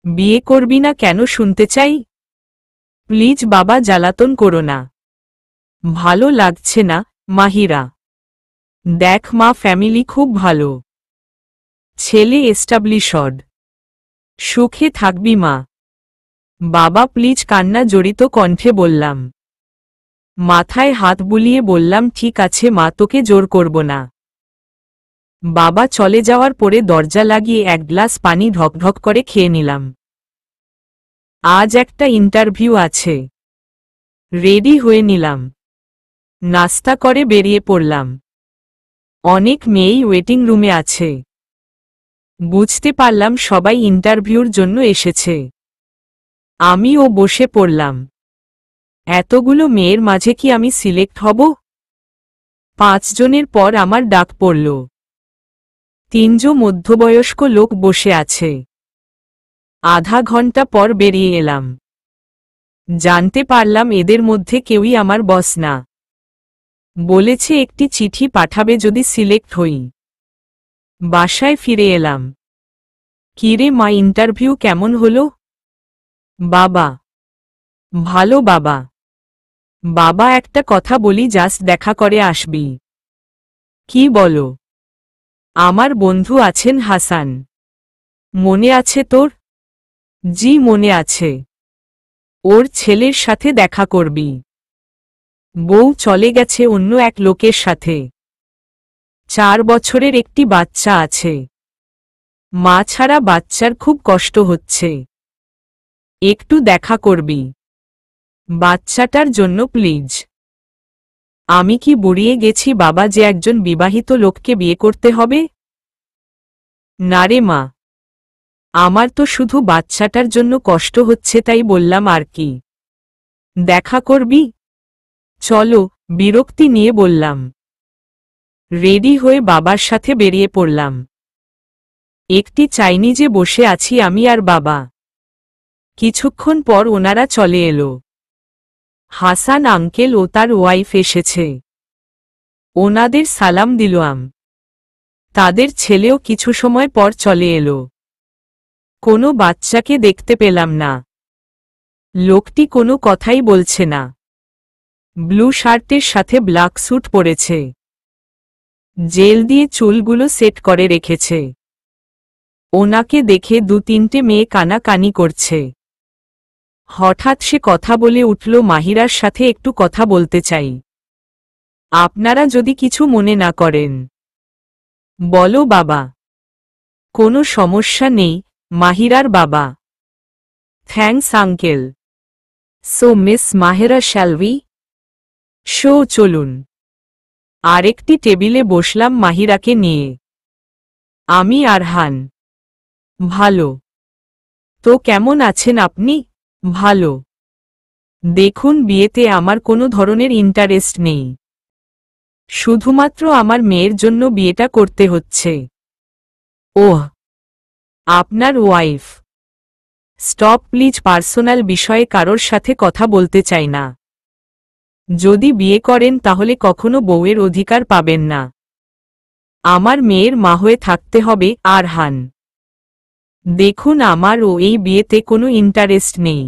বিয়ে করবি না কেন শুনতে চাই? প্লিজ বাবা, জ্বালাতন করো না। ভালো লাগছে না মাহিরা। দেখ মা, ফ্যামিলি খুব ভালো, ছেলে এস্টাবলিশড, সুখে থাকবি মা। বাবা প্লিজ, কান্না জড়িত কণ্ঠে বললাম। মাথায় হাত বুলিয়ে বললাম, ঠিক আছে মা, তোকে জোর করব না। বাবা চলে যাওয়ার পরে দরজা লাগিয়ে এক গ্লাস পানি ঢকঢক করে খেয়ে নিলাম। আজ একটা ইন্টারভিউ আছে, রেডি হয়ে নিলাম। নাস্তা করে বেরিয়ে পড়লাম। অনেক মেয়েই ওয়েটিং রুমে আছে। বুঝতে পারলাম সবাই ইন্টারভিউর জন্য এসেছে। আমিও বসে পড়লাম। এতগুলো মেয়ের মাঝে কি আমি সিলেক্ট হব? 5 জনের পর আমার ডাক পড়ল। 3 জন মধ্যবয়স্ক লোক বসে আছে। আধা ঘন্টা পর বেরিয়ে এলাম। জানতে পারলাম এদের মধ্যে কেউই আমার বস না। বলেছে একটি চিঠি পাঠাবে যদি সিলেক্ট হই। বাসায় ফিরে এলাম। কিরে মা, ইন্টারভিউ কেমন হলো? বাবা: ভালো বাবা। বাবা, একটা কথা বলি, জাস্ট দেখা করে আসবি। কি বলো? আমার বন্ধু আছেন হাসান, মনে আছে তোর? জি মনে আছে। ওর ছেলের সাথে দেখা করবি। বউ চলে গেছে অন্য এক লোকের সাথে। 4 বছরের একটি বাচ্চা আছে। মা ছাড়া বাচ্চার খুব কষ্ট হচ্ছে। একটু দেখা করবি বাচ্চাটার জন্য প্লিজ। আমি কি বুড়িয়ে গেছি বাবা যে একজন বিবাহিত লোককে বিয়ে করতে হবে? না রে মা, আমার তো শুধু বাচ্চাটার জন্য কষ্ট হচ্ছে তাই বললাম আর কি। দেখা করবি? চলো, বিরক্তি নিয়ে বললাম। রেডি হয়ে বাবার সাথে বেরিয়ে পড়লাম। একটি চাইনিজে বসে আছি আমি আর বাবা। কিছুক্ষণ পর ওনারা চলে এলো। হাসান আঙ্কেল ও তার ওয়াইফ এসেছে। ওনাদের সালাম দিলাম। তাদের ছেলেও কিছু সময় পর চলে এলো। কোনো বাচ্চাকে দেখতে পেলাম না। লোকটি কোনো কথাই বলছে না। ব্লু শার্টের সাথে ব্ল্যাক স্যুট পরেছে। জেল দিয়ে চুলগুলো সেট করে রেখেছে। ওনাকে দেখে 2-3টে মেয়ে কানাকানি করছে। হঠাৎ সে কথা বলে উঠল, মাহিরার সাথে একটু কথা বলতে চাই। আপনারা যদি কিছু মনে না করেন। বলো বাবা। কোনো সমস্যা নেই, মাহিরার বাবা। Thanks uncle. So miss Mahira, shall we show? চলুন। আরেকটি টেবিলে বসলাম মাহিরাকে নিয়ে। আমি আরহান। ভালো। তো কেমন আছেন আপনি? ভালো। দেখুন, বিয়েতে আমার কোনো ধরনের ইন্টারেস্ট নেই। শুধুমাত্র আমার মেয়ের জন্য বিয়েটা করতে হচ্ছে। ওহ, আপনার ওয়াইফ? স্টপ প্লিজ, পার্সোনাল বিষয়ে কারোর সাথে কথা বলতে চাই না। যদি বিয়ে করেন তাহলে কখনো বউয়ের অধিকার পাবেন না। আমার মেয়ের মা হয়ে থাকতে হবে আরহান। দেখুন, আমার ও এই বিয়েতে কোনো ইন্টারেস্ট নেই।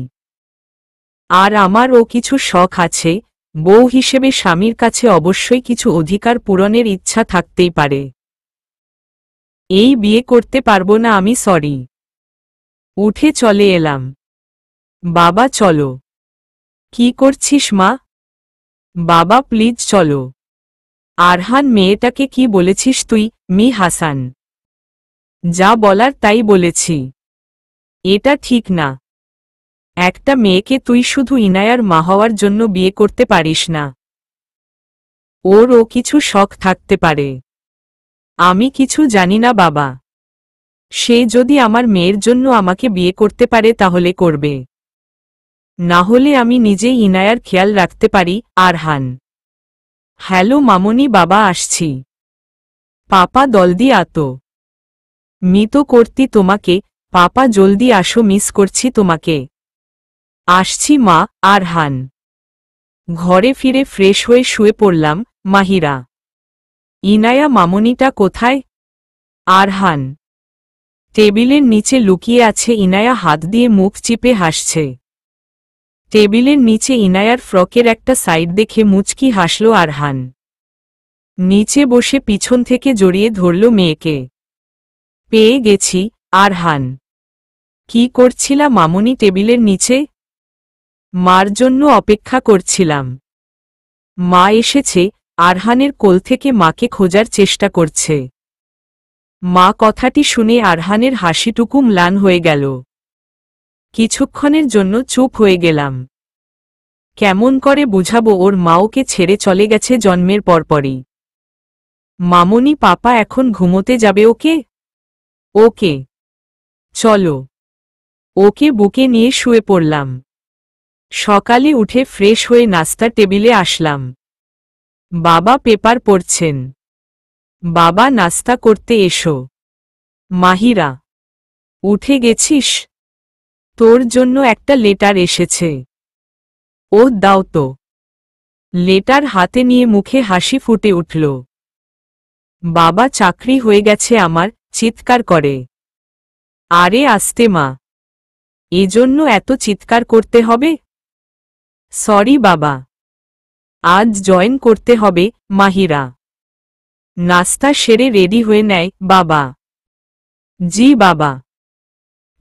আর আমার ও কিছু শখ আছে। বউ হিসেবে স্বামীর কাছে অবশ্যই কিছু অধিকার পূরণের ইচ্ছা থাকতেই পারে। এই বিয়ে করতে পারবো না আমি, সরি। উঠে চলে এলাম। বাবা চলো। কি করছিস মা? বাবা প্লিজ চলো। আরহান, মেয়েটাকে কি বলেছিস তুই? মি হাসান। যা বলার তাই বলেছি। এটা ঠিক না। একটা মেয়েকে তুই শুধু ইনায়ার মা হওয়ার জন্য বিয়ে করতে পারিস না। ওরও কিছু শখ থাকতে পারে। আমি কিছু জানি না বাবা। সে যদি আমার মেয়ের জন্য আমাকে বিয়ে করতে পারে তাহলে করবে, না হলে আমি নিজেই ইনায়ার খেয়াল রাখতে পারি। আরহান: হ্যালো মামনি, বাবা আসছি। পাপা জলদি আতো। মিত করতি তোমাকে। পাপা জলদি আসো, মিস করছি তোমাকে। আসছি মা। আরহান। ঘরে ফিরে ফ্রেশ হয়ে শুয়ে পড়লাম। মাহিরা: ইনায়া মামনিটা কোথায়? আরহান: টেবিলের নিচে লুকিয়ে আছে ইনায়া, হাত দিয়ে মুখ চিপে হাসছে। টেবিলের নিচে ইনায়ার ফ্রকের একটা সাইড দেখে মুচকি হাসল আরহান। নিচে বসে পিছন থেকে জড়িয়ে ধরল মেয়েকে। পেয়ে গেছি, আরহান। কি করছিলা মামুনি টেবিলের নিচে? মার জন্য অপেক্ষা করছিলাম। মা এসেছে। আরহানের কোল থেকে মাকে খোঁজার চেষ্টা করছে। মা কথাটি শুনে আরহানের হাসিটুকু ম্লান হয়ে গেল। কিছুক্ষণের জন্য চুপ হয়ে গেলাম। কেমন করে বুঝাবো ওর মা ওকে ছেড়ে চলে গেছে জন্মের পরপরই। মামুনি পাপা এখন ঘুমোতে যাবে ওকে? ওকে চলো। ওকে বুকে নিয়ে শুয়ে পড়লাম। সকালে উঠে ফ্রেশ হয়ে নাস্তার টেবিলে আসলাম। বাবা পেপার পড়ছেন। বাবা নাস্তা করতে এসো। মাহিরা, উঠে গেছিস? তোর জন্য একটা লেটার এসেছে। ও দাও তো। লেটার হাতে নিয়ে মুখে হাসি ফুটে উঠল। বাবা চাকরি হয়ে গেছে আমার, চিৎকার করে। আরে আস্তে মা, এজন্য এত চিৎকার করতে হবে? সরি বাবা, আজ জয়েন করতে হবে। মাহিরা নাস্তা সেরে রেডি হয়ে নেয়। বাবা, জি বাবা।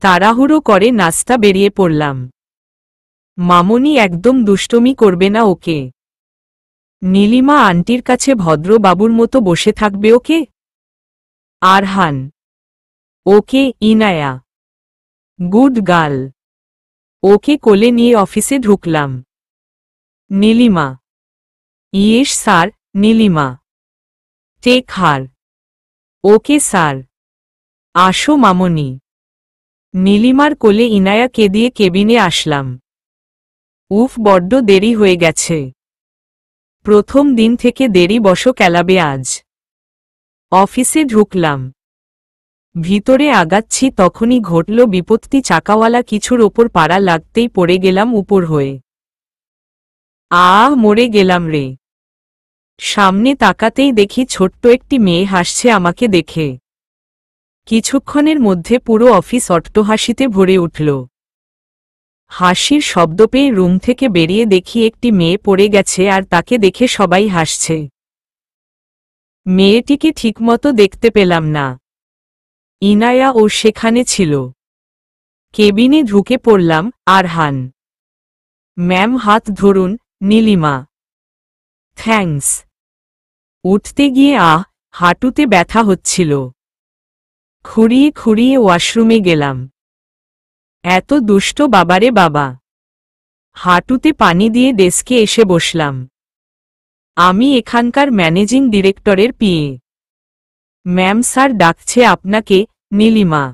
তাড়াহুড়ো করে নাস্তা বেরিয়ে পড়লাম। মামুনি একদম দুষ্টমি করবে না ওকে। নীলিমা আন্টির কাছে ভদ্র বাবুর মতো বসে থাকবে okay. Arhan, okay. Inaya, good girl. ওকে কোলে নিয়ে অফিসে ঢুকলাম। Nilima, yes sir. Nilima, take her. Okay sir. আসো মামনি। নীলিমার কোলে ইনায়াকে দিয়ে কেবিনে আসলাম। উফ, বড্ড দেরি হয়ে গেছে। প্রথম দিন থেকে দেরি বসো কেলাবে আজ। অফিসে ঢুকলাম। ভিতরে আগাচ্ছি তখনই ঘটল বিপত্তি। চাকাওয়ালা কিছুর ওপর পাড়া লাগতেই পড়ে গেলাম উপর হয়ে। মরে গেলাম রে। সামনে তাকাতেই দেখি ছোট্ট একটি মেয়ে হাসছে আমাকে দেখে। কিছুক্ষণের মধ্যে পুরো অফিস অট্টহাসিতে ভরে উঠল। হাসির শব্দ পেয়ে রুম থেকে বেরিয়ে দেখি একটি মেয়ে পড়ে গেছে আর তাকে দেখে সবাই হাসছে। মেয়েটিকে ঠিকমতো দেখতে পেলাম না। ইনায়া ও সেখানে ছিল। কেবিনে ঢুকে পড়লাম। আরহান, ম্যাম হাত ধরুন। নীলিমা, থ্যাঙ্কস। উঠতে গিয়ে হাঁটুতে ব্যথা হচ্ছিল। খুঁড়িয়ে খুঁড়িয়ে ওয়াশরুমে গেলাম। এত দুষ্ট বাবারে বাবা। হাঁটুতে পানি দিয়ে ডেস্কে এসে বসলাম। আমি এখানকার ম্যানেজিং ডিরেক্টরের পিএ। ম্যাম স্যার ডাকছে আপনাকে। নীলিমা,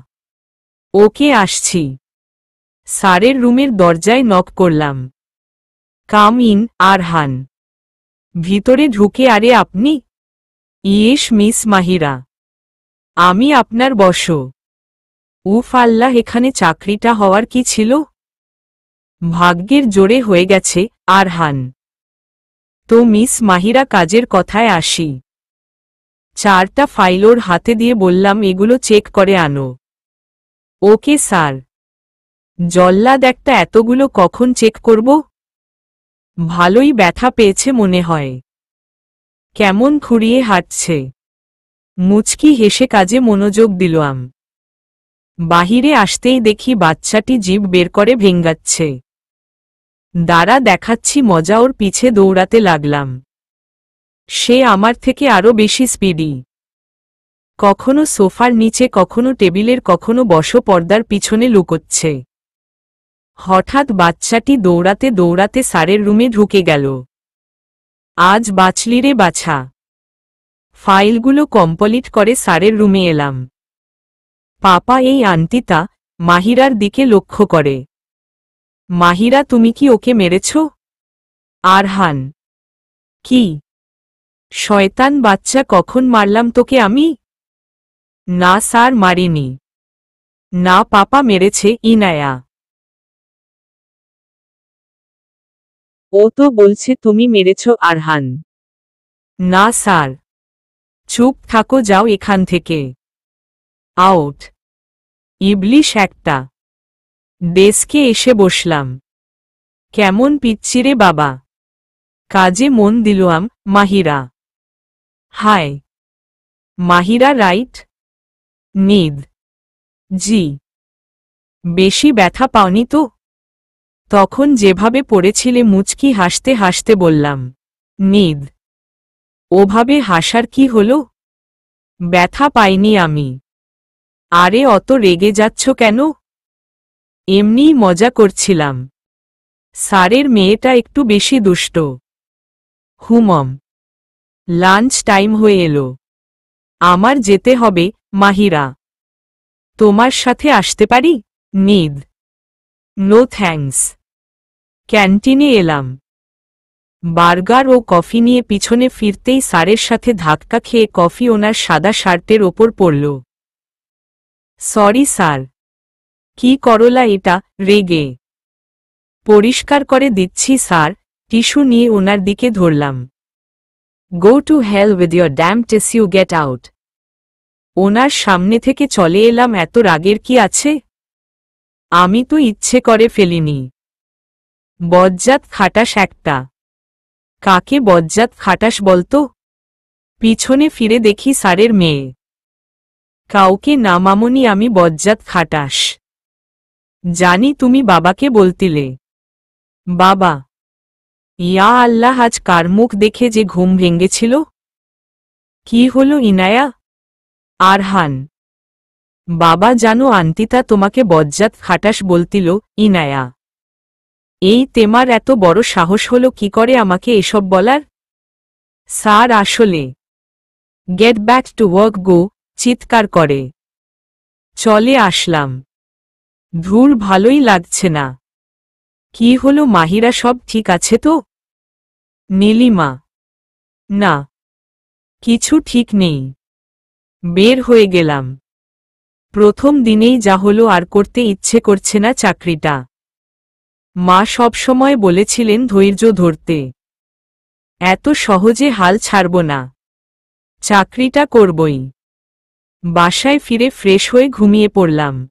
ওকে আসছি। স্যারের রুমের দরজায় নক করলাম। Come in. আরহান ভিতরে ঢুকে, আরে আপনি? ইয়েস মিস মাহিরা, আমি আপনার বস। উফ আল্লাহ, এখানে চাকরিটা হওয়ার কি ছিল? ভাগ্যের জোরে হয়ে গেছে। আরহান, তো মিস মাহিরা কাজের কথায় আসি। 4টা ফাইল ওর হাতে দিয়ে বললাম, এগুলো চেক করে আনো। Okay sir. জল্লাদ একটা, এতগুলো কখন চেক করব? ভালোই ব্যথা পেয়েছে মনে হয়। কেমন খুঁড়িয়ে হাঁটছে। মুচকি হেসে কাজে মনোযোগ দিলাম। বাহিরে আসতেই দেখি বাচ্চাটি জিভ বের করে ভেঙ্গাচ্ছে। দাঁড়া, দেখাচ্ছি মজা। ওর পিছে দৌড়াতে লাগলাম। সে আমার থেকে আরও বেশি স্পিডি। কখনো সোফার নিচে, কখনো টেবিলের, কখনো বসো পর্দার পিছনে লুকোচ্ছে। হঠাৎ বাচ্চাটি দৌড়াতে দৌড়াতে স্যারের রুমে ঢুকে গেল। আজ বাঁচলি রে বাছা। ফাইলগুলো কমপ্লিট করে স্যারের রুমে এলাম। পাপা, এই আন্টিটা মাহিরার দিকে লক্ষ্য করে। মাহিরা, তুমি কি ওকে মেরেছ? আরহান, কি শয়তান বাচ্চা, কখন মারলাম তোকে আমি? না স্যার, মারিনি। না পাপা মেরেছে। ইনায়া, ও তো বলছে তুমি মেরেছ। আরহান, না স্যার। চুপ থাকো, যাও এখান থেকে। আউট। ইবলিশ একটা। ডেস্কে এসে বসলাম। কেমন পিচ্চিরে বাবা? কাজে মন দিলাম। মাহিরা। হায়। মাহিরা রাইট? নিদ। জি। বেশি ব্যথা পাওনি তো? তখন যেভাবে পড়েছিলে মুচকি হাসতে হাসতে বললাম। নিদ। ওভাবে হাসার কি হলো? ব্যথা পাইনি আমি। আরে অত রেগে যাচ্ছ কেন? এমনিই মজা করছিলাম। স্যারের মেয়েটা একটু বেশি দুষ্ট। হুমম। লাঞ্চ টাইম হয়ে এলো। আমার যেতে হবে। মাহিরা। তোমার সাথে আসতে পারি? নিদ। No thanks. ক্যান্টিনে এলাম। বার্গার ও কফি নিয়ে পিছনে ফিরতেই স্যারের সাথে ধাক্কা খেয়ে কফি ওনার সাদা শার্টের ওপর পড়ল। Sorry sir. কি করলা এটা? রেগে। পরিষ্কার করে দিচ্ছি স্যার। টিস্যু নিয়ে ওনার দিকে ধরলাম। Go to hell with your damn tissue, get out. ওনার সামনে থেকে চলে এলাম। এত রাগের কি আছে? আমি তো ইচ্ছে করে ফেলিনি। বজ্জাত খাটাস একটা। কাকে বজ্জাত খাটাস বলতো? পিছনে ফিরে দেখি স্যারের মেয়ে। কাউকে না মামনি, আমি বজ্জাত খাটাস। জানি তুমি বাবাকে বলতিলে। বাবা। ইয়া আল্লাহ, আজ কার মুখ দেখে যে ঘুম ভেঙেছিল? কি হলো ইনায়া? আরহান। বাবা জানো আন্টিতা তোমাকে বজ্জাত খাটাস বলতিল। ইনায়া। এই তেমার এত বড় সাহস হলো কি করে আমাকে এসব বলার? স্যার আসলে। গেট ব্যাক টু ওয়ার্ক গো। চিৎকার করে। চলে আসলাম। ধুর, ভালোই লাগছে না। কি হলো মাহিরা, সব ঠিক আছে তো? নীলিমা। না, কিছু ঠিক নেই। বের হয়ে গেলাম। প্রথম দিনেই যা হলো, আর করতে ইচ্ছে করছে না চাকরিটা। মা সবসময় বলেছিলেন ধৈর্য ধরতে। এত সহজে হাল ছাড়ব না। চাকরিটা করবই। বাসায় ফিরে ফ্রেশ হয়ে ঘুমিয়ে পড়লাম।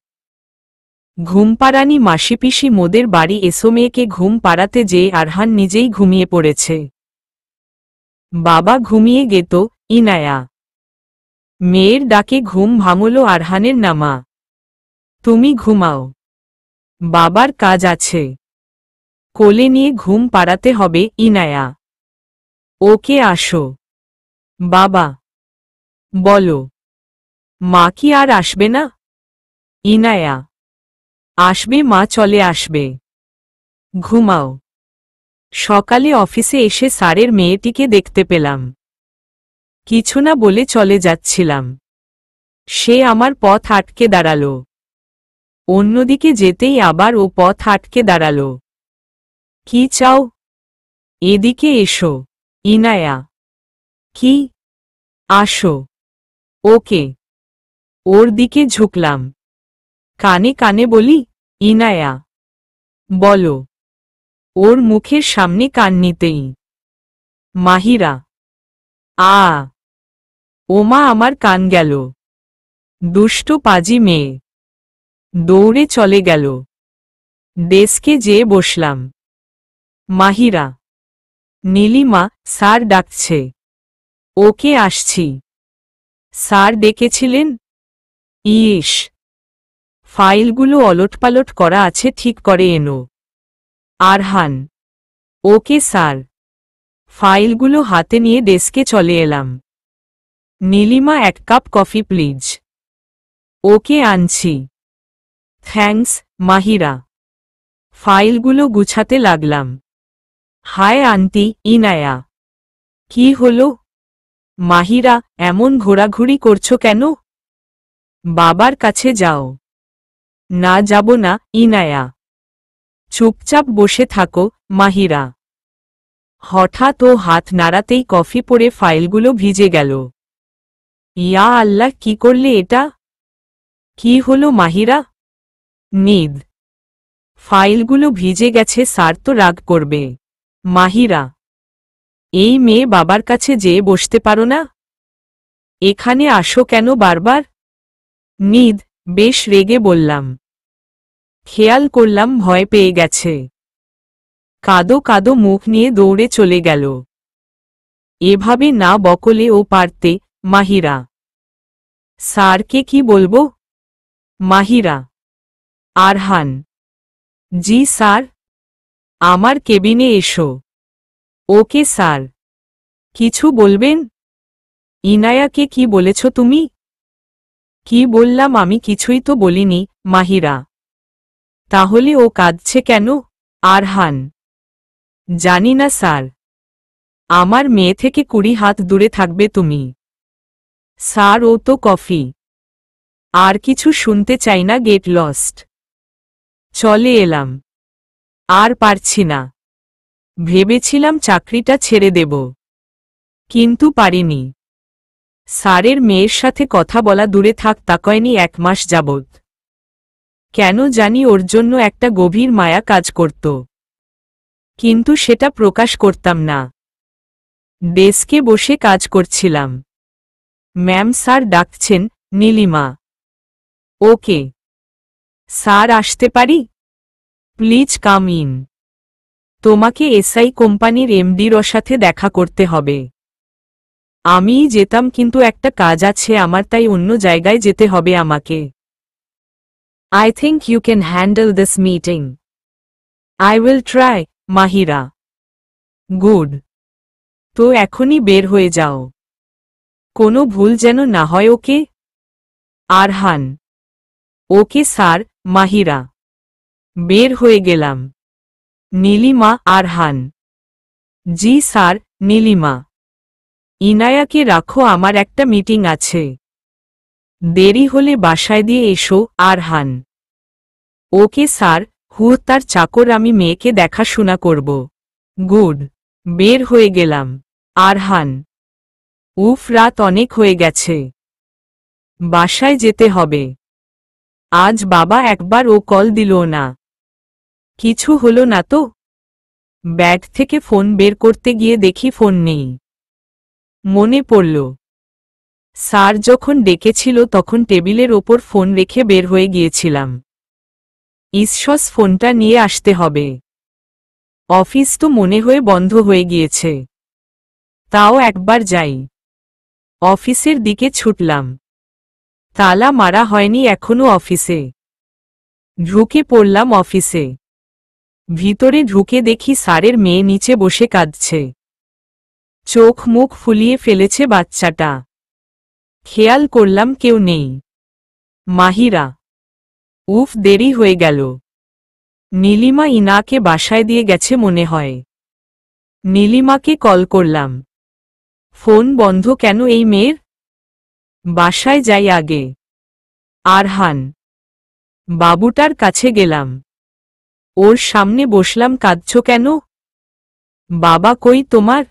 ঘুমপাড়ানি মাসিপিসি মোদের বাড়ি এসো মেয়েকে ঘুম পাড়াতে যেয়ে আরহান নিজেই ঘুমিয়ে পড়েছে। বাবা ঘুমিয়ে গেত। ইনায়া। মেয়ের ডাকে ঘুম ভাঙল আরহানের। নামা, তুমি ঘুমাও, বাবার কাজ আছে। কোলে নিয়ে ঘুম পাড়াতে হবে। ইনায়া। ওকে আসো। বাবা। বলো। মা কি আর আসবে না? ইনায়া। আসবে মা, চলে আসবে। ঘুমাও। সকালে অফিসে এসে স্যারের মেয়েটিকে দেখতে পেলাম। কিছু না বলে চলে যাচ্ছিলাম। সে আমার পথ আটকে দাঁড়াল। অন্যদিকে যেতেই আবার ও পথ আটকে দাঁড়াল। কি চাও? এদিকে এসো। ইনায়া। কি? আসো। ওকে। ওর দিকে ঝুঁকলাম। কানে কানে বলি। ইনায়া। বলো। ওর মুখের সামনে কান নিতেই। মাহিরা। ওমা, আমার কান গেল। দুষ্ট পাজি মেয়ে। দৌড়ে চলে গেল। ডেস্কে যেয়ে বসলাম। মাহিরা। নীলিমা, স্যার ডাকছে। ওকে আসছি। স্যার ডেকেছিলেন? ইস, ফাইলগুলো ওলটপালট করা আছে, ঠিক করে এনো। আরহান। Okay sir. ফাইলগুলো হাতে নিয়ে ডেস্কে চলে এলাম। নীলিমা, এক কাপ কফি প্লিজ। ওকে আনছি। থ্যাঙ্কস। মাহিরা। ফাইলগুলো গুছাতে লাগলাম। Hi aunty. ইনায়া। কি হলো? মাহিরা, এমন ঘোরাঘুরি করছো কেন? বাবার কাছে যাও। না, যাব না। ইনায়া। চুপচাপ বসে থাকো। মাহিরা। হঠাৎ ও হাত নাড়াতেই কফি পড়ে ফাইলগুলো ভিজে গেল। ইয়া আল্লাহ, কি করলে এটা? কি হলো মাহিরা? নিদ। ফাইলগুলো ভিজে গেছে, স্যার তো রাগ করবে। মাহিরা। এই মেয়ে, বাবার কাছে যেয়ে বসতে পারো না? এখানে আসো কেন বারবার? নিদ। বেশ রেগে বললাম। খেয়াল করলাম ভয় পেয়ে গেছে। কাদো কাদো মুখ নিয়ে দৌড়ে চলে গেল। এভাবে না বকলে ও পারতে, মাহিরা। স্যারকে কি বলবো? মাহিরা। আরহান। জি স্যার। আমার কেবিনে এসো। Okay sir. কিছু বলবেন? ইনায়াকে কি বলেছ তুমি? কি বললাম আমি কিছুই তো বলিনি, মাহিরা। তাহলে ও কাঁদছে কেন? আরহান। জানি না স্যার। আমার মেয়ে থেকে 20 হাত দূরে থাকবে তুমি। স্যার ও তো কফি। আর কিছু শুনতে চাই না, গেট লস্ট। চলে এলাম। আর পারছি না। ভেবেছিলাম চাকরিটা ছেড়ে দেব, কিন্তু পারিনি। স্যারের মেয়ের সাথে কথা বলা দূরে থাক, তাকয়নি 1 মাস যাবৎ। কেন জানি ওর জন্য একটা গভীর মায়া কাজ করত, কিন্তু সেটা প্রকাশ করতাম না। ডেস্কে বসে কাজ করছিলাম। ম্যাম স্যার ডাকছেন। নীলিমা। ওকে। স্যার আসতে পারি? Please come in. তোমাকে এসআই কোম্পানির এমডির সাথে দেখা করতে হবে। আমিই যেতাম, কিন্তু একটা কাজ আছে আমার, তাই অন্য জায়গায় যেতে হবে আমাকে। I think you can handle this meeting. I will try, Mahira. Good. তো এখনই বের হয়ে যাও। কোনো ভুল যেন না হয়, okay? Arhan. Okay sir, Mahira. বের হয়ে গেলাম। নীলিমা। আরহান। জি স্যার, নীলিমা। ইনায়াকে রাখো, আমার একটা মিটিং আছে। দেরি হলে বাসায় দিয়ে এসো, আরহান। Okay sir. তার চাকর, আমি মেয়েকে দেখাশোনা করব। গুড। বের হয়ে গেলাম। আরহান। উফ, রাত অনেক হয়ে গেছে। বাসায় যেতে হবে। আজ বাবা একবার ও কল দিল না। কিছু হলো না তো? ব্যাগ থেকে ফোন বের করতে গিয়ে দেখি ফোন নেই। মনে পড়ল, স্যার যখন ডেকেছিল তখন টেবিলের ওপর ফোন রেখে বের হয়ে গিয়েছিলাম। ঈশ্বস, ফোনটা নিয়ে আসতে হবে। অফিস তো মনে হয়ে বন্ধ হয়ে গিয়েছে। তাও একবার যাই। অফিসের দিকে ছুটলাম। তালা মারা হয়নি এখনো অফিসে। ঢুকে পড়লাম অফিসে। ভিতরে ঢুকে দেখি স্যারের মেয়ে নিচে বসে কাঁদছে। চোখ মুখ ফুলিয়ে ফেলেছে বাচ্চাটা। খেয়াল করলাম কেউ নেই। মাহিরা। উফ, দেরি হয়ে গেল। নীলিমা ইনাকে বাসায় দিয়ে গেছে মনে হয়। নীলিমাকে কল করলাম। ফোন বন্ধ কেন এই মেয়ের? বাসায় যাই আগে। আরহান। বাবুটার কাছে গেলাম। ওর সামনে বসলাম। কাঁদছ কেন? বাবা কই তোমার?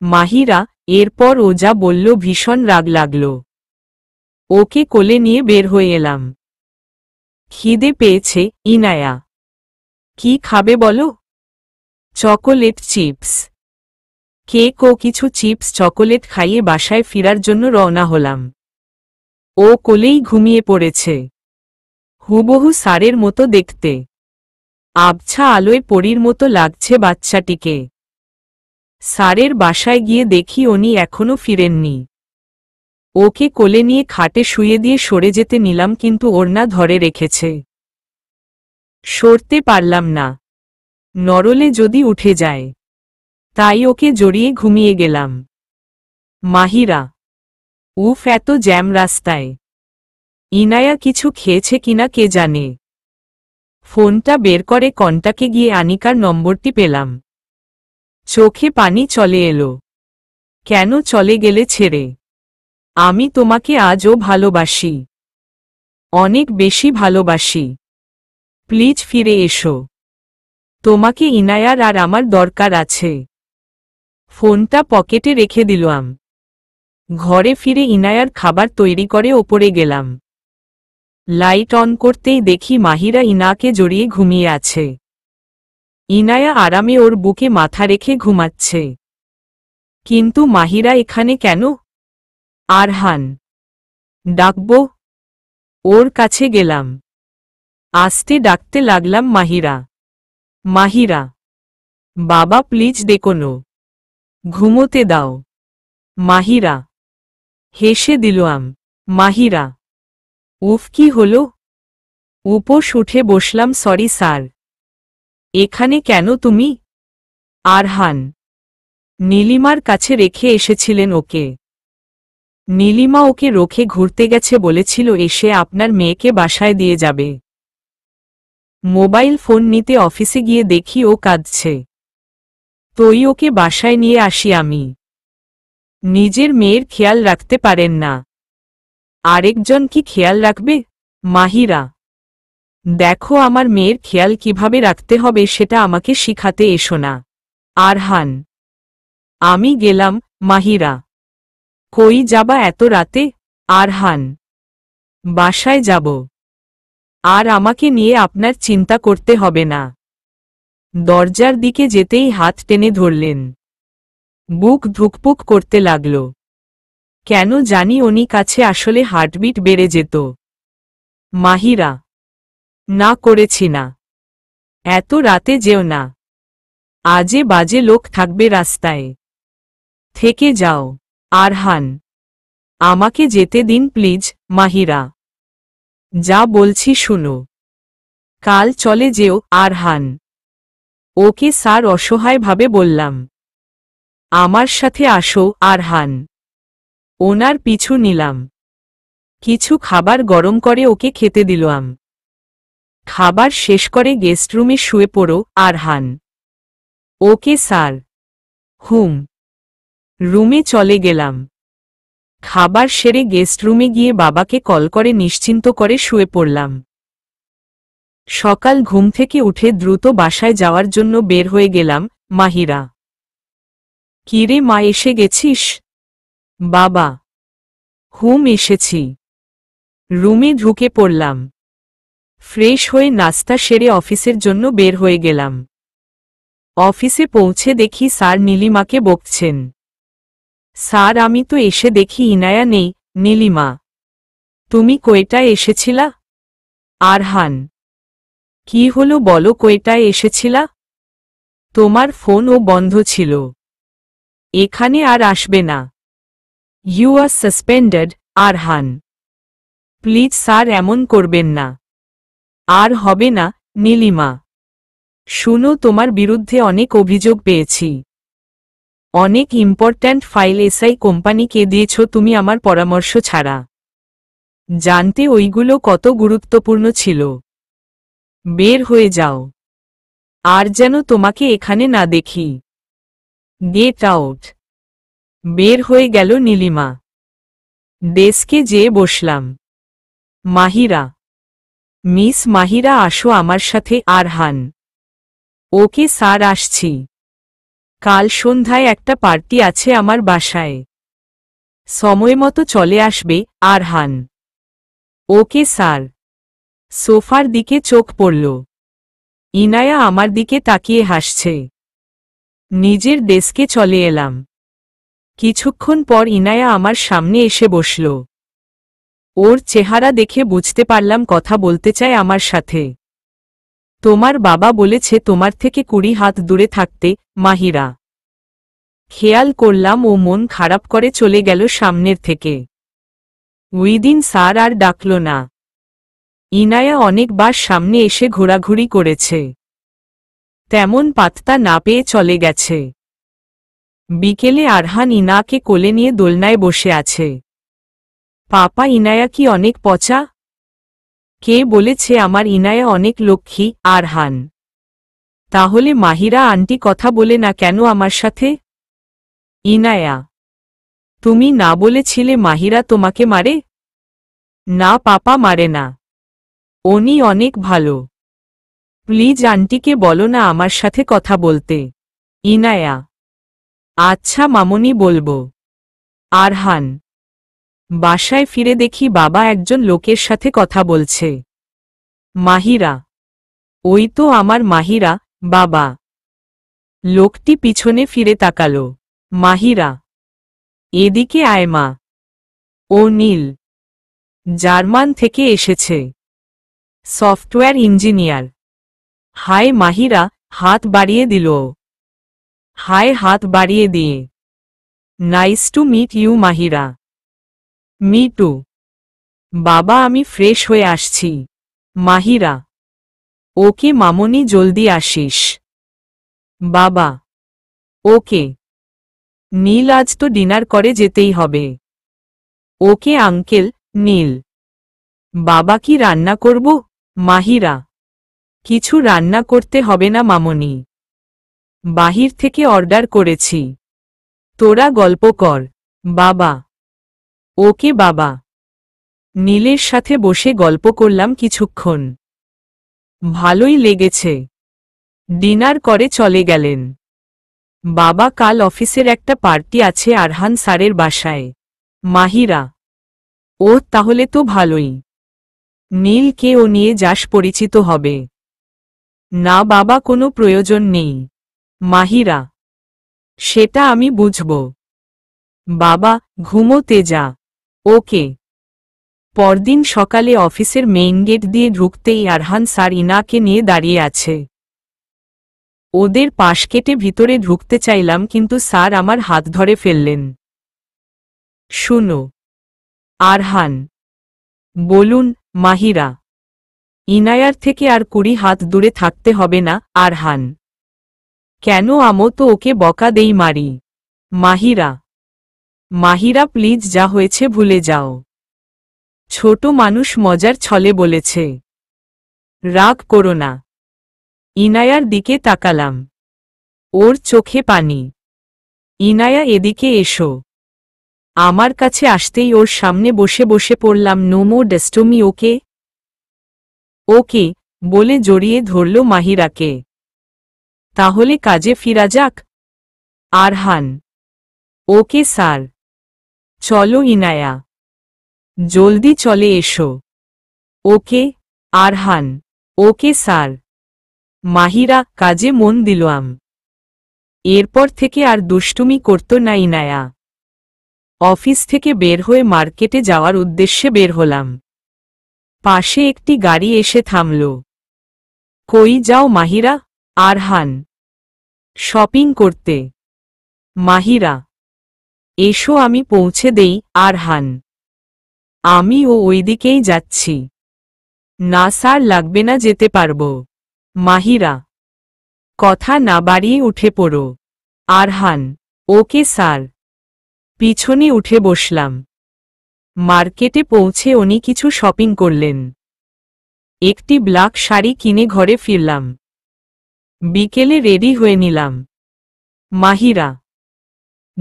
মাহিরা। এরপর ও যা বলল ভীষণ রাগ লাগল। ওকে কোলে নিয়ে বের হয়ে এলাম। খিদে পেয়েছে, ইনায়া। কি খাবে বলো? Chocolate chips. কেক ও কিছু চিপস চকোলেট খাইয়ে বাসায় ফিরার জন্য রওনা হলাম। ও কোলেই ঘুমিয়ে পড়েছে। হুবহু স্যারের মতো দেখতে। আবছা আলোয় পরীর মতো লাগছে বাচ্চাটিকে। স্যারের বাসায় গিয়ে দেখি উনি এখনো ফিরেননি। ওকে কোলে নিয়ে খাটে শুয়ে দিয়ে সরে যেতে নিলাম, কিন্তু ওড়না ধরে রেখেছে। সরতে পারলাম না, নরলে যদি উঠে যায়। তাই ওকে জড়িয়ে ঘুমিয়ে গেলাম। মাহিরা। উফ, এত জ্যাম রাস্তায়। ইনায়া কিছু খেয়েছে কিনা কে জানে। ফোনটা বের করে কন্টাকে গিয়ে আনিকার নম্বরটি পেলাম। চোখে পানি চলে এলো। কেন চলে গেলে ছেড়ে? আমি তোমাকে আজও ভালোবাসি, অনেক বেশি ভালোবাসি। প্লিজ ফিরে এসো। তোমাকে ইনায়ার আর আমার দরকার আছে। ফোনটা পকেটে রেখে দিলাম। ঘরে ফিরে ইনায়ার খাবার তৈরি করে ওপরে গেলাম। লাইট অন করতেই দেখি মাহিরা ইনাকে জড়িয়ে ঘুমিয়ে আছে। ইনায়া আরামে ওর বুকে মাথা রেখে ঘুমাচ্ছে। কিন্তু মাহিরা এখানে কেন? আরহান। ডাকবো? ওর কাছে গেলাম। আস্তে ডাকতে লাগলাম, মাহিরা, মাহিরা, বাবা প্লিজ ডেকোনো, ঘুমোতে দাও। মাহিরা হেসে দিলাম। মাহিরা, উফ কি হলো? উপোস উঠে বসলাম। Sorry sir. এখানে কেন তুমি? আরহান নীলিমার কাছে রেখে এসেছিলেন ওকে। নীলিমা ওকে রোখে ঘুরতে গেছে, বলেছিল এসে আপনার মেয়েকে বাসায় দিয়ে যাবে। মোবাইল ফোন নিতে অফিসে গিয়ে দেখি ও কাঁদছে। তোই ওকে বাসায় নিয়ে আসি আমি। নিজের মেয়ের খেয়াল রাখতে পারেন না, আরেকজন কি খেয়াল রাখবে? মাহিরা, দেখো আমার মেয়ের খেয়াল কিভাবে রাখতে হবে সেটা আমাকে শিখাতে এসো না। আরহান, আমি গেলাম। মাহিরা, কই যাবা এত রাতে? আরহান, বাসায় যাব। আর আমাকে নিয়ে আপনার চিন্তা করতে হবে না। দরজার দিকে যেতেই হাত টেনে ধরলেন। বুক ধুকপুক করতে লাগল। কেন জানি উনি কাছে আসলে হার্টবিট বেড়ে যেত। মাহিরা, না করেছি না। এত রাতে যেও না, আজে বাজে লোক থাকবে রাস্তায়। থেকে যাও। আরহান, আমাকে যেতে দিন প্লিজ। মাহিরা, যা বলছি শুনো, কাল চলে যেও। আরহান, ওকে স্যার, অসহায়ভাবে বললাম। আমার সাথে আসো। আরহান, ওনার পিছু নিলাম। কিছু খাবার গরম করে ওকে খেতে দিলাম। খাবার শেষ করে গেস্ট রুমে শুয়ে পড়ো। Arhan, okay sir. হুম। রুমে চলে গেলাম। খাবার সেরে গেস্ট রুমে গিয়ে বাবাকে কল করে নিশ্চিন্ত করে শুয়ে পড়লাম। সকাল ঘুম থেকে উঠে দ্রুত বাসায় যাওয়ার জন্য বের হয়ে গেলাম। মাহিরা, কিরে মা, এসে গেছিস? বাবা, হুম এসেছি। রুমে ঢুকে পড়লাম। ফ্রেশ হয়ে নাস্তা সেরে অফিসের জন্য বের হয়ে গেলাম। অফিসে পৌঁছে দেখি স্যার নীলিমাকে বকছেন। স্যার, আমি তো এসে দেখি ইনায়া নেই। নীলিমা, তুমি কয়টায় এসেছিলা? আরহান, কি হলো বলো, কয়টায় এসেছিলা? তোমার ফোনও বন্ধ ছিল। এখানে আর আসবে না। You are suspended. Arhan, please sir, এমন করবেন না। আর হবে না। নীলিমা, শুনো, তোমার বিরুদ্ধে অনেক অভিযোগ পেয়েছি। অনেক ইম্পর্ট্যান্ট ফাইল এসআই কোম্পানিকে দিয়েছ তুমি আমার পরামর্শ ছাড়া। জানতে ওইগুলো কত গুরুত্বপূর্ণ ছিল। বের হয়ে যাও, আর যেন তোমাকে এখানে না দেখি। Get out. বের হয়ে গেল নীলিমা। ডেস্কে যেয়ে বসলাম। মাহিরা, মিস মাহিরা, আসো আমার সাথে। আরহান, ওকে স্যার, আসছি। কাল সন্ধ্যায় একটা পার্টি আছে আমার বাসায়, সময়মতো চলে আসবে। Arhan, okay sir. সোফার দিকে চোখ পড়ল। ইনায়া আমার দিকে তাকিয়ে হাসছে। নিজের ডেস্কে চলে এলাম। কিছুক্ষণ পর ইনায়া আমার সামনে এসে বসল। ওর চেহারা দেখে বুঝতে পারলাম কথা বলতে চায় আমার সাথে। তোমার বাবা বলেছে তোমার থেকে 20 হাত দূরে থাকতে। মাহিরা, খেয়াল করলাম ও মন খারাপ করে চলে গেল সামনের থেকে। ওই দিন স্যার আর ডাকল না। ইনায়া অনেকবার সামনে এসে ঘোরাঘুরি করেছে, তেমন পাত্তা না পেয়ে চলে গেছে। বিকেলে আরহান ইনাকে কোলে নিয়ে দোলনায় বসে আছে। পাপা, ইনায়া কি অনেক পচা? কে বলেছে আমার ইনায়া অনেক লক্ষ্মী? আরহান, তাহলে মাহিরা আন্টি কথা বলে না কেন আমার সাথে? ইনায়া, তুমি না বলেছিলে মাহিরা তোমাকে মারে? না পাপা, মারে না। উনি অনেক ভালো। প্লিজ আন্টিকে বলো না আমার সাথে কথা বলতে। ইনায়া, আচ্ছা মামুনি, বলবো। আরহান, বাসায় ফিরে দেখি বাবা একজন লোকের সাথে কথা বলছে। মাহিরা, ওই তো আমার মাহিরা। বাবা। লোকটি পিছনে ফিরে তাকালো। মাহিরা, এদিকে আয় মা। ও নীল। জার্মান থেকে এসেছে। Software engineer. হাই মাহিরা, হাত বাড়িয়ে দিল। হাই হাত বাড়িয়ে দিয়ে। Nice to meet you Mahira. Me too. বাবা আমি ফ্রেশ হয়ে আসছি। মাহিরা। ওকে মামনি জলদি আসিস। বাবা। ওকে। নীল আজ তো ডিনার করে যেতেই হবে। Okay uncle. নীল। বাবা কি রান্না করব? মাহিরা। কিছু রান্না করতে হবে না মামনি। বাহির থেকে অর্ডার করেছি। তোরা গল্প কর। বাবা। ওকে বাবা। নীলের সাথে বসে গল্প করলাম কিছুক্ষণ। ভালোই লেগেছে। ডিনার করে চলে গেলেন। বাবা কাল অফিসের একটা পার্টি আছে আরহান স্যারের বাসায়। মাহিরা। ও তাহলে তো ভালোই। নীলকে ও নিয়ে যাস, পরিচিত হবে। না বাবা কোনো প্রয়োজন নেই। মাহিরা। সেটা আমি বুঝব। বাবা ঘুমোতে যা। ওকে। পরদিন সকালে অফিসের মেইন গেট দিয়ে ঢুকতেই আরহান স্যার ইনাকে নিয়ে দাঁড়িয়ে আছে। ওদের পাশ কেটে ভিতরে ঢুকতে চাইলাম কিন্তু স্যার আমার হাত ধরে ফেললেন। শুনো। আরহান। বলুন। মাহিরা। ইনায়ার থেকে আর 20 হাত দূরে থাকতে হবে না আরহান। কেন আমো তো ওকে বকা দেই মারি। মাহিরা। মাহিরা প্লিজ যা হয়েছে ভুলে যাও। ছোট মানুষ মজার ছলে বলেছে। রাগ করো না। ইনায়ার দিকে তাকালাম। ওর চোখে পানি। ইনায়া এদিকে এসো। আমার কাছে আসতেই ওর সামনে বসে বসে পড়লাম। নো মোর ডেস্টমি ওকে। ওকে বলে জড়িয়ে ধরল মাহিরাকে। তাহলে কাজে ফিরা যাক। আরহান। Okay sir. চলো ইনায়া। জলদি চলে এসো। Okay. Arhan. Okay sir. Mahira কাজে মন দিলাম। এরপর থেকে আর দুষ্টুমি করত না ইনায়া। অফিস থেকে বের হয়ে মার্কেটে যাওয়ার উদ্দেশ্যে বের হলাম। পাশে একটি গাড়ি এসে থামল। কই যাও মাহিরা? আরহান। শপিং করতে। মাহিরা। এসো আমি পৌঁছে দেই। আরহান। আমি ওইদিকেই যাচ্ছি। না স্যার লাগবে না, যেতে পারবো। মাহিরা। কথা না বাড়িয়ে উঠে পড়ো। আরহান। Okay sir. পিছনে উঠে বসলাম। মার্কেটে পৌঁছে উনি কিছু শপিং করলেন। একটি ব্ল্যাক শাড়ি কিনে ঘরে ফিরলাম। বিকেলে রেডি হয়ে নিলাম। মাহিরা।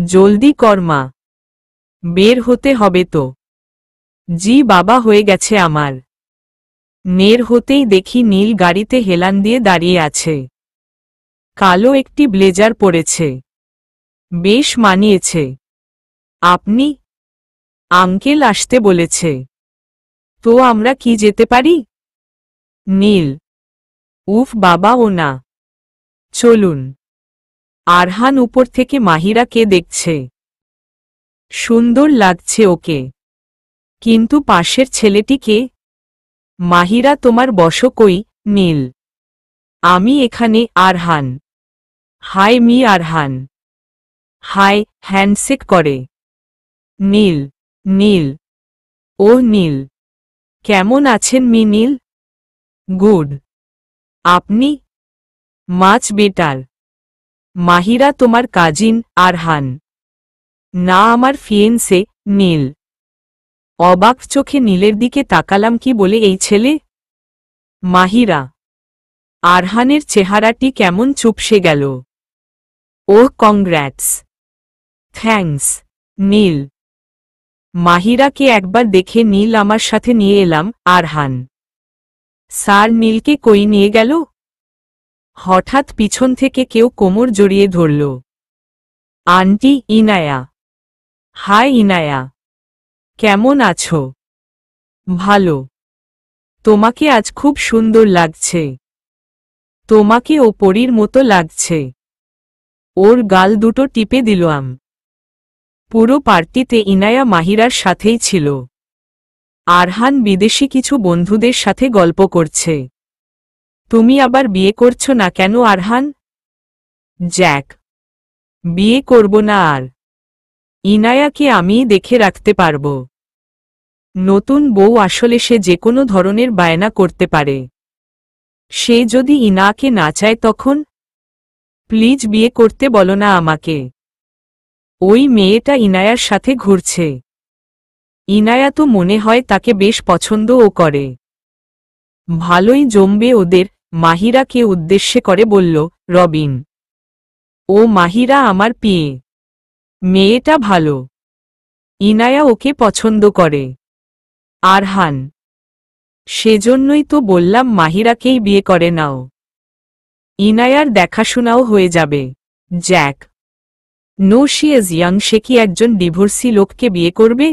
জলদি কর মা, বের হতে হবে তো। জি বাবা হয়ে গেছে আমার। নের হতেই দেখি নীল গাড়িতে হেলান দিয়ে দাঁড়িয়ে আছে। কালো একটি ব্লেজার পরেছে। বেশ মানিয়েছে। আপনি? আঙ্কেল আসতে বলেছে। তো আমরা কি যেতে পারি? নীল। উফ বাবা ও না। চলুন। আরহান উপর থেকে মাহিরাকে দেখছে। সুন্দর লাগছে ওকে। কিন্তু পাশের ছেলেটিকে? মাহিরা তোমার বসো কই? নীল। আমি এখানে। Arhan. Hi Mr Arhan. Hi handshake করে। নীল। নীল। ও নীল। কেমন আছেন মি নীল? গুড। আপনি? Much better. মাহিরা তোমার কাজিন? আরহান। না আমার ফিয়েন্সে। নীল। অবাক চোখে নীলের দিকে তাকালাম, কি বলে এই ছেলে? মাহিরা। আরহানের চেহারাটি কেমন চুপসে গেল। ওহ কংগ্র্যাটস। থ্যাঙ্কস নীল। মাহিরাকে একবার দেখে নীল আমার সাথে নিয়ে এলাম। আরহান। স্যার নীলকে কই নিয়ে গেল? হঠাৎ পিছন থেকে কেউ কোমর জড়িয়ে ধরল। আন্টি ইনায়া। হাই ইনায়া। কেমন আছো? ভালো। তোমাকে আজ খুব সুন্দর লাগছে। তোমাকে ও পরীর মতো লাগছে। ওর গাল দুটো টিপে দিলাম। পুরো পার্টিতে ইনায়া মাহিরার সাথেই ছিল। আরহান বিদেশি কিছু বন্ধুদের সাথে গল্প করছে। তুমি আবার বিয়ে করছো না কেন আরহান? জ্যাক, বিয়ে করব না আর। ইনায়াকে আমিই দেখে রাখতে পারব। নতুন বউ আসলে সে যে কোনো ধরনের বায়না করতে পারে। সে যদি ইনাকে না চায় তখন? প্লিজ বিয়ে করতে বলো না আমাকে। ওই মেয়েটা ইনায়ার সাথে ঘুরছে। ইনায়া তো মনে হয় তাকে বেশ পছন্দও করে। ভালোই জমবে ওদের, মাহিরাকে উদ্দেশ্যে করে বলল রবিন। ও মাহিরা আমার পিয়ে। মেয়েটা ভালো। ইনায়া ওকে পছন্দ করে। আরহান, সেজন্যই তো বললাম মাহিরাকেই বিয়ে করে নাও। ইনায়ার দেখাশোনাও হয়ে যাবে। Jack, no she is young. সে কি একজন ডিভোর্সি লোককে বিয়ে করবে?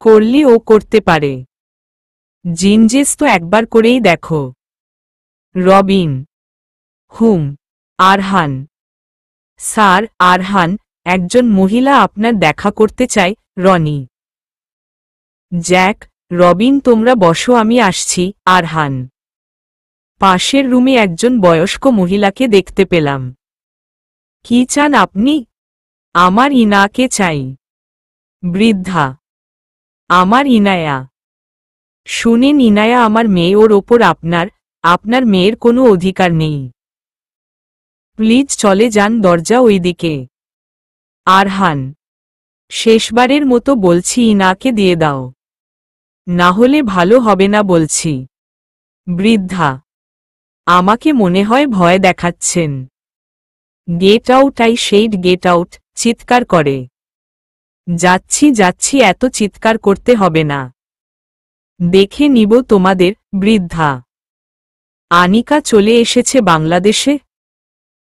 করলে ও করতে পারে। জিনজেস তো একবার করেই দেখো। রবিন, হুম। আরহান, স্যার আরহান, একজন মহিলা আপনার দেখা করতে চায়। রনি। জ্যাক, রবিন তোমরা বসো, আমি আসছি। আরহান। পাশের রুমে একজন বয়স্ক মহিলাকে দেখতে পেলাম। কি চান আপনি? আমার ইনাকে চাই। বৃদ্ধা, আমার ইনায়া। শুনেন ইনায়া আমার মেয়ে, ওর ওপর আপনার মেয়ের কোনো অধিকার নেই। প্লিজ চলে যান, দরজা ওইদিকে। আরহান, শেষবারের মতো বলছি ইনাকে দিয়ে দাও, না হলে ভালো হবে না বলছি। বৃদ্ধা, আমাকে মনে হয় ভয় দেখাচ্ছেন। Get out, I said get out, চিৎকার করে। যাচ্ছি যাচ্ছি, এত চিৎকার করতে হবে না। দেখে নিব তোমাদের। বৃদ্ধা। আনিকা চলে এসেছে বাংলাদেশে?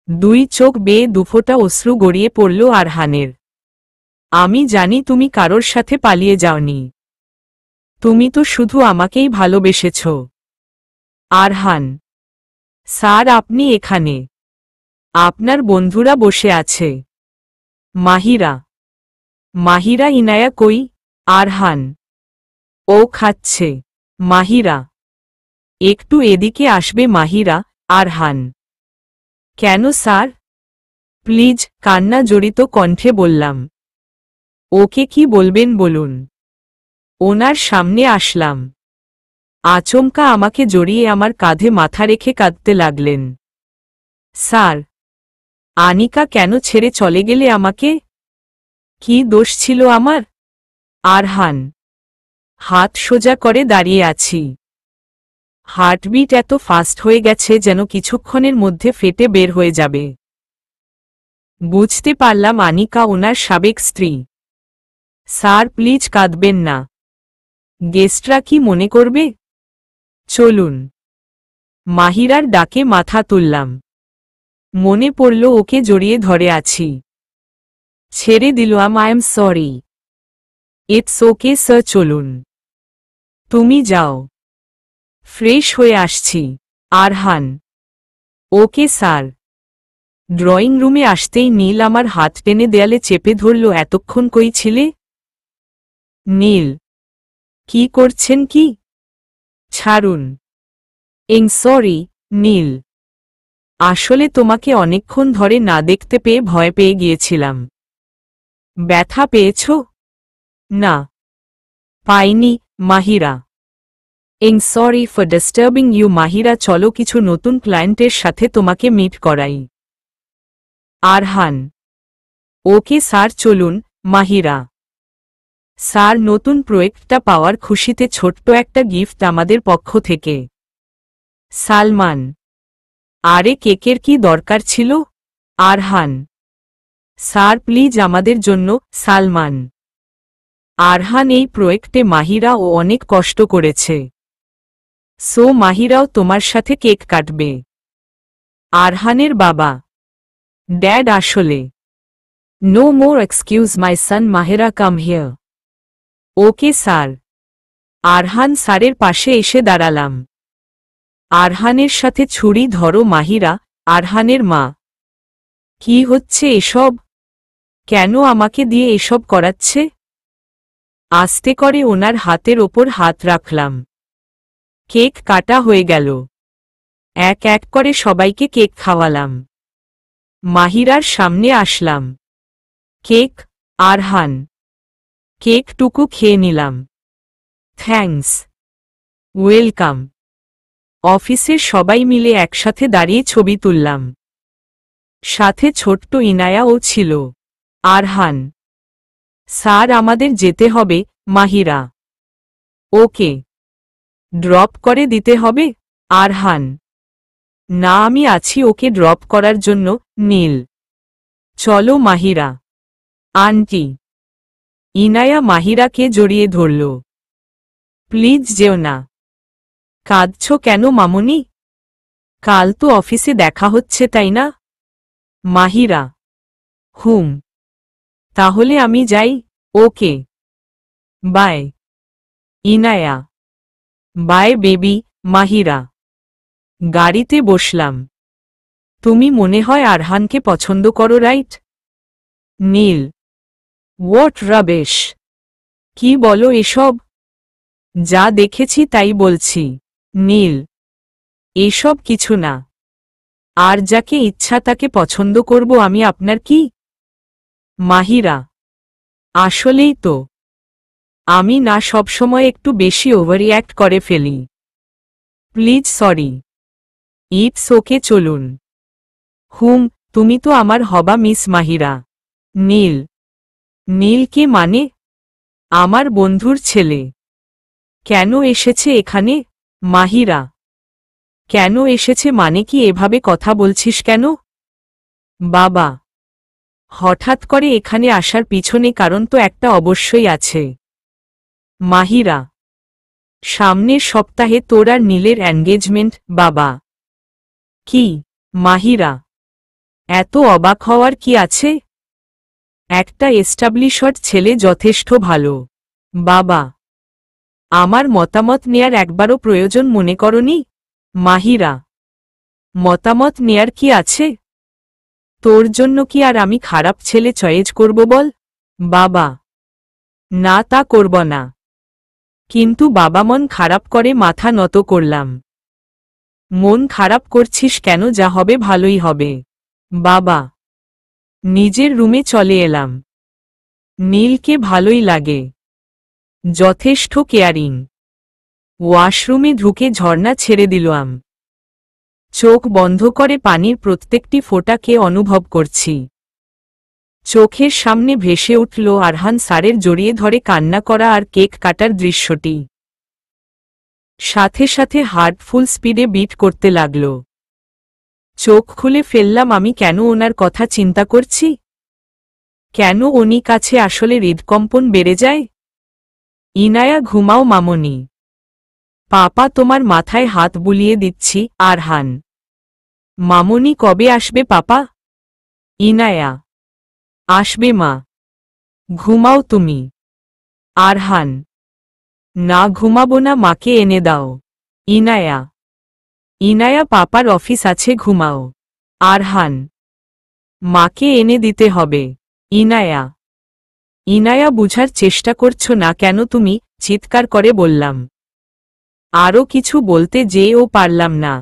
দুই চোখ বেয়ে দুফোঁটা অশ্রু গড়িয়ে পড়ল আরহানের। আমি জানি তুমি কারোর সাথে পালিয়ে যাওনি। তুমি তো শুধু আমাকেই ভালোবেসেছ। আরহান, স্যার আপনি এখানে। আপনার বন্ধুরা বসে আছে। মাহিরা। মাহিরা, ইনায়া কই? আরহান, ও খাচ্ছে। মাহিরা, একটু এদিকে আসবে মাহিরা? আরহান, কেন স্যার? প্লিজ, কান্না জড়িত কণ্ঠে বললাম। ওকে কি বলবেন বলুন। ওনার সামনে আসলাম। আচমকা আমাকে জড়িয়ে আমার কাঁধে মাথা রেখে কাঁদতে লাগলেন। স্যার, আনিকা কেন ছেড়ে চলে গেলে আমাকে? কি দোষ ছিল আমার? আরহান, হাত সোজা করে দাঁড়িয়ে আছি। হার্টবিট এত ফাস্ট হয়ে গেছে যেন কিছুক্ষণের মধ্যে ফেটে বের হয়ে যাবে। বুঝতে পারলাম আনিকা ওনার সাবেক স্ত্রী। স্যার প্লিজ কাঁদবেন না। গেস্টরা কি মনে করবে? চলুন। মাহিরার ডাকে মাথা তুললাম। মনে পড়ল ওকে জড়িয়ে ধরে আছি। ছেড়ে দিলাম। I am sorry. It's okay sir, চলুন। তুমি যাও, ফ্রেশ হয়ে আসছি। Arhan, okay sir. ড্রয়িং রুমে আসতেই নীল আমার হাত টেনে দেয়ালে চেপে ধরল। এতক্ষণ কই ছিলে? নীল, কি করছেন কি? ছাড়ুন। সরি নীল, আসলে তোমাকে অনেকক্ষণ ধরে না দেখতে পেয়ে ভয় পেয়ে গিয়েছিলাম। ব্যথা পেয়েছ? না, পাইনি। Mahira, sorry for disturbing you. Mahira, চলো কিছু নতুন ক্লায়েন্টের সাথে তোমাকে মিট করাই। আরহান, ওকে স্যার, চলুন। মাহিরা, স্যার নতুন প্রজেক্টটা পাওয়ার খুশিতে ছোট্ট একটা গিফট আমাদের পক্ষ থেকে। সালমান, আরে কেকের কি দরকার ছিল? আরহান, স্যার প্লিজ আমাদের জন্য। সালমান, আরহান, এই প্রজেক্টে মাহিরা ও অনেক কষ্ট করেছে, সো মাহিরাও তোমার সাথে কেক কাটবে। আরহানের বাবা, ড্যাড, আসলে no more excuse my son. Mahira come here. Okay sir. Arhan স্যারের পাশে এসে দাঁড়ালাম। আরহানের সাথে ছুরি ধরো। মাহিরা, আরহানের মা। কি হচ্ছে এসব? কেন আমাকে দিয়ে এসব করাচ্ছে? আস্তে করে ওনার হাতের ওপর হাত রাখলাম। কেক কাটা হয়ে গেল। এক এক করে সবাইকে কেক খাওয়ালাম। মাহিরার সামনে আসলাম। কেক, আরহান। কেকটুকু খেয়ে নিলাম। Thanks, welcome. অফিসের সবাই মিলে একসাথে দাঁড়িয়ে ছবি তুললাম। সাথে ছোট্ট ইনায়াও ছিল। আরহান, স্যার আমাদের যেতে হবে। মাহিরা, ওকে। ড্রপ করে দিতে হবে? আরহান, না আমি আছি ওকে ড্রপ করার জন্য। নীল, চলো মাহিরা। আন্টি। ইনায়া মাহিরাকে জড়িয়ে ধরল। প্লিজ যেও না। কাঁদছ কেন মামুনি? কাল তো অফিসে দেখা হচ্ছে তাই না? মাহিরা, হুম। তাহলে আমি যাই। Okay, bye. Inaya, bye baby. Mahira, গাড়িতে বসলাম। তুমি মনে হয় আরহানকে পছন্দ করো, রাইট? Neil, what রাবেশ। কি বলো এসব? যা দেখেছি তাই বলছি। নীল, এসব কিছু না। আর যাকে ইচ্ছা তাকে পছন্দ করব আমি, আপনার কি? মাহিরা, আসলেই তো। আমি না সবসময় একটু বেশি ওভাররিঅ্যাক্ট করে ফেলি। Please sorry. ইটস ওকে, চলুন। হুম, তুমি তো আমার হবা মিস মাহিরা। নীল, নীল কে মানে? আমার বন্ধুর ছেলে। কেন এসেছে এখানে? মাহিরা, কেন এসেছে মানে কি? এভাবে কথা বলছিস কেন? বাবা, হঠাৎ করে এখানে আসার পিছনে কারণ তো একটা অবশ্যই আছে। মাহিরা, সামনের সপ্তাহে তোর আর নীলের এনগেজমেন্ট। বাবা, কি? মাহিরা, এত অবাক হওয়ার কি আছে? একটা এস্টাবলিশড ছেলে যথেষ্ট ভালো। বাবা, আমার মতামত নেয়ার একবারও প্রয়োজন মনে করনি? মাহিরা, মতামত নেয়ার কি আছে? তোর জন্য কি আর আমি খারাপ ছেলে চয়েজ করব বল? বাবা, না তা করব না। কিন্তু বাবা, মন খারাপ করে মাথা নত করলাম। মন খারাপ করছিস কেন? যা হবে ভালোই হবে। বাবা, নিজের রুমে চলে এলাম। নীলকে ভালোই লাগে, যথেষ্ট কেয়ারিং। ওয়াশরুমে ঢুকে ঝর্ণা ছেড়ে দিলাম। চোখ বন্ধ করে পানির প্রত্যেকটি ফোঁটাকে অনুভব করছি। চোখের সামনে ভেসে উঠল আরহান স্যারের জড়িয়ে ধরে কান্না করা আর কেক কাটার দৃশ্যটি। সাথে সাথে হার্ট ফুল স্পিডে বিট করতে লাগল। চোখ খুলে ফেললাম। আমি কেন ওনার কথা চিন্তা করছি? কেন উনি কাছে আসলে হৃদকম্পন বেড়ে যায়? ইনায়া, ঘুমাও মামনি। পাপা তোমার মাথায় হাত বুলিয়ে দিচ্ছি। আরহান, মামনি কবে আসবে পাপা? ইনায়া, আসবে মা। ঘুমাও তুমি। আরহান, না ঘুমাবো না, মাকে এনে দাও। ইনায়া, ইনায়া, পাপার অফিস আছে, ঘুমাও। আরহান, মাকে এনে দিতে হবে। ইনায়া, ইনায়া, বুঝার চেষ্টা করছো না কেন তুমি? চিৎকার করে বললাম। আরও কিছু বলতে যেও পারলাম না।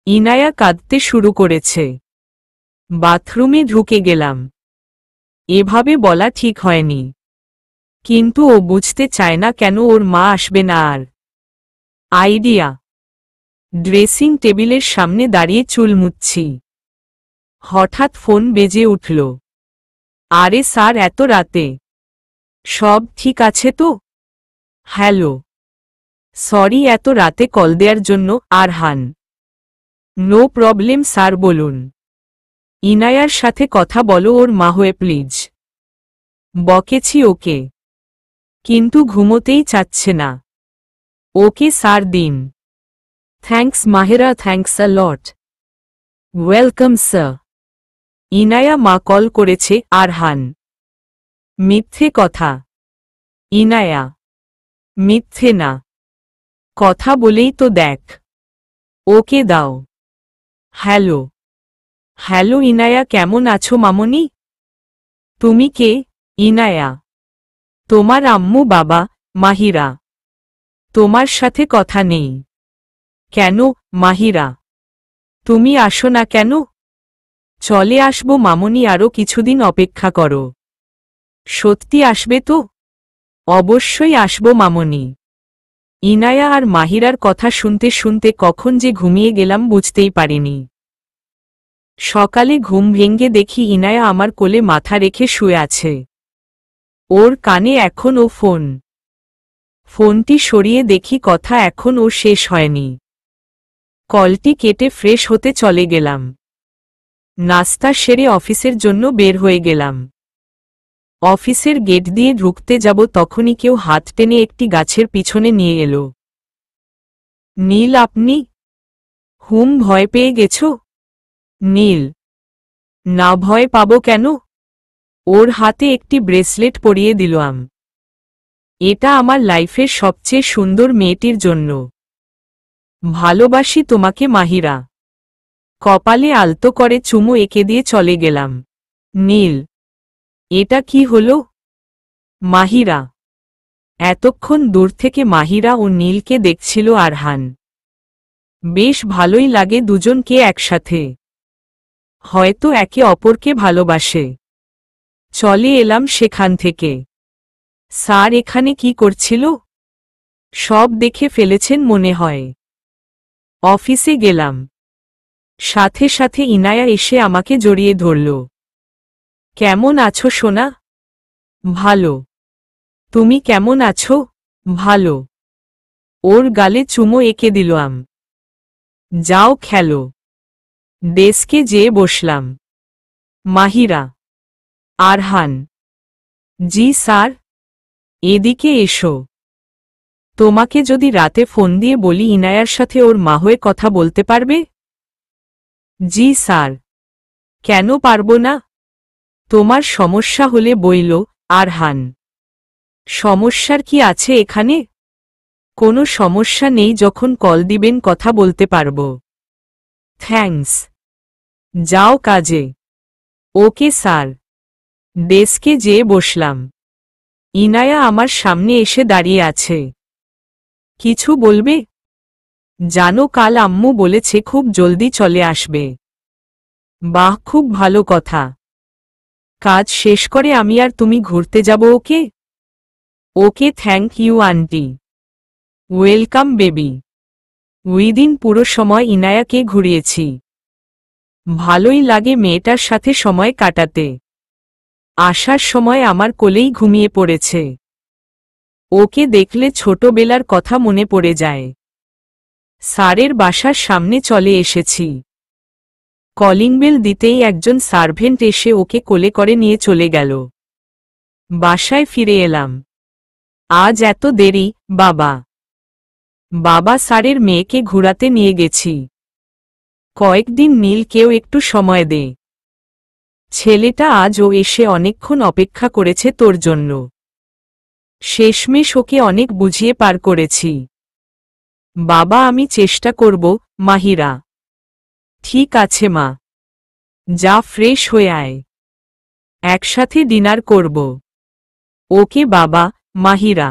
ইনায়া কাঁদতে শুরু করেছে। বাথরুমে ঢুকে গেলাম। এভাবে বলা ঠিক হয়নি, কিন্তু ও বুঝতে চায় না কেন ওর মা আসবে না। আর আইডিয়া। ড্রেসিং টেবিলের সামনে দাঁড়িয়ে চুল মুছছি। হঠাৎ ফোন বেজে উঠল। আরে স্যার, এত রাতে? সব ঠিক আছে তো? হ্যালো, সরি এত রাতে কল দেওয়ার জন্য। আরহান, নো প্রবলেম স্যার, বলুন। ইনায়ার সাথে কথা বলো ওর মা হয়ে প্লিজ। বকেছি ওকে, কিন্তু ঘুমোতেই চাচ্ছে না। ওকে স্যার, দিন। Thanks Mahira, thanks a lot. Welcome sir. Inaya, মা কল করেছে। আরহান, মিথ্যে কথা। ইনায়া, মিথ্যে না, কথা বলেই তো দেখ। ওকে দাও। হ্যালো। হ্যালো ইনায়া, কেমন আছো মামনি? তুমি কে? ইনায়া, তোমার আম্মু বাবা মাহিরা তোমার সাথে কথা নেই কেন মাহিরা তুমি আসো না কেন চলে আসবো মামুনি আরো কিছুদিন অপেক্ষা করো সত্যি আসবে তো অবশ্যই আসবো মামুনি ইনায়া আর মাহিরার কথা শুনতে শুনতে কখন যে ঘুমিয়ে গেলাম বুঝতেই পারিনি সকালে ঘুম ভেঙে দেখি ইনায়া আমার কোলে মাথা রেখে শুয়ে আছে ওর কানে এখনও ফোনটি সরিয়ে দেখি কথা এখনও শেষ হয়নি কলটি কেটে ফ্রেশ হতে চলে গেলাম নাস্তা সেরে অফিসের জন্য বের হয়ে গেলাম অফিসের গেট দিয়ে ঢুকতে যাব তখনই কেউ হাত টেনে একটি গাছের পিছনে নিয়ে এলো নীল আপনি ভয় পেয়ে গেছ নীল না ভয় পাবো কেন ওর হাতে একটি ব্রেসলেট পরিয়ে দিলাম এটা আমার লাইফের সবচেয়ে সুন্দর মেয়েটির জন্য ভালোবাসি তোমাকে মাহিরা কপালে আলতো করে চুমু এঁকে দিয়ে চলে গেলাম নীল এটা কি হলো মাহিরা এতক্ষণ দূর থেকে মাহিরা ও নীলকে দেখছিল আরহান বেশ ভালোই লাগে দুজনকে একসাথে হয়তো একে অপরকে ভালোবাসে চলে এলাম সেখান থেকে স্যার এখানে কি করছিল সব দেখে ফেলেছেন মনে হয় অফিসে গেলাম সাথে সাথে ইনায়া এসে আমাকে জড়িয়ে ধরল কেমন আছো সোনা ভালো তুমি কেমন আছো ভালো ওর গালে চুমো এঁকে দিলাম যাও খেলো ডেস্কে যেয়ে বসলাম মাহিরা আরহান জি স্যার এদিকে এসো তোমাকে যদি রাতে ফোন দিয়ে বলি ইনায়ার সাথে ওর মা হয়ে কথা বলতে পারবে জি স্যার কেন পারবো না তোমার সমস্যা হলে বইল আরহান সমস্যার কি আছে এখানে কোনো সমস্যা নেই যখন কল দিবেন কথা বলতে পারবো থ্যাঙ্কস যাও কাজে ওকে স্যার ডেস্কে যেয়ে বসলাম ইনায়া আমার সামনে এসে দাঁড়িয়ে আছে কিছু বলবে জানো কাল আম্মু বলেছে খুব জলদি চলে আসবে বাহ খুব ভালো কথা কাজ শেষ করে আমি আর তুমি ঘুরতে যাব okay okay thank you aunty welcome baby within পুরো সময় ইনায়াকে ঘুরিয়েছি ভালোই লাগে মেয়েটার সাথে সময় কাটাতে আসার সময় আমার কোলেই ঘুমিয়ে পড়েছে ওকে দেখলে ছোটবেলার কথা মনে পড়ে যায় স্যারের বাসার সামনে চলে এসেছি কলিং বেল দিতেই একজন সার্ভেন্ট এসে ওকে কোলে করে নিয়ে চলে গেল বাসায় ফিরে এলাম আজ এত দেরি বাবা স্যারের মেয়েকে ঘুরাতে নিয়ে গেছি কয়েকদিন নীলকেও একটু সময় দে ছেলেটা আজও এসে অনেকক্ষণ অপেক্ষা করেছে তোর জন্য শেষমেশ ওকে অনেক বুঝিয়ে পার করেছি বাবা আমি চেষ্টা করব মাহিরা ঠিক আছে মা যা ফ্রেশ হয়ে আয় একসাথে ডিনার করব ওকে বাবা মাহিরা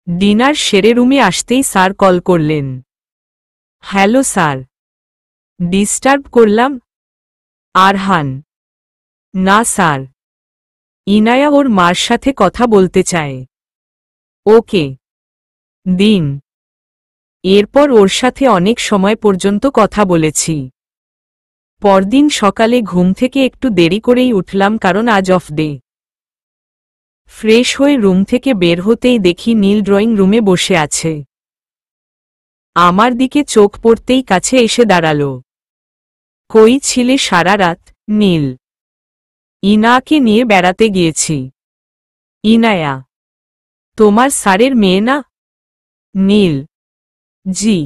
ডিনার সেরে রুমে আসতেই স্যার কল করলেন হ্যালো স্যার ডিস্টার্ব করলাম আরহান না স্যার ইনায়া ওর মার সাথে কথা বলতে চায় ওকে দিন এরপর ওর সাথে অনেক সময় পর্যন্ত কথা বলেছি পরদিন সকালে ঘুম থেকে একটু দেরি করেই উঠলাম কারণ আজ অফ ডে ফ্রেশ হয়ে রুম থেকে বের হতেই দেখি নীল ড্রয়িং রুমে বসে আছে আমার দিকে চোখ পড়তেই কাছে এসে দাঁড়াল কই ছিলে সারা রাত নীল ইনাকে নিয়ে বেড়াতে গিয়েছি ইনায়া তোমার স্যারের মেয়ে না নীল জি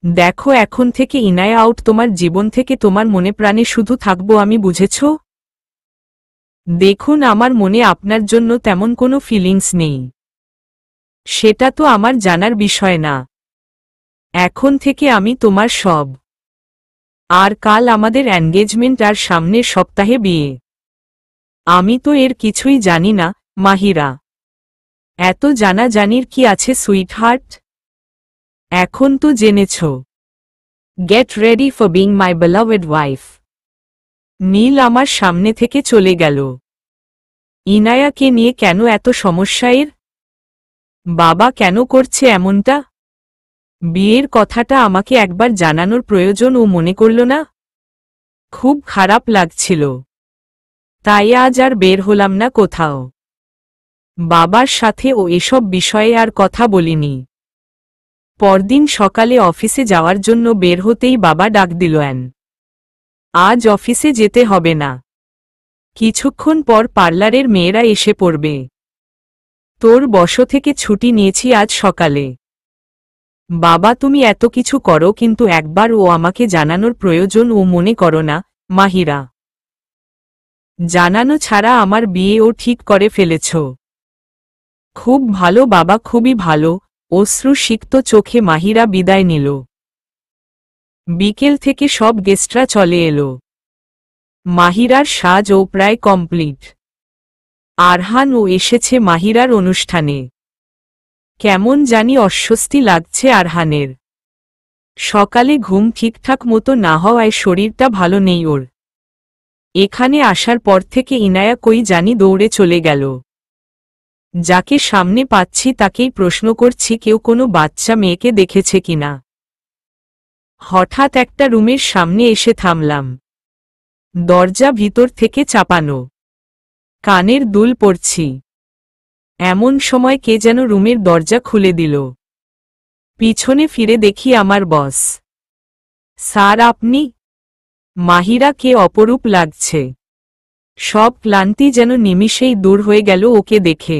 দেখো এখন থেকে ইনায়া আউট তোমার জীবন থেকে তোমার মনে প্রাণে শুধু থাকবো আমি বুঝেছ দেখুন আমার মনে আপনার জন্য তেমন কোনো ফিলিংস নেই সেটা তো আমার জানার বিষয় না এখন থেকে আমি তোমার সব আর কাল আমাদের এনগেজমেন্ট আর সামনের সপ্তাহে বিয়ে আমি তো এর কিছুই জানি না মাহিরা। এত জানাজানির কি আছে সুইটহার্ট? এখন তো জেনেছ। Get ready for being my beloved wife. Neel আমার সামনে থেকে চলে গেল। ইনায়াকে নিয়ে কেন এত সমস্যা এর? বাবা কেন করছে এমনটা? বিয়ের কথাটা আমাকে একবার জানানোর প্রয়োজন ও মনে করল না। খুব খারাপ লাগছিল, তাই আজ আর বের হলাম না কোথাও। বাবার সাথে ও এসব বিষয়ে আর কথা বলিনি। পরদিন সকালে অফিসে যাওয়ার জন্য বের হতেই বাবা ডাক দিল, আজ অফিসে যেতে হবে না, কিছুক্ষণ পর পার্লারের মেয়েরা এসে পড়বে। তোর বসো থেকে ছুটি নিয়েছি আজ সকালে। বাবা তুমি এত কিছু করো কিন্তু একবার ও আমাকে জানানোর প্রয়োজন ও মনে করো না মাহিরা। জানানো ছাড়া আমার বিয়ে ও ঠিক করে ফেলেছ। খুব ভালো বাবা, খুবই ভালো। অশ্রু সিক্ত চোখে মাহিরা বিদায় নিল। বিকেল থেকে সব গেস্টরা চলে এলো। মাহিরার সাজ ও প্রায় কমপ্লিট। আরহান ও এসেছে মাহিরার অনুষ্ঠানে। কেমন জানি অস্বস্তি লাগছে আরহানের। সকালে ঘুম ঠিকঠাক মতো না হওয়ায় শরীরটা ভালো নেই ওর। এখানে আসার পর থেকে ইনায়া কই জানি দৌড়ে চলে গেল। যাকে সামনে পাচ্ছি তাকেই প্রশ্ন করছি কেউ কোনো বাচ্চা মেয়েকে দেখেছে কিনা। হঠাৎ একটা রুমের সামনে এসে থামলাম। দরজা ভিতর থেকে চাপানো। কানের দুল পড়ছি। এমন সময় কে যেন রুমের দরজা খুলে দিল। পিছনে ফিরে দেখি আমার বস। স্যার আপনি? মাহিরা কে অপরূপ লাগছে। সব ক্লান্তি যেন নিমিষেই দূর হয়ে গেল ওকে দেখে।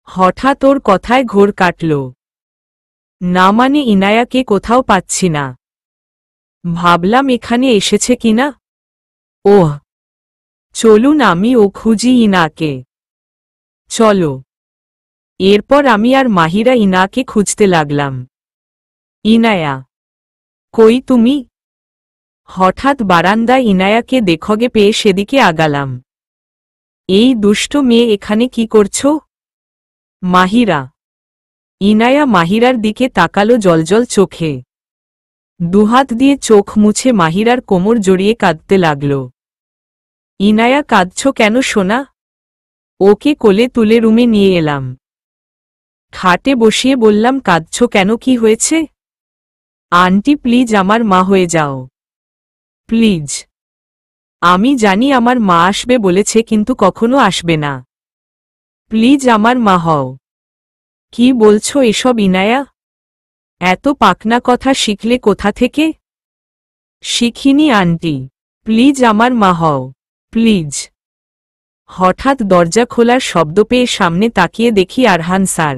হঠাৎ ওর কথায় ঘোর কাটল। না মানে ইনায়াকে কোথাও পাচ্ছি না। ভাবলাম এখানে এসেছে কিনা। ওহ, চলুন আমি ও খুঁজি ইনাকে। চলো। এরপর আমি আর মাহিরা ইনাকে খুঁজতে লাগলাম। ইনায়া, কই তুমি? হঠাৎ বারান্দায় ইনায়াকে দেখগে পেয়ে সেদিকে আগালাম। এই দুষ্ট মেয়ে এখানে কি করছো? মাহিরা। ইনায়া মাহিরার দিকে তাকালো জলজল চোখে। দুহাত দিয়ে চোখ মুছে মাহিরার কোমর জড়িয়ে কাঁদতে লাগল। ইনায়া কাঁদছ কেন সোনা? ওকে কোলে তুলে রুমে নিয়ে এলাম। খাটে বসিয়ে বললাম কাঁদছ কেন, কি হয়েছে? আন্টি প্লিজ আমার মা হয়ে যাও প্লিজ। আমি জানি আমার মা আসবে বলেছে কিন্তু কখনো আসবে না। প্লিজ আমার মা হও। কি বলছো এসব ইনায়া? এত পাকনা কথা শিখলে কোথা থেকে? শিখিনি আন্টি, প্লিজ আমার মা হও প্লিজ। হঠাৎ দরজা খোলার শব্দ পেয়ে সামনে তাকিয়ে দেখি আরহান স্যার।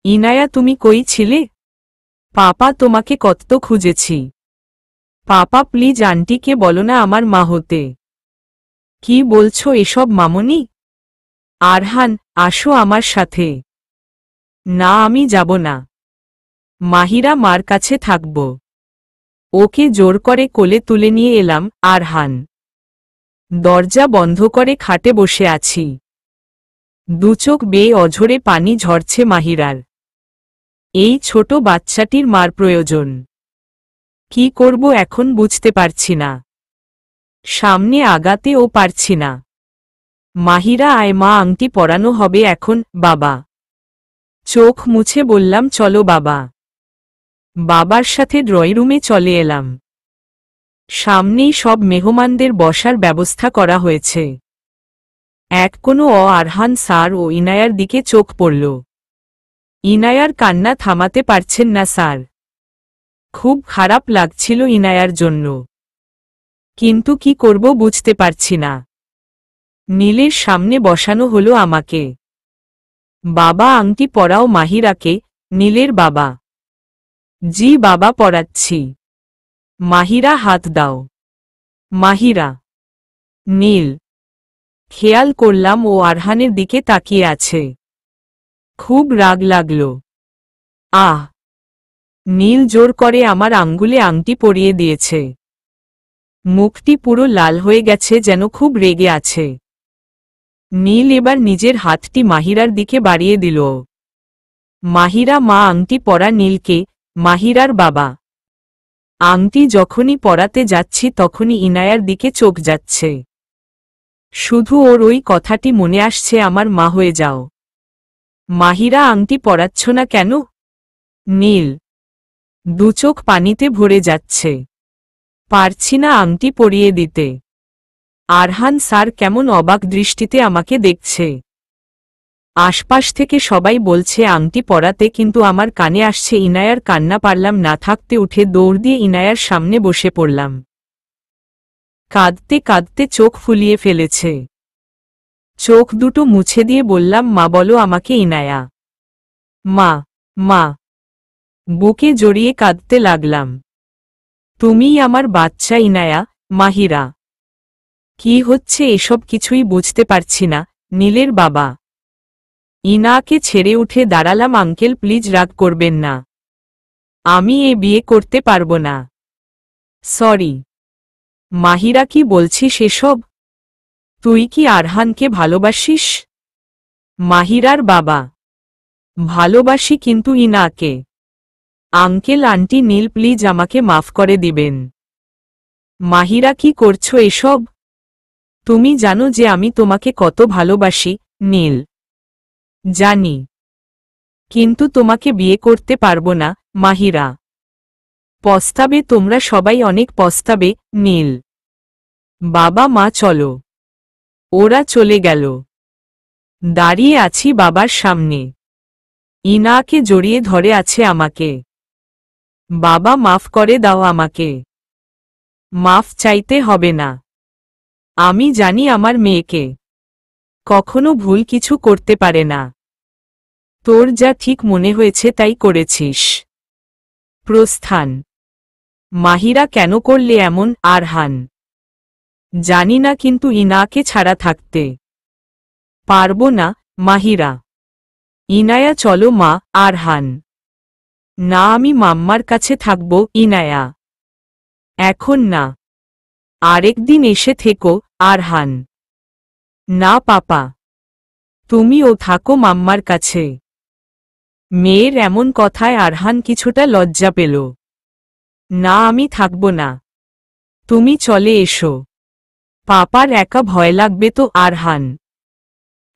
ইনায়া তুমি কই ছিলে? পাপা তোমাকে কত খুঁজেছি। পাপা প্লিজ আন্টিকে বলো না আমার মা হতে। কি বলছো এসব মামনি? আরহান আসো আমার সাথে। না আমি যাব না। মাহিরা মার কাছে থাকব। ওকে জোর করে কোলে তুলে নিয়ে এলাম। আরহান। দরজা বন্ধ করে খাটে বসে আছি। দুচোখ বেয়ে অঝরে পানি ঝরছে মাহিরার। এই ছোট বাচ্চাটির মার প্রয়োজন। কি করব এখন বুঝতে পারছি না। সামনে আগাতেও পারছি না। মাহিরা আয় মা, আংটি পরানো হবে এখন। বাবা। চোখ মুছে বললাম চলো বাবা। বাবার সাথে ড্রয়িং রুমে চলে এলাম। সামনেই সব মেহমানদের বসার ব্যবস্থা করা হয়েছে। এক কোনো আরহান স্যার ও ইনায়ার দিকে চোখ পড়ল। ইনায়ার কান্না থামাতে পারছেন না স্যার। খুব খারাপ লাগছিল ইনায়ার জন্য, কিন্তু কি করব বুঝতে পারছি না। নীলের সামনে বসানো হলো আমাকে। বাবা আংটি পরাও মাহিরাকে। নীলের বাবা। জি বাবা পরাচ্ছি। মাহিরা হাত দাও। মাহিরা। নীল। খেয়াল করলাম ও আরহানের দিকে তাকিয়ে আছে। খুব রাগ লাগল। আহ! নীল জোর করে আমার আঙ্গুলে আংটি পরিয়ে দিয়েছে। মুখটি পুরো লাল হয়ে গেছে, যেন খুব রেগে আছে। নীল এবার নিজের হাতটি মাহিরার দিকে বাড়িয়ে দিল। মাহিরা মা আংটি পরা নীলকে, মাহিরার বাবা। আংটি যখনই পরাতে যাচ্ছি তখনই ইনায়ার দিকে চোখ যাচ্ছে। শুধু ওর ওই কথাটি মনে আসছে, আমার মা হয়ে যাও। মাহিরা আংটি পরাচ্ছ না কেন? নীল দুচোখ পানিতে ভরে যাচ্ছে। পারছি না আংটি পরিয়ে দিতে। আরহান স্যার কেমন অবাক দৃষ্টিতে আমাকে দেখছে। আশপাশ থেকে সবাই বলছে আংটি পরাতে, কিন্তু আমার কানে আসছে ইনায়ার কান্না। পারলাম না থাকতে উঠে দৌড় দিয়ে ইনায়ার সামনে বসে পড়লাম। কাঁদতে কাঁদতে চোখ ফুলিয়ে ফেলেছে। চোখ দুটো মুছে দিয়ে বললাম, মা বলো আমাকে ইনায়া। মা, মা। বুকে জড়িয়ে কাঁদতে লাগলাম। তুমিই আমার বাচ্চা ইনায়া। মাহিরা। কি হচ্ছে এসব কিছুই বুঝতে পারছি না। নীলের বাবা। ইনাকে ছেড়ে উঠে দাঁড়ালাম। আঙ্কেল প্লিজ রাগ করবেন না, আমি এ বিয়ে করতে পারবো না। সরি। মাহিরা কি বলছিস এসব? তুই কি আরহানকে ভালোবাসিস? মাহিরার বাবা। ভালোবাসি, কিন্তু ইনাকে। আঙ্কেল আন্টি নীল প্লিজ আমাকে মাফ করে দিবেন। মাহিরা কি করছো এসব? তুমি জানো যে আমি তোমাকে কত ভালোবাসি নীল। জানি, কিন্তু তোমাকে বিয়ে করতে পারবো না মাহিরা। পস্তাবে, তোমরা সবাই অনেক পস্তাবে নীল। বাবা মা চলো। ওরা চলে গেল। দাঁড়িয়ে আছি বাবার সামনে। ইনাকে জড়িয়ে ধরে আছে আমাকে। বাবা মাফ করে দাও আমাকে। মাফ চাইতে হবে না। আমি জানি আমার মেয়েকে কখনো ভুল কিছু করতে পারে না। তোর যা ঠিক মনে হয়েছে তাই করেছিস। প্রস্থান। মাহিরা কেন করলে এমন? আরহান। জানি না, কিন্তু ইনাকে ছাড়া থাকতে পারবো না মাহিরা। ইনায়া চলো মা। আরহান। না, আমি মাম্মার কাছে থাকবো ইনায়া। এখন না, আরেকদিন এসে থেকো আরহান। না পাপা, তুমিও থাকো মাম্মার কাছে। মেয়ের এমন কথায় আরহান কিছুটা লজ্জা পেল। না, আমি থাকব না, তুমি চলে এসো। পাপার একা ভয় লাগবে তো। আরহান।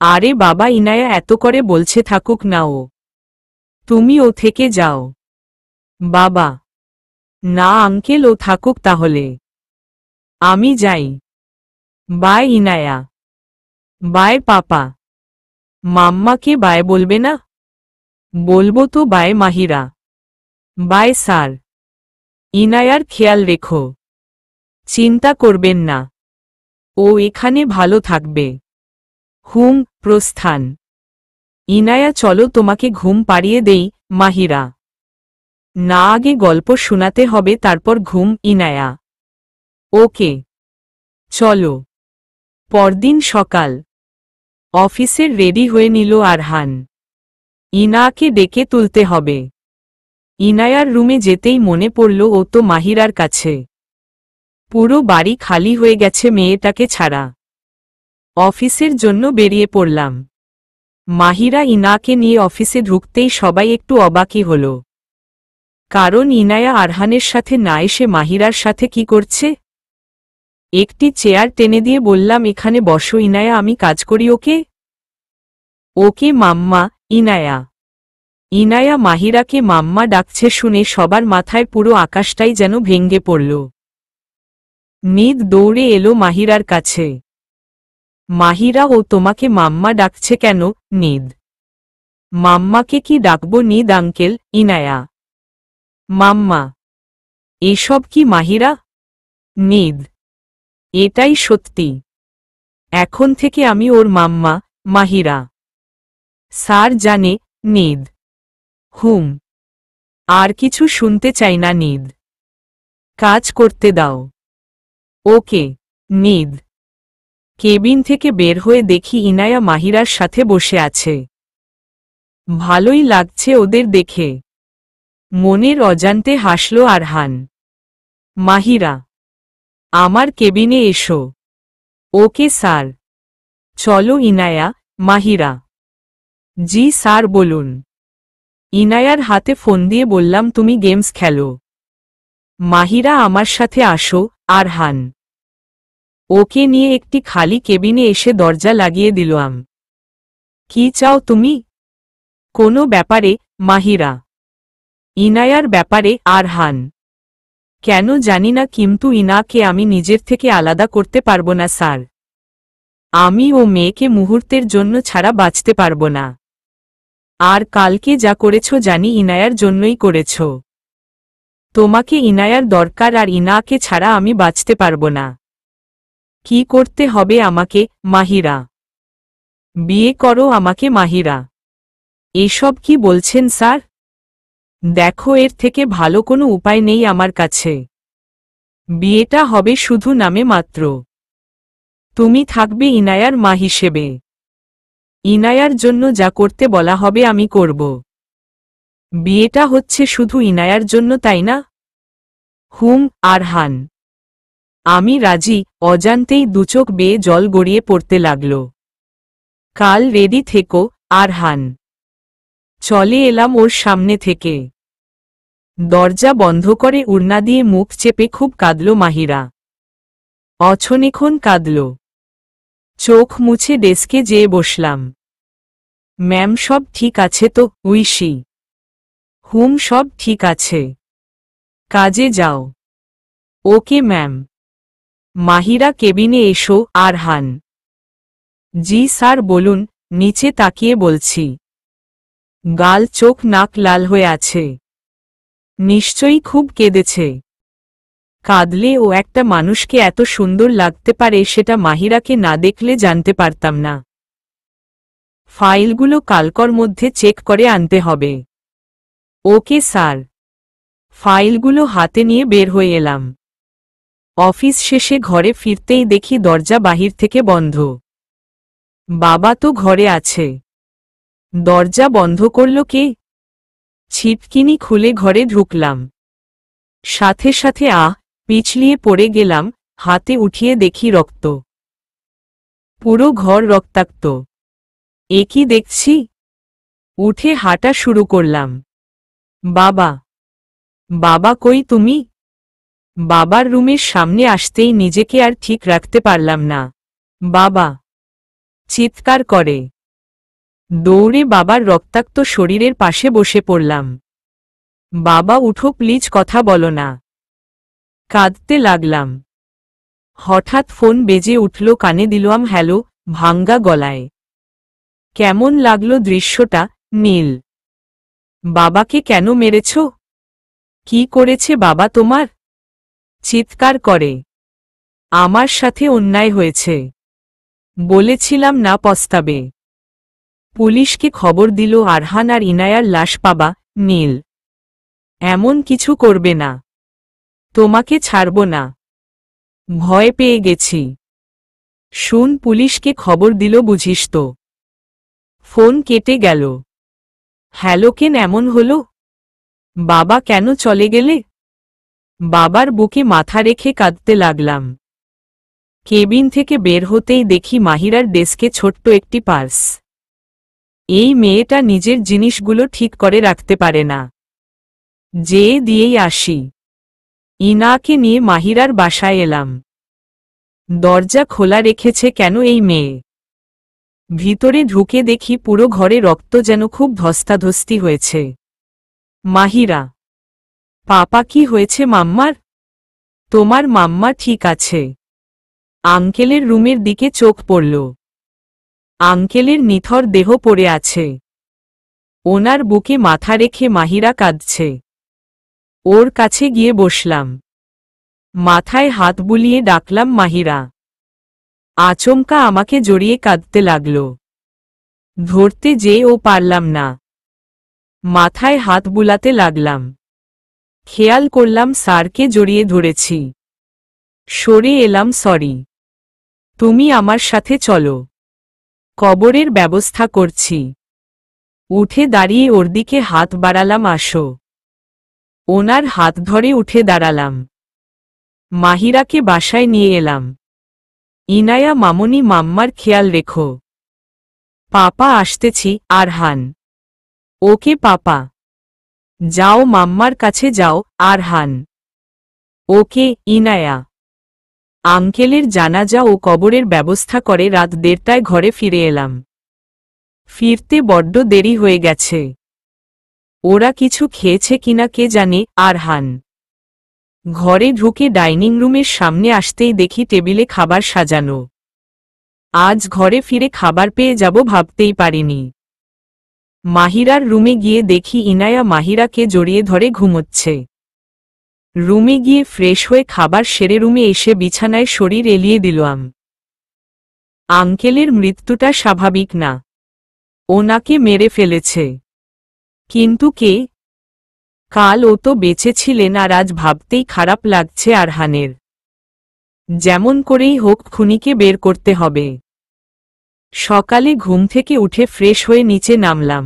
আরে বাবা, ইনায়া এত করে বলছে থাকুক না ও, তুমিও থেকে যাও। বাবা। না আঙ্কেল, ও থাকুক তাহলে। আমি যাই। বাই ইনায়া। Bye papa. মাম্মাকে বাই বলবে না? বলবো তো। বাই মাহিরা। Bye sir. ইনায়ার খেয়াল রেখো। চিন্তা করবেন না, ও এখানে ভালো থাকবে। প্রস্থান। ইনায়া চলো তোমাকে ঘুম পাড়িয়ে দেই মাহিরা। না, আগে গল্প শোনাতে হবে, তারপর ঘুম। ইনায়া। ওকে, চলো। পরদিন সকাল। অফিসের রেডি হয়ে নিল আরহান। ইনাকে ডেকে তুলতে হবে। ইনায়ার রুমে যেতেই মনে পড়ল ও তো মাহিরার কাছে। পুরো বাড়ি খালি হয়ে গেছে মেয়েটাকে ছাড়া। অফিসের জন্য বেরিয়ে পড়লাম। মাহিরা ইনাকে নিয়ে অফিসে ঢুকতেই সবাই একটু অবাকই হল, কারণ ইনায়া আরহানের সাথে না এসে মাহিরার সাথে কি করছে। একটি চেয়ার টেনে দিয়ে বললাম, এখানে বসো ইনায়া, আমি কাজ করি। ওকে। ওকে মাম্মা। ইনায়া। ইনায়া মাহিরাকে মাম্মা ডাকছে শুনে সবার মাথায় পুরো আকাশটাই যেন ভেঙে পড়ল। নিদ দৌড়ে এলো মাহিরার কাছে। মাহিরা, ও তোমাকে মাম্মা ডাকছে কেন? নিদ। মাম্মাকে কি ডাকবো নিদ আঙ্কেল? ইনায়া। মাম্মা। এসব কি মাহিরা? নিদ। এটাই সত্যি, এখন থেকে আমি ওর মাম্মা। মাহিরা। স্যার জানে? নিদ। আর কিছু শুনতে চাই না নিদ, কাজ করতে দাও। ওকে। নিদ। কেবিন থেকে বের হয়ে দেখি ইনায়া মাহিরার সাথে বসে আছে। ভালোই লাগছে ওদের দেখে। মনের অজান্তে হাসল আরহান। মাহিরা, আমার কেবিনে এসো। ওকে স্যার। চলো ইনায়া, মাহিরা। জি স্যার বলুন। ইনায়ার হাতে ফোন দিয়ে বললাম তুমি গেমস খেলো। মাহিরা আমার সাথে আসো। আরহান ওকে নিয়ে একটি খালি কেবিনে এসে দরজা লাগিয়ে দিলাম। কি চাও তুমি? কোনো ব্যাপারে, মাহিরা। ইনায়ার ব্যাপারে, আরহান। কেন জানি না, কিন্তু ইনাকে আমি নিজের থেকে আলাদা করতে পারবো না স্যার। আমি ও মেয়েকে মুহূর্তের জন্য ছাড়া বাঁচতে পারবো না। আর কালকে যা করেছ জানি ইনায়ার জন্যই করেছ। তোমাকে ইনায়ার দরকার, আর ইনাকে ছাড়া আমি বাঁচতে পারবো না। কি করতে হবে আমাকে, মাহিরা? বিয়ে করো আমাকে, মাহিরা। এসব কি বলছেন স্যার? দেখো, এর থেকে ভালো কোনো উপায় নেই আমার কাছে। বিয়েটা হবে শুধু নামে মাত্র। তুমি থাকবে ইনায়ার মা হিসেবে। ইনায়ার জন্য যা করতে বলা হবে আমি করব। বিয়েটা হচ্ছে শুধু ইনায়ার জন্য, তাই না? হুম, আরহান। আমি রাজি। অজান্তেই দুচোখ বেয়ে জল গড়িয়ে পড়তে লাগল। কাল রেডি থেকো, আরহান। চলে এলাম ওর সামনে থেকে। দরজা বন্ধ করে উড়না দিয়ে মুখ চেপে খুব কাঁদল মাহিরা। অছনেক্ষণ কাঁদল। চোখ মুছে ডেস্কে যেয়ে বসলাম। ম্যাম, সব ঠিক আছে তো, উইশি? হুম, সব ঠিক আছে। কাজে যাও। Okay ma'am. মাহিরা, কেবিনে এসো। আরহান। জি স্যার বলুন। নিচে তাকিয়ে বলছি। গাল, চোখ, নাক লাল হয়ে আছে। নিশ্চয়ই খুব কেঁদেছে। কাঁদলে ও একটা মানুষকে এত সুন্দর লাগতে পারে সেটা মাহিরাকে না দেখলে জানতে পারতাম না। ফাইলগুলো কালকের মধ্যে চেক করে আনতে হবে। ওকে স্যার। ফাইলগুলো হাতে নিয়ে বের হয়ে এলাম। অফিস শেষে ঘরে ফিরতেই দেখি দরজা বাহির থেকে বন্ধ। বাবা তো ঘরে আছে। দরজা বন্ধ করল কে? ছিটকিনি খুলে ঘরে ঢুকলাম। সাথে সাথে পিছলিয়ে পড়ে গেলাম। হাতে উঠিয়ে দেখি রক্ত। পুরো ঘর রক্তাক্ত। এ কি দেখছি? উঠে হাঁটা শুরু করলাম। বাবা, বাবা কই তুমি? বাবার রুমের সামনে আসতেই নিজেকে আর ঠিক রাখতে পারলাম না। বাবা! চিৎকার করে দৌড়ে বাবার রক্তাক্ত শরীরের পাশে বসে পড়লাম। বাবা, উঠো প্লিজ, কথা বলো না। কাঁদতে লাগলাম। হঠাৎ ফোন বেজে উঠল, কানে দিলাম হ্যালো, ভাঙ্গা গলায়। কেমন লাগলো দৃশ্যটা, নীল? বাবাকে কেন মেরেছ? কি করেছে বাবা তোমার? চিৎকার করে। আমার সাথে অন্যায় হয়েছে। বলেছিলাম না পস্তাবে। পুলিশকে খবর দিল আরহান আর ইনায়ার লাশ পাবা। নীল এমন কিছু করবে না। তোমাকে ছাড়ব না। ভয় পেয়ে গেছি। শুন, পুলিশকে খবর দিল বুঝিস তো। ফোন কেটে গেল। হ্যালো, কেন এমন হলো? বাবা কেন চলে গেলে? বাবার বুকে মাথা রেখে কাঁদতে লাগলাম। কেবিন থেকে বের হতেই দেখি মাহিরার ডেস্কে ছোট্ট একটি পার্স। এই মেয়েটা নিজের জিনিসগুলো ঠিক করে রাখতে পারে না। যেয়ে দিয়েই আসি। ইনাকে নিয়ে মাহিরার বাসায় এলাম। দরজা খোলা রেখেছে কেন এই মেয়ে? ভিতরে ঢুকে দেখি পুরো ঘরে রক্ত, যেন খুব ধস্তাধস্তি হয়েছে। মাহিরা! পাপা, কি হয়েছে মাম্মার? তোমার মাম্মা ঠিক আছে। আঙ্কেলের রুমের দিকে চোখ পড়ল। আঙ্কেলের নিথর দেহ পড়ে আছে। ওনার বুকে মাথা রেখে মাহিরা কাঁদছে। ওর কাছে গিয়ে বসলাম। মাথায় হাত বুলিয়ে ডাকলাম, মাহিরা। আচমকা আমাকে জড়িয়ে কাঁদতে লাগল। ধরতে যেয়ে ও পারলাম না। মাথায় হাত বুলাতে লাগলাম। খেয়াল করলাম স্যারকে জড়িয়ে ধরেছি। সরে এলাম। সরি। তুমি আমার সাথে চলো। কবরের ব্যবস্থা করছি। উঠে দাঁড়িয়ে ওর দিকে হাত বাড়ালাম, আসো। ওনার হাত ধরে উঠে দাঁড়ালাম। মাহিরাকে বাসায় নিয়ে এলাম। ইনায়া মামনি মাম্মার খেয়াল রেখো। পাপা আসতেছি আরহান। ওকে পাপা। যাও মাম্মার কাছে যাও আরহান। ওকে ইনায়া। আঙ্কেলের জানাজা ও কবরের ব্যবস্থা করে রাত 1:30টায় ঘরে ফিরে এলাম। ফিরতে বড্ড দেরি হয়ে গেছে। ওরা কিছু খেয়েছে কিনা কে জানে। আরহান ঘরে ঢুকে ডাইনিং রুমের সামনে আসতেই দেখি টেবিলে খাবার সাজানো। আজ ঘরে ফিরে খাবার পেয়ে যাব ভাবতেই পারিনি। মাহিরার রুমে গিয়ে দেখি ইনায়া মাহিরাকে জড়িয়ে ধরে ঘুমোচ্ছে। রুমে গিয়ে ফ্রেশ হয়ে খাবার সেরে রুমে এসে বিছানায় শরীর এলিয়ে দিলাম। আঙ্কেলের মৃত্যুটা স্বাভাবিক না। ওনাকে মেরে ফেলেছে। কিন্তু কে? কাল ও তো বেঁচে ছিলেন আর আজ ভাবতেই খারাপ লাগছে আরহানের। যেমন করেই হোক খুনিকে বের করতে হবে। সকালে ঘুম থেকে উঠে ফ্রেশ হয়ে নিচে নামলাম।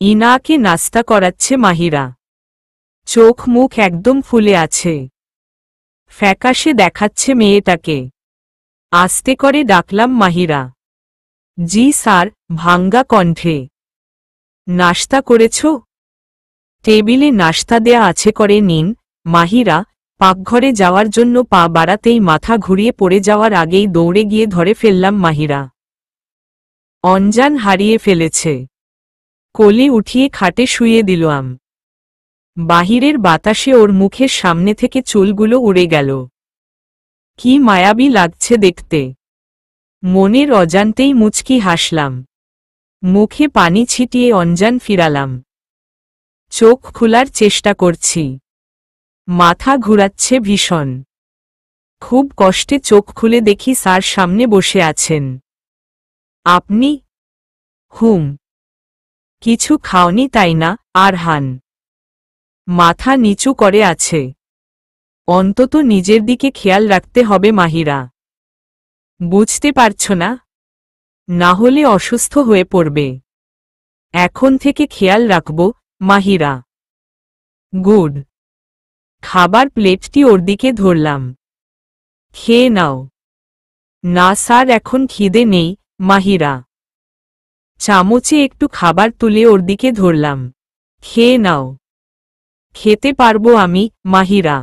ইনাকে নাস্তা করাচ্ছে মাহিরা। চোখ মুখ একদম ফুলে আছে। ফ্যাকাশে দেখাচ্ছে মেয়েটাকে। আস্তে করে ডাকলাম মাহিরা। জি স্যার, ভাঙ্গা কণ্ঠে। নাস্তা করেছ? টেবিলে নাস্তা দেয়া আছে করে নিন। মাহিরা পাকঘরে যাওয়ার জন্য পা বাড়াতেই মাথা ঘুরিয়ে পড়ে যাওয়ার আগেই দৌড়ে গিয়ে ধরে ফেললাম মাহিরা। অঞ্জান হারিয়ে ফেলেছে। কোলে উঠিয়ে খাটে শুইয়ে দিলাম। বাহিরের বাতাসে ওর মুখের সামনে থেকে চুলগুলো উড়ে গেল। কি মায়াবী লাগছে দেখতে। মনের অজান্তেই মুচকি হাসলাম। মুখে পানি ছিটিয়ে অঞ্জান ফিরালাম। চোখ খোলার চেষ্টা করছি। মাথা ঘুরাচ্ছে ভীষণ। খুব কষ্টে চোখ খুলে দেখি স্যার সামনে বসে আছেন। আপনি? হুম। কিছু খাওনি তাই না? আরহান মাথা নিচু করে আছে। অন্তত নিজের দিকে খেয়াল রাখতে হবে মাহিরা। বুঝতে পারছ না? না হলে অসুস্থ হয়ে পড়বে। এখন থেকে খেয়াল রাখব মাহিরা। গুড। খাবার প্লেটটি ওর দিকে ধরলাম। খেয়ে নাও। না স্যার, এখন খিদে নেই মাহিরা। চামচে একটু খাবার তুলে ওর দিকে ধরলাম। খেয়ে নাও। খেতে পারবো আমি মাহিরা।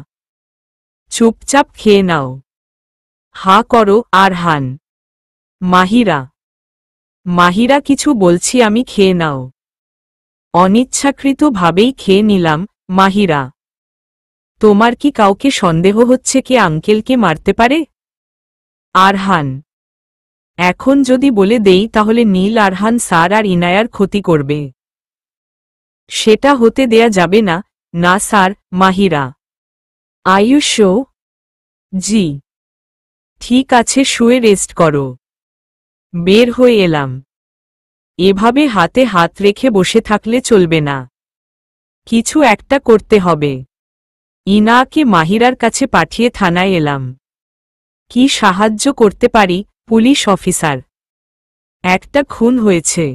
চুপচাপ খেয়ে নাও। হা করো আরহান। মাহিরা। মাহিরা কিছু বলছি আমি, খেয়ে নাও। অনিচ্ছাকৃতভাবেই খেয়ে নিলাম মাহিরা। তোমার কি কাউকে সন্দেহ হচ্ছে কে আঙ্কেলকে মারতে পারে? আরহান এখন যদি বলে দেই তাহলে নীল আরহান স্যার আর ইনায়ার ক্ষতি করবে। সেটা হতে দেয়া যাবে না। না স্যার। মাহিরা। আয়ুষ? জি। ঠিক আছে, শুয়ে রেস্ট করো। বের হয়ে এলাম। এভাবে হাতে হাত রেখে বসে থাকলে চলবে না। কিছু একটা করতে হবে। ইনাকে মাহিরার কাছে পাঠিয়ে থানায় এলাম। কি সাহায্য করতে পারি পুলিশ অফিসার? একটা খুন হয়েছে।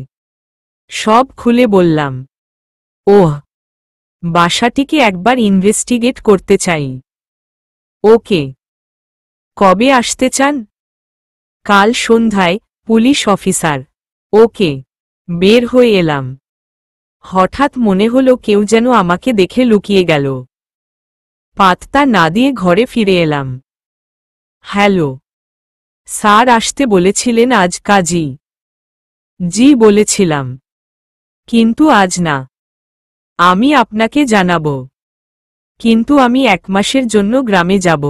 সব খুলে বললাম। ওহ, বাসাটিকে একবার ইনভেস্টিগেট করতে চাই। ওকে। কবে আসতে চান? কাল সন্ধ্যায় পুলিশ অফিসার। ওকে। বের হয়ে এলাম। হঠাৎ মনে হলো কেউ যেন আমাকে দেখে লুকিয়ে গেল। পাত্তা না দিয়ে ঘরে ফিরে এলাম। হ্যালো স্যার, আসতে বলেছিলেন আজ? কাজী? জি বলেছিলাম, কিন্তু আজ না। আমি আপনাকে জানাবো। কিন্তু আমি 1 মাসের জন্য গ্রামে যাব।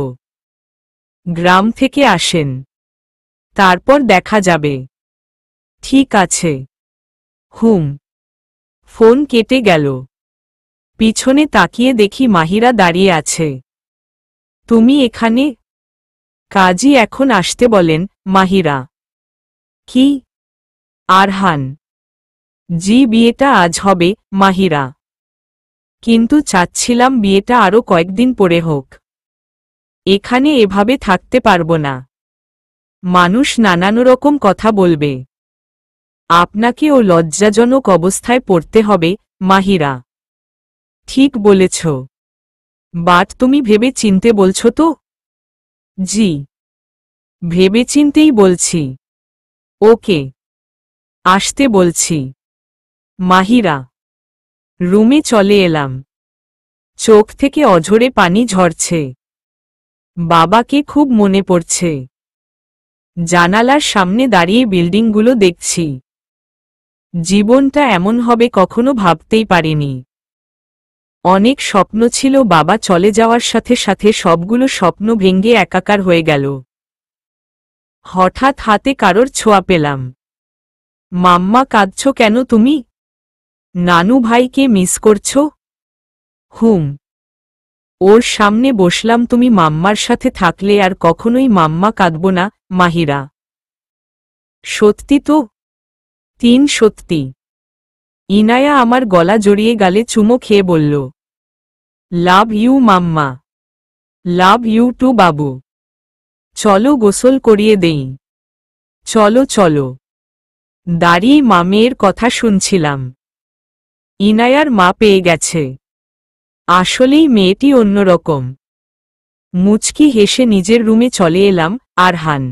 গ্রাম থেকে আসেন, তারপর দেখা যাবে। ঠিক আছে। হুম। ফোন কেটে গেল। পিছনে তাকিয়ে দেখি মাহিরা দাঁড়িয়ে আছে। তুমি এখানে? কাজী এখন আসতে বলেন মাহিরা। কি? আরহান। জি, বিয়েটা আজ হবে মাহিরা, কিন্তু চাচ্ছিলাম বিয়েটা আরও কয়েকদিন পরে হোক। এখানে এভাবে থাকতে পারবো না। মানুষ নানান রকম কথা বলবে। আপনাকে ও লজ্জাজনক অবস্থায় পড়তে হবে মাহিরা। ঠিক বলেছ, বাট তুমি ভেবে চিনতে বলছো তো? জি। ভেবেচিন্তেই বলছি। ওকে আসতে বলছি। মাহিরা। রুমে চলে এলাম। চোখ থেকে অঝরে পানি ঝরছে। বাবাকে খুব মনে পড়ছে। জানালার সামনে দাঁড়িয়ে বিল্ডিংগুলো দেখছি। জীবনটা এমন হবে কখনো ভাবতেই পারিনি। অনেক স্বপ্ন ছিল, বাবা চলে যাওয়ার সাথে সাথে সবগুলো স্বপ্ন ভেঙে একাকার হয়ে গেল। হঠাৎ হাতে কারোর ছোঁয়া পেলাম। মাম্মা, কাঁদছো কেন তুমি? নানু ভাইকে মিস করছো? হুম। ওর সামনে বসলাম। তুমি মাম্মার সাথে থাকলে আর কখনোই মাম্মা কাঁদব না, মাহিরা। সত্যি তো? সত্যি। ইনায়া আমার গলা জড়িয়ে গালে চুমো খেয়ে বলল, love you mamma. Love you too বাবু। চলো গোসল করিয়ে দেই। চলো চলো। দাঁড়িয়ে মেয়ের কথা শুনছিলাম। ইনায়ার মা পেয়ে গেছে। আসলেই মেয়েটি অন্যরকম। মুচকি হেসে নিজের রুমে চলে এলাম। আরহান।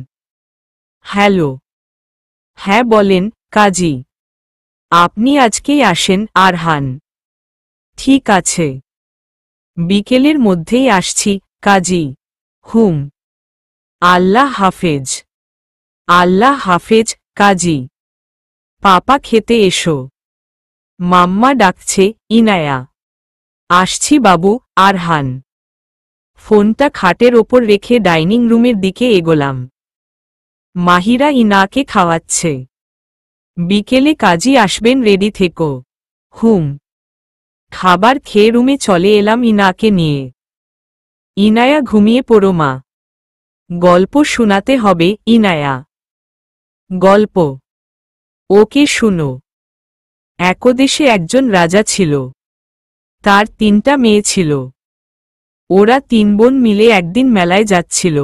হ্যালো। হ্যাঁ বলেন, কাজী। আপনি আজকেই আসেন, আরহান। ঠিক আছে। বিকেলের মধ্যেই আসছি, কাজী। হুম। আল্লাহ হাফেজ। আল্লাহ হাফেজ, কাজী। পাপা খেতে এসো। মাম্মা ডাকছে, ইনায়া। আসছি বাবু, আরহান। ফোনটা খাটের ওপর রেখে ডাইনিং রুমের দিকে এগোলাম। মাহিরা ইনাকে খাওয়াচ্ছে। বিকেলে কাজী আসবেন, রেডি থেকো। হুম। খাবার খেয়ে রুমে চলে এলাম ইনাকে নিয়ে। ইনায়া, ঘুমিয়ে পড়ো মা। গল্প শোনাতে হবে, ইনায়া। গল্প? ওকে শুনো। একদেশে একজন রাজা ছিল। তার 3টা মেয়ে ছিল। ওরা 3 বোন মিলে একদিন মেলায় যাচ্ছিল।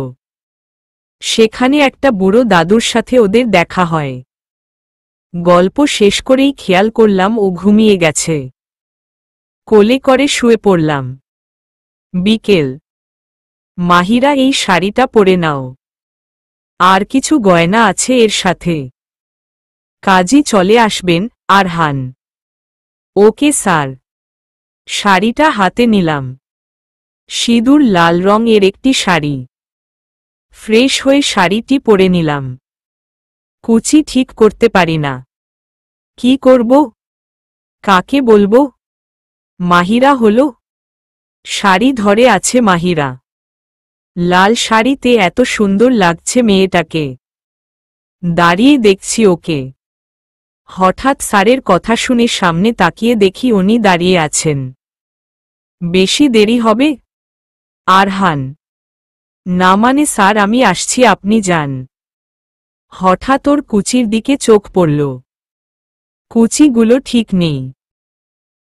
সেখানে একটা বুড়ো দাদুর সাথে ওদের দেখা হয়। গল্প শেষ করেই খেয়াল করলাম ও ঘুমিয়ে গেছে। কোলে করে শুয়ে পড়লাম। বিকেল। মাহিরা, এই শাড়িটা পরে নাও। আর কিছু গয়না আছে এর সাথে। কাজী চলে আসবেন, আরহান। Okay sir. শাড়িটা হাতে নিলাম। সিঁদুর লাল রং এর একটি শাড়ি। ফ্রেশ হয়ে শাড়িটি পরে নিলাম। কুচি ঠিক করতে পারি না। কি করব? কাকে বলবো? মাহিরা হলো। শাড়ি ধরে আছে মাহিরা। লাল শাড়িতে এত সুন্দর লাগছে মেয়েটাকে। দাঁড়িয়ে দেখছি ওকে। হঠাৎ স্যারের কথা শুনে সামনে তাকিয়ে দেখি উনি দাঁড়িয়ে আছেন। বেশি দেরি হবে? আরহান। না মানে স্যার, আমি আসছি, আপনি যান। হঠাৎ ওর কুচির দিকে চোখ পড়ল। কুচিগুলো ঠিক নেই।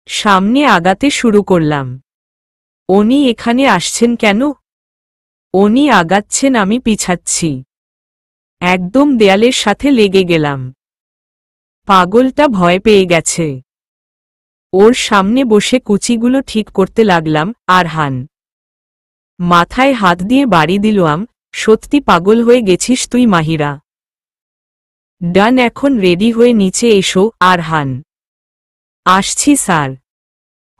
সামনে আগাতে শুরু করলাম। উনি এখানে আসছেন কেন? উনি আগাচ্ছেন, আমি পিছাচ্ছি। একদম দেয়ালের সাথে লেগে গেলাম। পাগলটা ভয় পেয়ে গেছে। ওর সামনে বসে কুচিগুলো ঠিক করতে লাগলাম। আরহান। মাথায় হাত দিয়ে বাড়ি দিলাম। সত্যি পাগল হয়ে গেছিস তুই মাহিরা। ডান, এখন রেডি হয়ে নিচে এসো, আরহান। আসছি স্যার।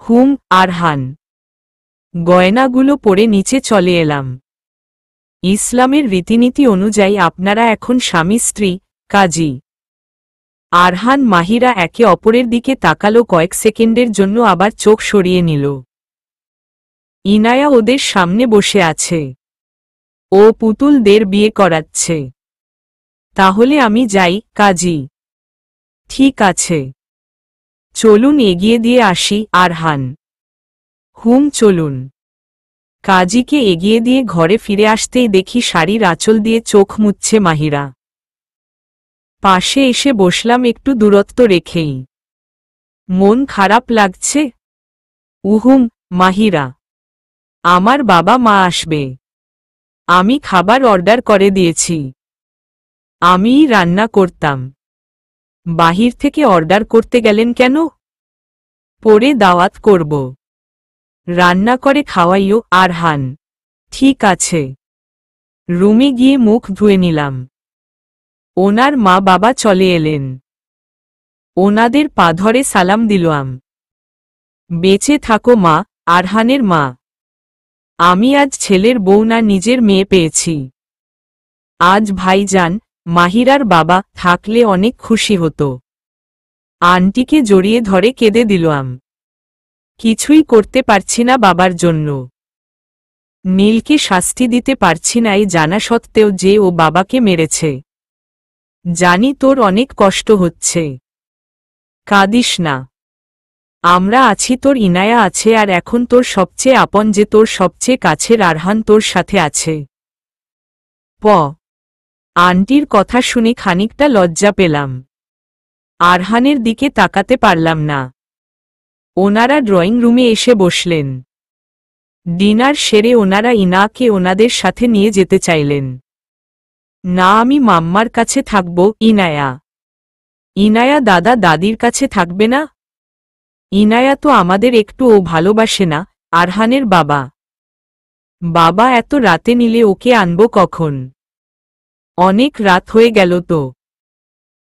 হুম, আরহান। গয়নাগুলো পরে নিচে চলে এলাম। ইসলামের রীতিনীতি অনুযায়ী আপনারা এখন স্বামী স্ত্রী, কাজী। আরহান মাহিরা একে অপরের দিকে তাকালো কয়েক সেকেন্ডের জন্য, আবার চোখ সরিয়ে নিল। ইনায়া ওদের সামনে বসে আছে। ও পুতুলদের বিয়ে করাচ্ছে। তাহলে আমি যাই, কাজী। ঠিক আছে। চলুন এগিয়ে দিয়ে আসি, আরহান। হুম, চলুন। কাজীকে এগিয়ে দিয়ে ঘরে ফিরে আসতেই দেখি শাড়ির আঁচল দিয়ে চোখ মুছছে মাহিরা। পাশে এসে বসলাম একটু দূরত্ব রেখেই। মন খারাপ লাগছে? উহুম, মাহিরা। আমার বাবা মা আসবে। আমি খাবার অর্ডার করে দিয়েছি। আমিই রান্না করতাম। বাহির থেকে অর্ডার করতে গেলেন কেন? পরে দাওয়াত করব। রান্না করে খাওয়াইও, আরহান। ঠিক আছে। রুমে গিয়ে মুখ ধুয়ে নিলাম। ওনার মা বাবা চলে এলেন। ওনাদের পা ধরে সালাম দিলাম। বেঁচে থাকো মা, আরহানের মা। আমি আজ ছেলের বউ না নিজের মেয়ে পেয়েছি। আজ ভাইজান, মাহিরার বাবা থাকলে অনেক খুশি হতো। আন্টিকে জড়িয়ে ধরে কেঁদে দিলাম। কিছুই করতে পারছি না বাবার জন্য। নীলকে শাস্তি দিতে পারছি না এই জানা সত্ত্বেও যে ও বাবাকে মেরেছে। জানি তোর অনেক কষ্ট হচ্ছে। কাঁদিস না। আমরা আছি, তোর ইনায়া আছে, আর এখন তোর সবচেয়ে আপন যে তোর সবচেয়ে কাছের আরহান তোর সাথে আছে। আন্টির কথা শুনে খানিকটা লজ্জা পেলাম। আরহানের দিকে তাকাতে পারলাম না। ওনারা ড্রয়িং রুমে এসে বসলেন। ডিনার সেরে ওনারা ইনাকে ওনাদের সাথে নিয়ে যেতে চাইলেন। না, আমি মাম্মার কাছে থাকব। ইনায়া দাদা দাদির কাছে থাকবে না? ইনায়া তো আমাদের একটুও ভালোবাসে না। আরহানের বাবা বাবা এত রাতে নিলে ওকে আনব কখন? অনেক রাত হয়ে গেল তো।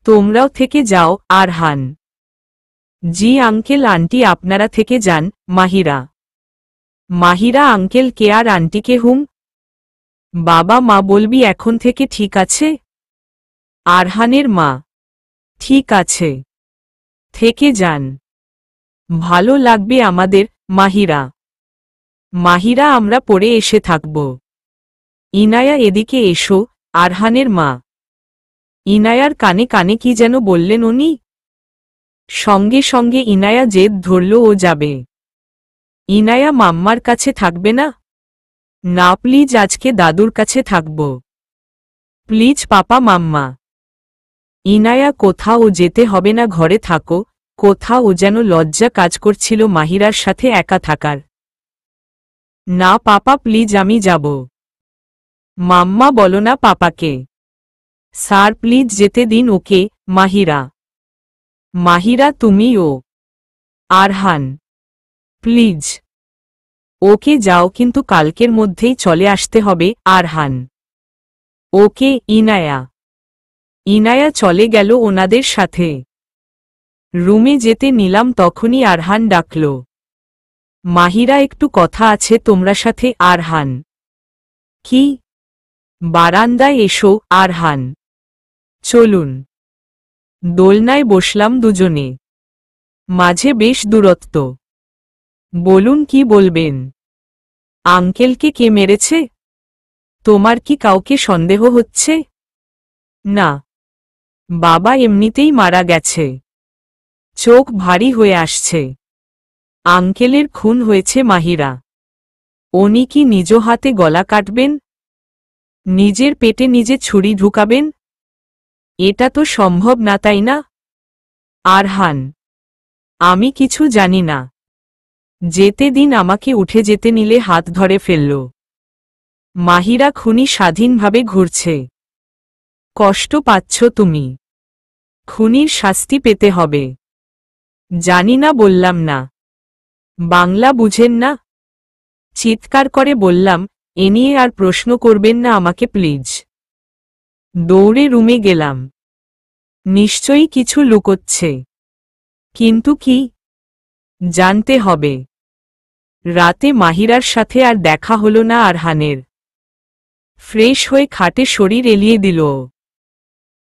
তোমরাও থেকে যাও। আরহান: জি আঙ্কেল আন্টি, আপনারা থেকে যান। মাহিরা আঙ্কেল কে আর আন্টিকে হুম? বাবা মা বলবি এখন থেকে, ঠিক আছে? আরহানের মা: ঠিক আছে, থেকে যান, ভালো লাগবে আমাদের। মাহিরা আমরা পরে এসে থাকব। ইনায়া এদিকে এসো। আরহানের মা ইনায়ার কানে কানে কি যেন বললেন উনি। সঙ্গে সঙ্গে ইনায়া জেদ ধরল ও যাবে। ইনায়া মাম্মার কাছে থাকবে না? না প্লিজ, আজকে দাদুর কাছে থাকব। প্লিজ পাপা মাম্মা। ইনায়া কোথাও যেতে হবে না, ঘরে থাকো। কোথাও যেন লজ্জা কাজ করছিল মাহিরার সাথে একা থাকার। না পাপা প্লিজ, আমি যাব। মাম্মা বলো না পাপাকে। স্যার প্লিজ যেতে দিন ওকে। মাহিরা তুমিও। আরহান: প্লিজ ওকে যাও, কিন্তু কালকের মধ্যেই চলে আসতে হবে। আরহান: ওকে। ইনায়া চলে গেল ওনাদের সাথে। রুমে যেতে নিলাম তখনই আরহান ডাকল। মাহিরা একটু কথা আছে তোমরা সাথে। আরহান: কি? বারান্দায় এসো। আরহান: চলুন। দোলনায় বসলাম দুজনে। মাঝে বেশ দূরত্ব। বলুন কি বলবেন? আঙ্কেলকে কে মেরেছে? তোমার কি কাউকে সন্দেহ হচ্ছে? না, বাবা এমনিতেই মারা গেছে। চোখ ভারী হয়ে আসছে। আঙ্কেলের খুন হয়েছে মাহিরা। উনি কি নিজ হাতে গলা কাটবেন? নিজের পেটে নিজে ছুরি ঢুকাবেন? এটা তো সম্ভব না, তাই না? আরহান: আমি কিছু জানি না। যেতে দিন আমাকে। উঠে যেতে নিলে হাত ধরে ফেলল। মাহিরা খুনি স্বাধীনভাবে ঘুরছে। কষ্ট পাচ্ছ তুমি। খুনির শাস্তি পেতে হবে। জানি না, বললাম না। বাংলা বুঝেন না? চিৎকার করে বললাম, এ নিয়ে আর প্রশ্ন করবেন না আমাকে প্লিজ। দৌড়ে রুমে গেলাম। নিশ্চয়ই কিছু লুকোচ্ছে। কিন্তু কি? জানতে হবে। রাতে মাহিরার সাথে আর দেখা হলো না আরহানের। ফ্রেশ হয়ে খাটে শরীর এলিয়ে দিল।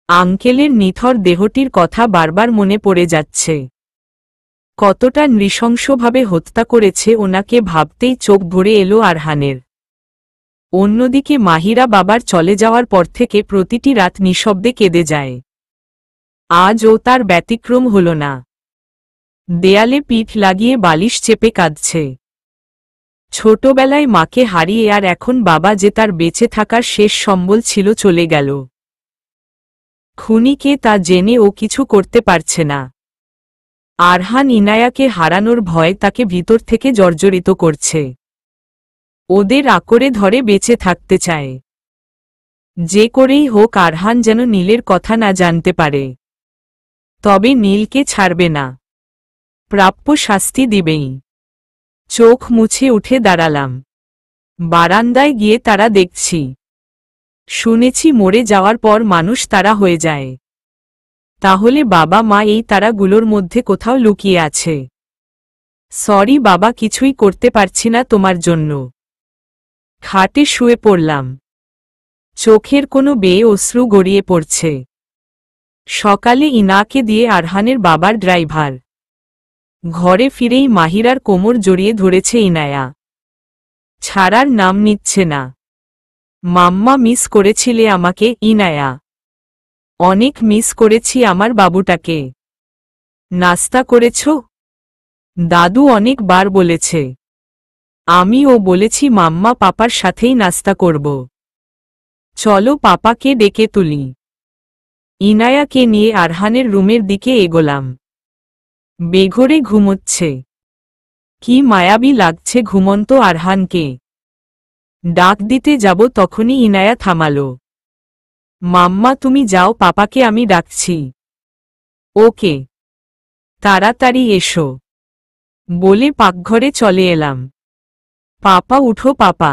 আঙ্কেলের নিথর দেহটির কথা বারবার মনে পড়ে যাচ্ছে। কতটা নৃশংসভাবে হত্যা করেছে ওনাকে ভাবতেই চোখ ভরে এলো আরহানের। অন্যদিকে মাহিরা বাবার চলে যাওয়ার পর থেকে প্রতিটি রাত নিঃশব্দে কেঁদে যায়। আজও তার ব্যতিক্রম হল না। দেয়ালে পিঠ লাগিয়ে বালিশ চেপে কাঁদছে। ছোটবেলায় মাকে হারিয়ে আর এখন বাবা যে তার বেঁচে থাকার শেষ সম্বল ছিল চলে গেল। খুনিকে তা জেনে ও কিছু করতে পারছে না। আরহান ইনায়াকে হারানোর ভয় তাকে ভিতর থেকে জর্জরিত করছে। ওদের আকরে ধরে বেঁচে থাকতে চায়। যে করেই হোক আরহান যেন নীলের কথা না জানতে পারে। তবে নীলকে ছাড়বে না। প্রাপ্য শাস্তি দিবেই। চোখ মুছে উঠে দাঁড়ালাম। বারান্দায় গিয়ে তারা দেখছি। শুনেছি মরে যাওয়ার পর মানুষ তারা হয়ে যায়। তাহলে বাবা মা এই তারাগুলোর মধ্যে কোথাও লুকিয়ে আছে। সরি বাবা, কিছুই করতে পারছি না তোমার জন্য। খাটে শুয়ে পড়লাম। চোখের কোনো বেয়ে অশ্রু গড়িয়ে পড়ছে। সকালে ইনাকে দিয়ে আরহানের বাবার ড্রাইভার। ঘরে ফিরেই মাহিরার কোমর জড়িয়ে ধরেছে ইনায়া। ছাড়ার নাম নিচ্ছে না। মাম্মা মিস করেছিলে আমাকে ইনায়া? অনেক মিস করেছি আমার বাবুটাকে। নাস্তা করেছ? দাদু অনেকবার বলেছে। আমিও বলেছি মাম্মা পাপার সাথেই নাস্তা করব। চলো পাপাকে ডেকে তুলি। ইনায়াকে নিয়ে আরহানের রুমের দিকে এগোলাম। বেঘোরে ঘুমোচ্ছে। কি মায়াবী লাগছে ঘুমন্ত আরহানকে। ডাক দিতে যাব তখনই ইনায়া থামালো। মাম্মা তুমি যাও, পাপাকে আমি ডাকছি। ওকে, তাড়াতাড়ি এসো বলে পাকঘরে চলে এলাম। পাপা উঠো পাপা।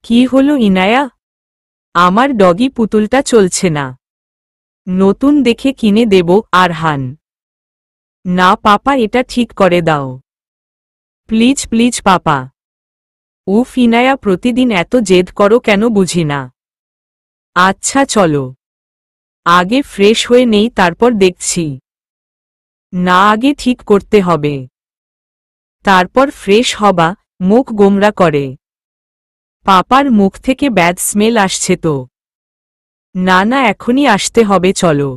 কি হলো ইনায়া? আমার ডগি পুতুলটা চলছে না। নতুন দেখে কিনে দেব আরহান। না পাপা, এটা ঠিক করে দাও প্লিজ প্লিজ পাপা। উফ ইনায়া, প্রতিদিন এত জেদ করো কেন বুঝি না। আচ্ছা চলো, আগে ফ্রেশ হয়ে নেই, তারপর দেখছি। না, আগে ঠিক করতে হবে, তারপর ফ্রেশ হবা। মুখ গোমরা করে। পাপার মুখ থেকে ব্যাড স্মেল আসছে তো। না না, এখনই আসতে হবে, চলো।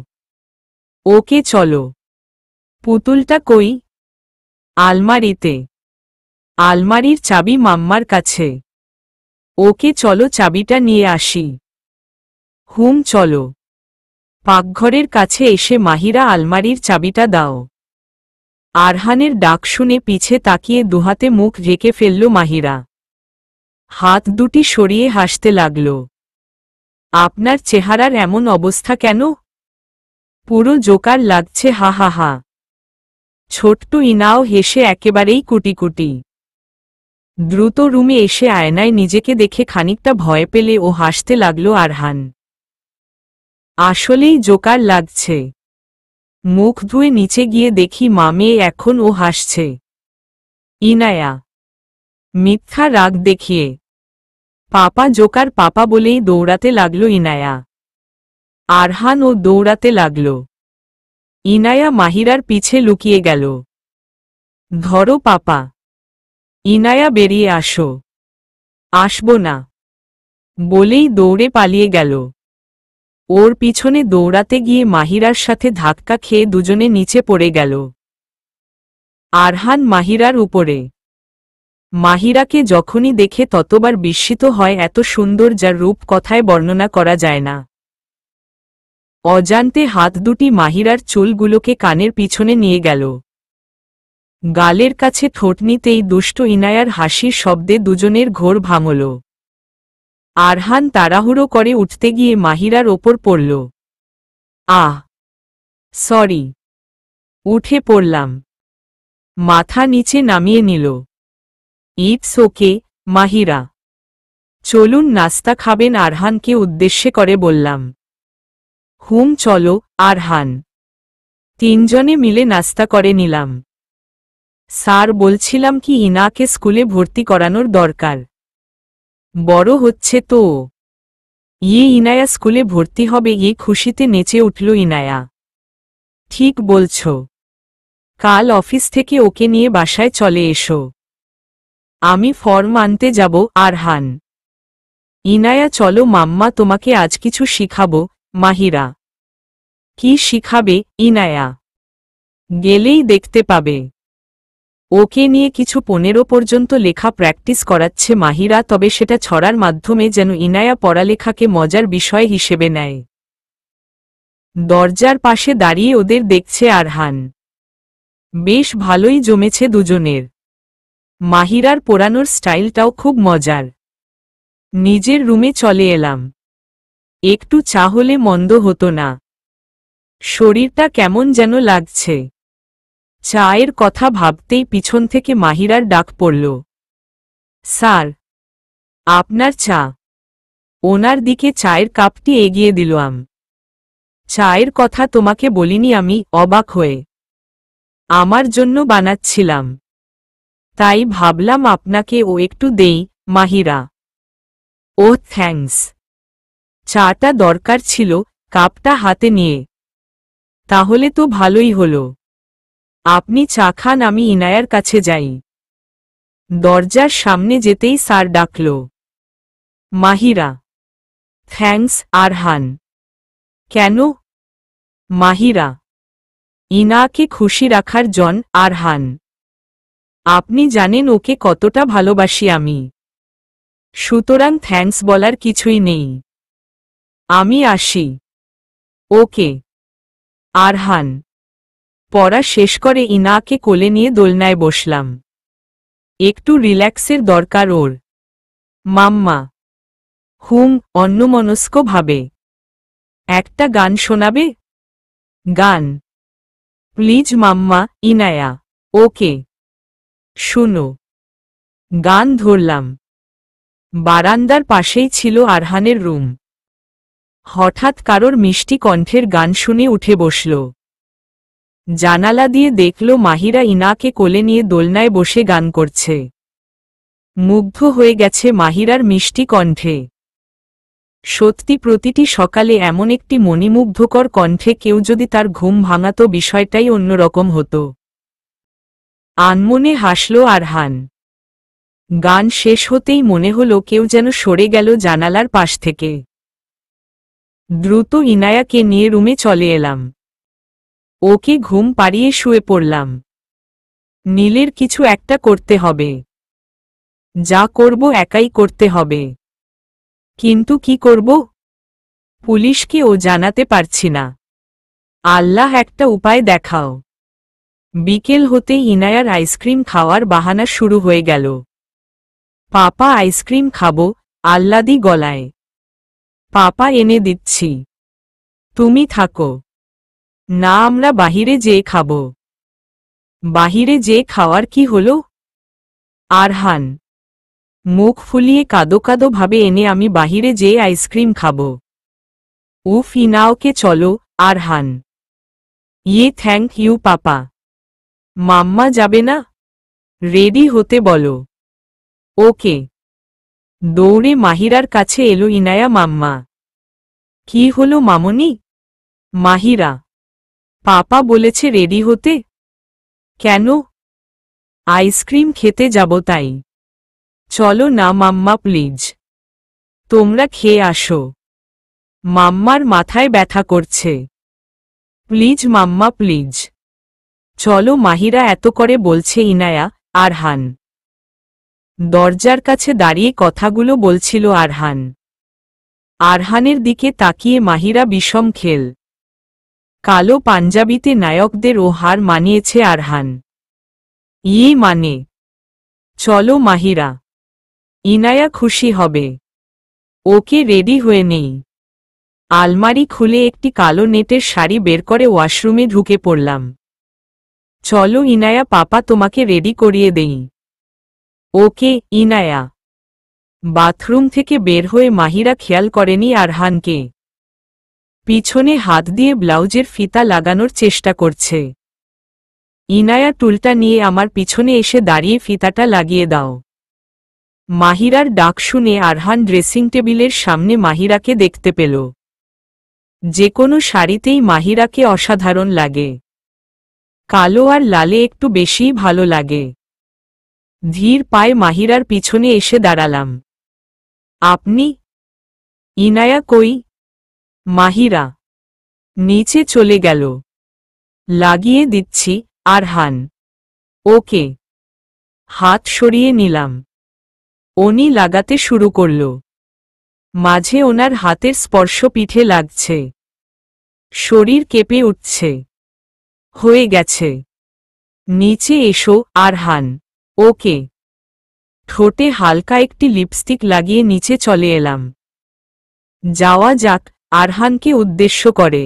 ওকে চলো। পুতুলটা কই? আলমারিতে। আলমারির চাবি মাম্মার কাছে। ওকে চলো, চাবিটা নিয়ে আসি। হুম চলো। পাকঘরের কাছে এসে মাহিরা আলমারির চাবিটা দাও। আরহানের ডাক শুনে পিছে তাকিয়ে দুহাতে মুখ ঢেকে ফেলল মাহিরা। হাত দুটি সরিয়ে হাসতে লাগল। আপনার চেহারার এমন অবস্থা কেন? পুরো জোকার লাগছে, হা হা হা। ছোট্ট ইনাও হেসে একেবারেই কুটিকুটি। দ্রুত রুমে এসে আয়নায় নিজেকে দেখে খানিকটা ভয় পেলে ও হাসতে লাগল আরহান। আসলেই জোকার লাগছে। মুখ ধুয়ে নিচে গিয়ে দেখি মা মেয়ে এখন ও হাসছে। ইনায়া মিথ্যা রাগ দেখিয়ে। পাপা জোকার পাপা বলেই দৌড়াতে লাগল ইনায়া। আরহান ও দৌড়াতে লাগল। ইনায়া মাহিরার পিছে লুকিয়ে গেল। ধরো পাপা। ইনায়া বেরিয়ে আসো। আসবো না বলেই দৌড়ে পালিয়ে গেল। ওর পিছনে দৌড়াতে গিয়ে মাহিরার সাথে ধাক্কা খেয়ে দুজনে নিচে পড়ে গেল। আরহান মাহিরার উপরে। মাহিরাকে যখনই দেখে ততবার বিস্মিত হয়, এত সুন্দর যার রূপ কথায় বর্ণনা করা যায় না। অজান্তে হাত দুটি মাহিরার চুলগুলোকে কানের পিছনে নিয়ে গেল। গালের কাছে ঠোঁট নিতেই দুষ্ট ইনায়ার হাসির শব্দে দুজনের ঘোর ভাঙল। আরহান তাড়াহুড়ো করে উঠতে গিয়ে মাহিরার ওপর পড়ল। আহ সরি। উঠে পড়লাম। মাথা নিচে নামিয়ে নিল। It's okay Mahira. চলুন নাস্তা খাবেন, আরহানকে উদ্দেশ্যে করে বললাম। হুম চলো আরহান। তিনজনে মিলে নাস্তা করে নিলাম। স্যার বলছিলাম কি, ইনাকে স্কুলে ভর্তি করানোর দরকার। বড় হচ্ছে তো। ইনায়া স্কুলে ভর্তি হবে, খুশিতে নেচে উঠল ইনায়া। ঠিক বলছ। কাল অফিস থেকে ওকে নিয়ে বাসায় চলে এসো। আমি ফর্ম আনতে যাব আরহান। ইনায়া চলো মাম্মা, তোমাকে আজ কিছু শিখাবো। মাহিরা কি শিখাবে ইনায়া? গেলেই দেখতে পাবে। ওকে নিয়ে কিছু 15 পর্যন্ত লেখা প্র্যাকটিস করাচ্ছে মাহিরা, তবে সেটা ছড়ার মাধ্যমে, যেন ইনায়া পড়ালেখাকে মজার বিষয় হিসেবে নেয়। দরজার পাশে দাঁড়িয়ে ওদের দেখছে আরহান। বেশ ভালোই জমেছে দুজনের। মাহিরার পড়ানোর স্টাইলটাও খুব মজার। নিজের রুমে চলে এলাম। একটু চা হলে মন্দ হতো না। শরীরটা কেমন যেন লাগছে। চায়ের কথা ভাবতেই পিছন থেকে মাহিরার ডাক পড়ল। স্যার, আপনার চা। ওনার দিকে চায়ের কাপটি এগিয়ে দিলাম। চায়ের কথা তোমাকে বলিনি আমি, অবাক হয়ে। আমার জন্য বানাচ্ছিলাম, তাই ভাবলাম আপনাকে ও একটু দেই। মাহিরা: ওহ থ্যাঙ্কস। চাটা দরকার ছিল। কাপটা হাতে নিয়ে: তাহলে তো ভালোই হলো। আপনি চা খান, আমি ইনায়ার কাছে যাই। দরজার সামনে যেতেই স্যার ডাকল। মাহিরা: থ্যাঙ্কস আরহান। কেন? মাহিরা: ইনাকে খুশি রাখার জন। আরহান: আপনি জানেন ওকে কতটা ভালোবাসি আমি, সুতরাং থ্যাঙ্কস বলার কিছুই নেই। আমি আসি। ওকে। আরহান পড়া শেষ করে ইনাকে কোলে নিয়ে দোলনায় বসলাম। একটু রিল্যাক্সের দরকার ওর। মাম্মা: হুম, অন্যমনস্ক ভাবে। একটা গান শোনাবে? গান? প্লিজ মাম্মা। ইনায়া: ওকে, শুনো। গান ধরলাম। বারান্দার পাশেই ছিল আরহানের রুম। হঠাৎ কারোর মিষ্টি কণ্ঠের গান শুনে উঠে বসল। জানালা দিয়ে দেখল মাহিরা ইনাকে কোলে নিয়ে দোলনায় বসে গান করছে। মুগ্ধ হয়ে গেছে মাহিরার মিষ্টি কণ্ঠে। সত্যি প্রতিটি সকালে এমন একটি মণিমুগ্ধকর কণ্ঠে কেউ যদি তার ঘুম ভাঙাতো, বিষয়টাই অন্যরকম হতো। আনমনে হাসল আরহান। গান শেষ হতেই মনে হলো কেউ যেন সরে গেল জানালার পাশ থেকে। দ্রুত ইনায়াকে নিয়ে রুমে চলে এলাম। ওকে ঘুম পাড়িয়ে শুয়ে পড়লাম। নীলের কিছু একটা করতে হবে। যা করব একাই করতে হবে। কিন্তু কি করব? পুলিশকে ও জানাতে পারছি না। আল্লাহ একটা উপায় দেখাও। বিকেল হতেই ইনায়ার আইসক্রিম খাওয়ার বাহানা শুরু হয়ে গেল। পাপা আইসক্রিম খাবো, আহ্লাদি গলায়। পাপা এনে দিচ্ছি, তুমি থাকো। না, আমরা বাহিরে যেয়ে খাবো। বাহিরে যেয়ে খাওয়ার কি হলো? আরহান মুখ ফুলিয়ে কাদো কাদো ভাবে এনে আমি বাহিরে যেয়ে আইসক্রিম খাবো। উফ, ইনাওকে চলো। আরহান: ইয়ে থ্যাংক ইউ পাপা। মাম্মা যাবে না? রেডি হতে বলো। ওকে। দৌড়ে মাহিরার কাছে এলো ইনায়া। মাম্মা: কি হলো মামনি? মাহিরা: পাপা বলেছে রেডি হতে। কেন? আইসক্রিম খেতে যাব তাই। চলো না মাম্মা প্লিজ, তোমরা খেয়ে আসো। মাম্মার মাথায় ব্যথা করছে। প্লিজ মাম্মা প্লিজ, চলো। মাহিরা এত করে বলছে ইনায়া। আরহান দরজার কাছে দাঁড়িয়ে কথাগুলো বলছিল আরহান। আরহানের দিকে তাকিয়ে মাহিরা বিষম খেল। কালো পাঞ্জাবিতে নায়কদের ও হার মানিয়েছে আরহান। ইয়ে মানে, চলো মাহিরা, ইনায়া খুশি হবে। ওকে রেডি হয়ে নেই। আলমারি খুলে একটি কালো নেটের শাড়ি বের করে ওয়াশরুমে ঢুকে পড়লাম। চলো ইনায়া, পাপা তোমাকে রেডি করিয়ে দেই। ওকে। ইনায়া বাথরুম থেকে বের হয়ে মাহিরা খেয়াল করেনি আরহানকে। পিছনে হাত দিয়ে ব্লাউজের ফিতা লাগানোর চেষ্টা করছে। ইনায়া টুলটা নিয়ে আমার পিছনে এসে দাঁড়িয়ে ফিতাটা লাগিয়ে দাও। মাহিরার ডাক শুনে আরহান ড্রেসিং টেবিলের সামনে মাহিরাকে দেখতে পেল। যে কোনো শাড়িতেই মাহিরাকে অসাধারণ লাগে। কালো আর লালে একটু বেশিই ভালো লাগে। ধীর পায়ে মাহিরার পিছনে এসে দাঁড়ালাম। আপনি? ইনায়া কই? মাহিরা নিচে চলে গেল। লাগিয়ে দিচ্ছি। আরহান ওকে। হাত সরিয়ে নিলাম। উনি লাগাতে শুরু করল। মাঝে ওনার হাতের স্পর্শ পিঠে লাগছে। শরীর কেঁপে উঠছে। হয়ে গেছে। নিচে এসো। আরহান ওকে। ঠোঁটে হালকা একটি লিপস্টিক লাগিয়ে নিচে চলে এলাম। যাওয়া যাক। আরহানকে উদ্দেশ্য করে।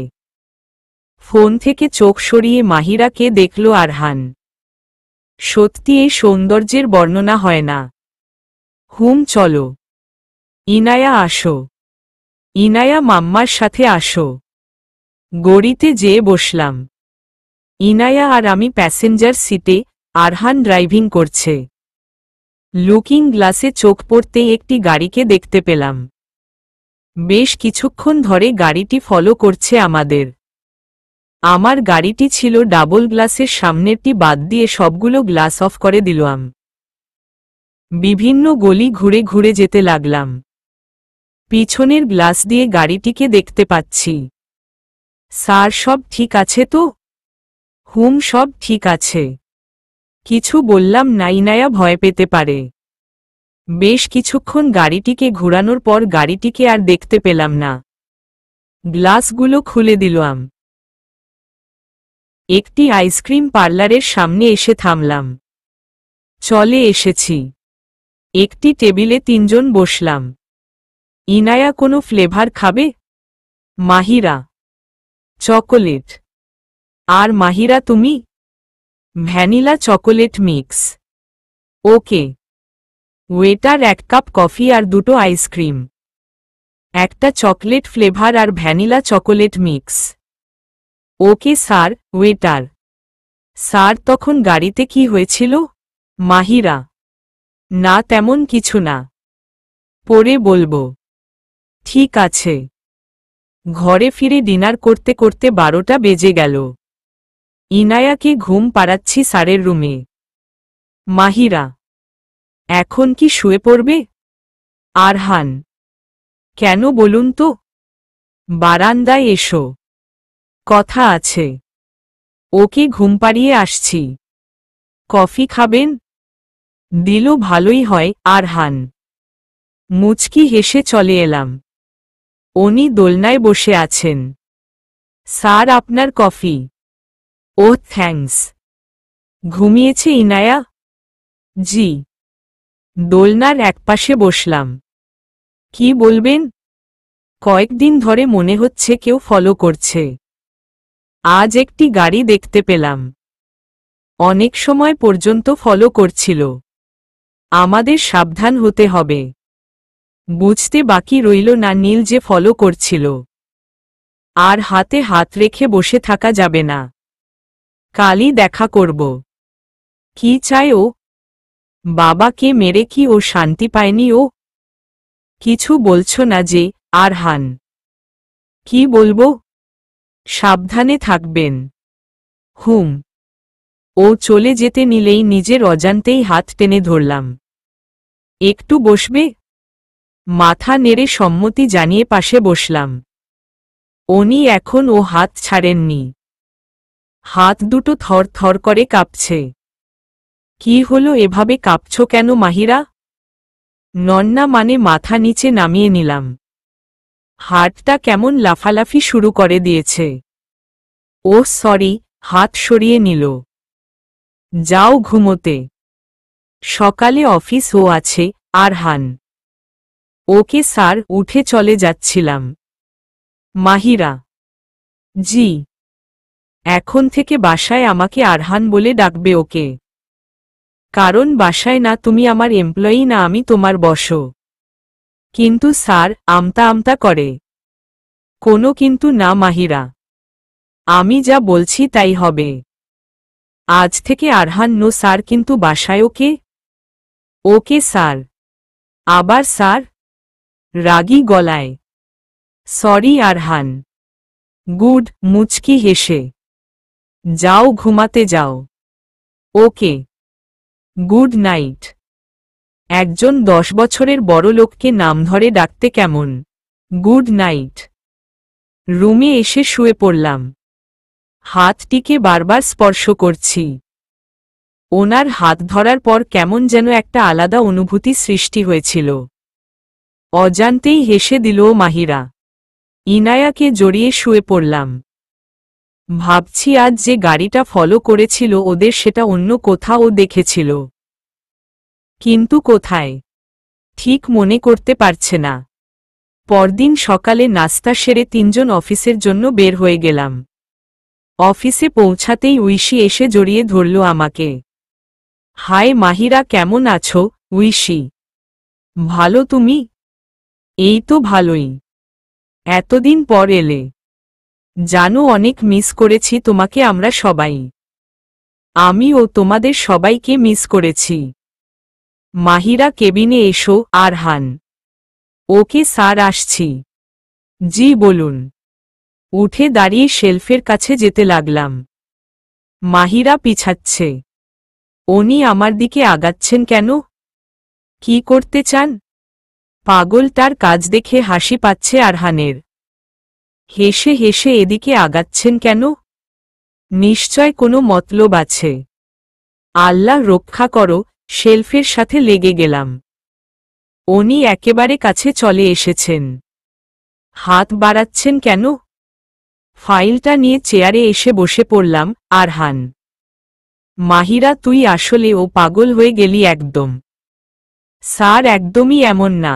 ফোন থেকে চোখ সরিয়ে মাহিরাকে দেখল আরহান। সত্যি এই সৌন্দর্যের বর্ণনা হয় না। হুম চলো। ইনায়া আসো। ইনায়া মাম্মার সাথে আসো। গড়িতে যেয়ে বসলাম। ইনায়া আর আমি প্যাসেঞ্জার সিটে, আরহান ড্রাইভিং করছে। লুকিং গ্লাসে চোখ পড়তেই একটি গাড়িকে দেখতে পেলাম। বেশ কিছুক্ষণ ধরে গাড়িটি ফলো করছে আমাদের। আমার গাড়িটি ছিল ডাবল গ্লাসের, সামনেরটি বাদ দিয়ে সবগুলো গ্লাস অফ করে দিলাম। বিভিন্ন গলি ঘুরে ঘুরে যেতে লাগলাম। পিছনের গ্লাস দিয়ে গাড়িটিকে দেখতে পাচ্ছি। স্যার, সব ঠিক আছে তো? হুম, সব ঠিক আছে। কিছু বললাম না, ইনায়া ভয় পেতে পারে। বেশ কিছুক্ষণ গাড়িটিকে ঘোরানোর পর গাড়িটিকে আর দেখতে পেলাম না। গ্লাসগুলো খুলে দিলাম। একটি আইসক্রিম পার্লারের সামনে এসে থামলাম। চলে এসেছি। একটি টেবিলে 3 জন বসলাম। ইনায়া কোনো ফ্লেভার খাবে? মাহিরা, চকোলেট। আর মাহিরা, তুমি? Vanilla chocolate mix. Okay. Waiter, 1 cup coffee আর 2টো আইসক্রিম। একটা চকলেট ফ্লেভার আর vanilla chocolate mix. Okay sir. Waiter. Sir, তখন গাড়িতে কি হয়েছিল? মাহিরা, না তেমন কিছু না, পরে বলবো। ঠিক আছে। ঘরে ফিরে ডিনার করতে করতে 12টা বেজে গেল। ইনায়াকে ঘুম পাড়াচ্ছি স্যারের রুমে। মাহিরা, এখন কি শুয়ে পড়বে? আরহান, কেন বলুন তো? বারান্দায় এসো, কথা আছে। ওকে ঘুম পাড়িয়ে আসছি। কফি খাবেন? দিল ভালোই হয়। আরহান। মুচকি হেসে চলে এলাম। উনি দোলনায় বসে আছেন। স্যার, আপনার কফি। ও থ্যাঙ্কস। ঘুমিয়েছে ইনায়া? জি। দোলনার একপাশে বসলাম। কি বলবেন? কয়েকদিন ধরে মনে হচ্ছে কেউ ফলো করছে। আজ একটি গাড়ি দেখতে পেলাম। অনেক সময় পর্যন্ত ফলো করছিল। আমাদের সাবধান হতে হবে। বুঝতে বাকি রইল না নীল যে ফলো করছিল। আর হাতে হাত রেখে বসে থাকা যাবে না। কালই দেখা করব। কি চায় ও? বাবাকে মেরে কি ও শান্তি পায়নি? ও কিছু বলছো না যে? আরহান, কি বলবো? সাবধানে থাকবেন। হুম। ও চলে যেতে নিলেই নিজের অজান্তেই হাত টেনে ধরলাম। একটু বসবে? মাথা নেড়ে সম্মতি জানিয়ে পাশে বসলাম। উনি এখন ও হাত ছাড়েননি। হাত দুটো থর থর করে কাঁপছে। কি হলো, এভাবে কাঁপছো কেন মাহিরা? নন্না মানে মাথা নিচে নামিয়ে নিলাম। হাতটা কেমন লাফালাফি শুরু করে দিয়েছে। ও সরি। হাত সরিয়ে নিল। যাও ঘুমোতে। সকালে অফিস ও আছে। আরহান। ওকে স্যার, উঠে চলে যাচ্ছিলাম। মাহিরা, জি। এখন থেকে বাসায় আমাকে আরহান বলে ডাকবে ওকে। কারণ বাসায় না তুমি আমার এমপ্লয়ি, না আমি তোমার বস। কিন্তু স্যার, আমতা আমতা করে। কোনো কিন্তু না মাহিরা। আমি যা বলছি তাই হবে। আজ থেকে আরহান নো স্যার, কিন্তু বাসায় ওকে। Okay sir. আবার স্যার? রাগী গলায়। সরি আরহান। গুড। মুচকি হেসে। যাও ঘুমাতে যাও। ওকে। Good night. একজন 10 বছরের বড় লোককে নাম ধরে ডাকতে কেমন? Good night. রুমে এসে শুয়ে পড়লাম। হাতটিকে বারবার স্পর্শ করছি। ওনার হাত ধরার পর কেমন যেন একটা আলাদা অনুভূতি সৃষ্টি হয়েছিল। অজান্তেই হেসে দিল মাহিরা। ইনায়াকে জড়িয়ে শুয়ে পড়লাম। ভাবছি আজ যে গাড়িটা ফলো করেছিল ওদের, সেটা অন্য কোথাও দেখেছিল। কিন্তু কোথায় ঠিক মনে করতে পারছে না। পরদিন সকালে নাস্তা সেরে 3 জন অফিসের জন্য বের হয়ে গেলাম। অফিসে পৌঁছাতেই ঐশী এসে জড়িয়ে ধরল আমাকে। হায় মাহিরা, কেমন আছো? ঐশী, ভালো, তুমি? এই তো ভালোই। এতদিন পর এলে। জানো অনেক মিস করেছি তোমাকে আমরা সবাই। আমিও তোমাদের সবাইকে মিস করেছি। মাহিরা কেবিনে এসো। আরহান, ওকে স্যার আসছি। জি বলুন। উঠে দাঁড়িয়ে শেলফের কাছে যেতে লাগলাম। মাহিরা পিছাচ্ছে। উনি আমার দিকে আগাচ্ছেন কেন? কি করতে চান? পাগলটার কাজ দেখে হাসি পাচ্ছে আরহানের। হেসে হেসে এদিকে আগাচ্ছেন কেন? নিশ্চয় কোনো মতলব আছে। আল্লাহ রক্ষা করো, শেলফের সাথে লেগে গেলাম। উনি একেবারে কাছে চলে এসেছেন। হাত বাড়াচ্ছেন কেন? ফাইলটা নিয়ে চেয়ারে এসে বসে পড়লাম। আরহান, মাহিরা তুই আসলে ও পাগল হয়ে গেলি একদম। স্যার একদমই এমন না।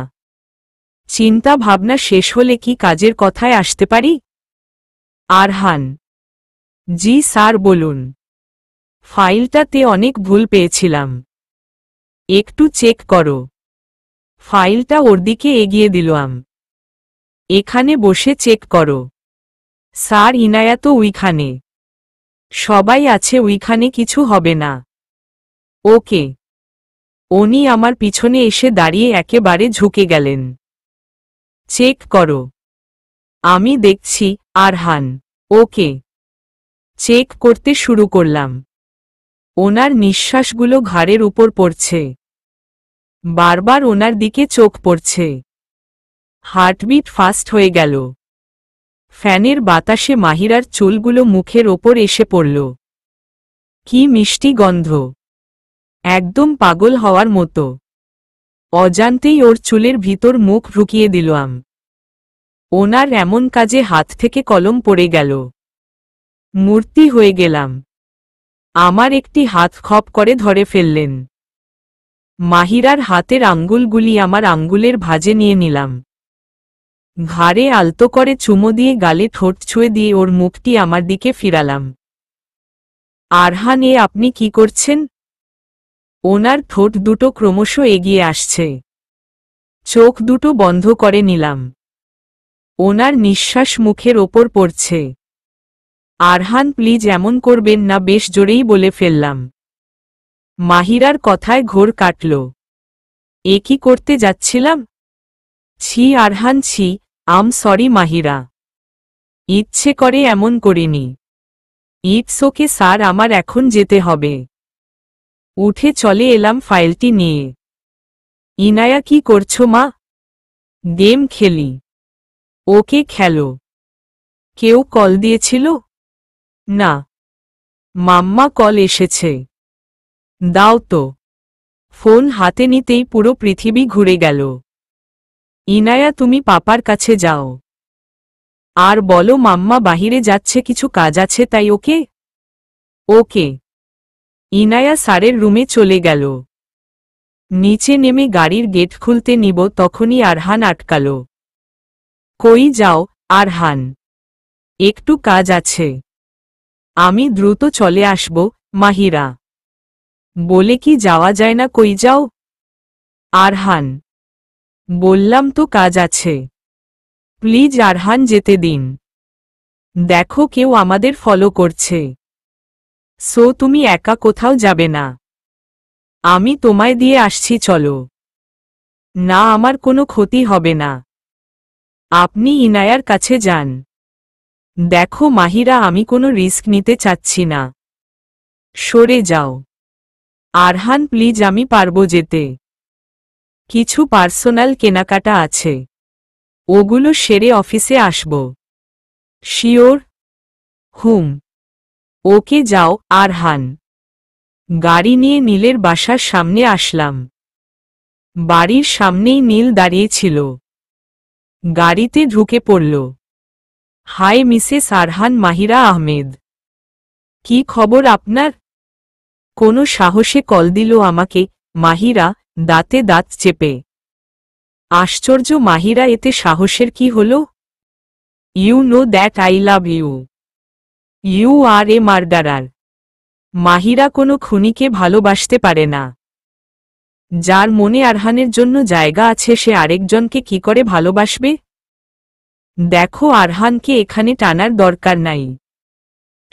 চিন্তা ভাবনা শেষ হলে কি কাজের কথায় আসতে পারি? আরহান, জি স্যার বলুন। ফাইলটাতে অনেক ভুল পেয়েছিলাম। একটু চেক করো। ফাইলটা ওর দিকে এগিয়ে দিলাম। এখানে বসে চেক করো। স্যার ইনায়া তো ওইখানে। সবাই আছে ওইখানে, কিছু হবে না। ওকে। উনি আমার পিছনে এসে দাঁড়িয়ে একেবারে ঝুঁকে গেলেন। চেক করো। আমি দেখছি। আরহান, ওকে। চেক করতে শুরু করলাম। ওনার নিঃশ্বাসগুলো ঘাড়ের উপর পড়ছে। বারবার ওনার দিকে চোখ পড়ছে। হার্টবিট ফাস্ট হয়ে গেল। ফ্যানের বাতাসে মাহিরার চুলগুলো মুখের ওপর এসে পড়ল। কি মিষ্টি গন্ধ! একদম পাগল হওয়ার মতো। অজান্তেই ওর চুলের ভিতর মুখ ঢুকিয়ে দিলাম। ওনার এমন কাজে হাত থেকে কলম পড়ে গেল। মূর্তি হয়ে গেলাম। আমার একটি হাত খপ করে ধরে ফেললেন। মাহিরার হাতের আঙ্গুলগুলি আমার আঙ্গুলের ভাঁজে নিয়ে নিলাম। ঘাড়ে আলতো করে চুমো দিয়ে গালে ঠোঁট ছুঁয়ে দিয়ে ওর মুখটি আমার দিকে ফিরালাম। আরহান, আপনি কি করছেন? ওনার ঠোঁট দুটো ক্রমশ এগিয়ে আসছে। চোখ দুটো বন্ধ করে নিলাম। ওনার নিঃশ্বাস মুখের ওপর পড়ছে। আরহান প্লিজ এমন করবেন না, বেশ জোরেই বলে ফেললাম। মাহিরার কথায় ঘোর কাটল। এ কি করতে যাচ্ছিলাম? ছি আরহান, ছি। সরি মাহিরা। ইচ্ছে করে এমন করিনি। ইটস ওকে স্যার, আমার এখন যেতে হবে। উঠে চলে এলাম ফাইলটি নিয়ে। ইনায়া কি করছো মা? গেম খেলি। ওকে খেলো। কেউ কল দিয়েছিল? না। মাম্মা কল এসেছে। দাও তো। ফোন হাতে নিতেই পুরো পৃথিবী ঘুরে গেল। ইনায়া তুমি পাপার কাছে যাও। আর বলো মাম্মা বাহিরে যাচ্ছে, কিছু কাজ আছে তাই। ওকে ওকে। ইনায়া স্যারের রুমে চলে গেল। নিচে নেমে গাড়ির গেট খুলতে নিব তখনই আরহান আটকাল। কই যাও আরহান? একটু কাজ আছে। আমি দ্রুত চলে আসব মাহিরা। বলে কি যাওয়া যায় না? কই যাও? আরহান, বললাম তো কাজ আছে। প্লিজ আরহান, যেতে দিন। দেখো কেউ আমাদের ফলো করছে। সো তুমি একা কোথাও যাবে না। আমি তোমায় দিয়ে আসছি, চলো। না, আমার কোনো ক্ষতি হবে না। আপনি ইনায়ার কাছে যান। দেখো মাহিরা, আমি কোনো রিস্ক নিতে চাচ্ছি না। সরে যাও। আরহান প্লিজ, আমি পারবো যেতে। কিছু পার্সোনাল কেনাকাটা আছে, ওগুলো সেরে অফিসে আসব। শিওর? হুম। ওকে যাও আরহান। গাড়ি নিয়ে নীলের বাসার সামনে আসলাম। বাড়ির সামনেই নীল দাঁড়িয়েছিল। গাড়িতে ঢুকে পড়ল। Hi Mrs Arhan, Mahira Ahmed. কি খবর আপনার? কোনো সাহসে কল দিল আমাকে মাহিরা, দাঁতে দাঁত চেপে। আশ্চর্য মাহিরা, এতে সাহসের কি হলো? You know that I love you. You are a murderer. Mahira কোনো খুনিকে ভালোবাসতে পারে না। যার মনে আরহানের জন্য জায়গা আছে সে আরেকজনকে কি করে ভালোবাসবে? দেখো আরহানকে এখানে টানার দরকার নাই।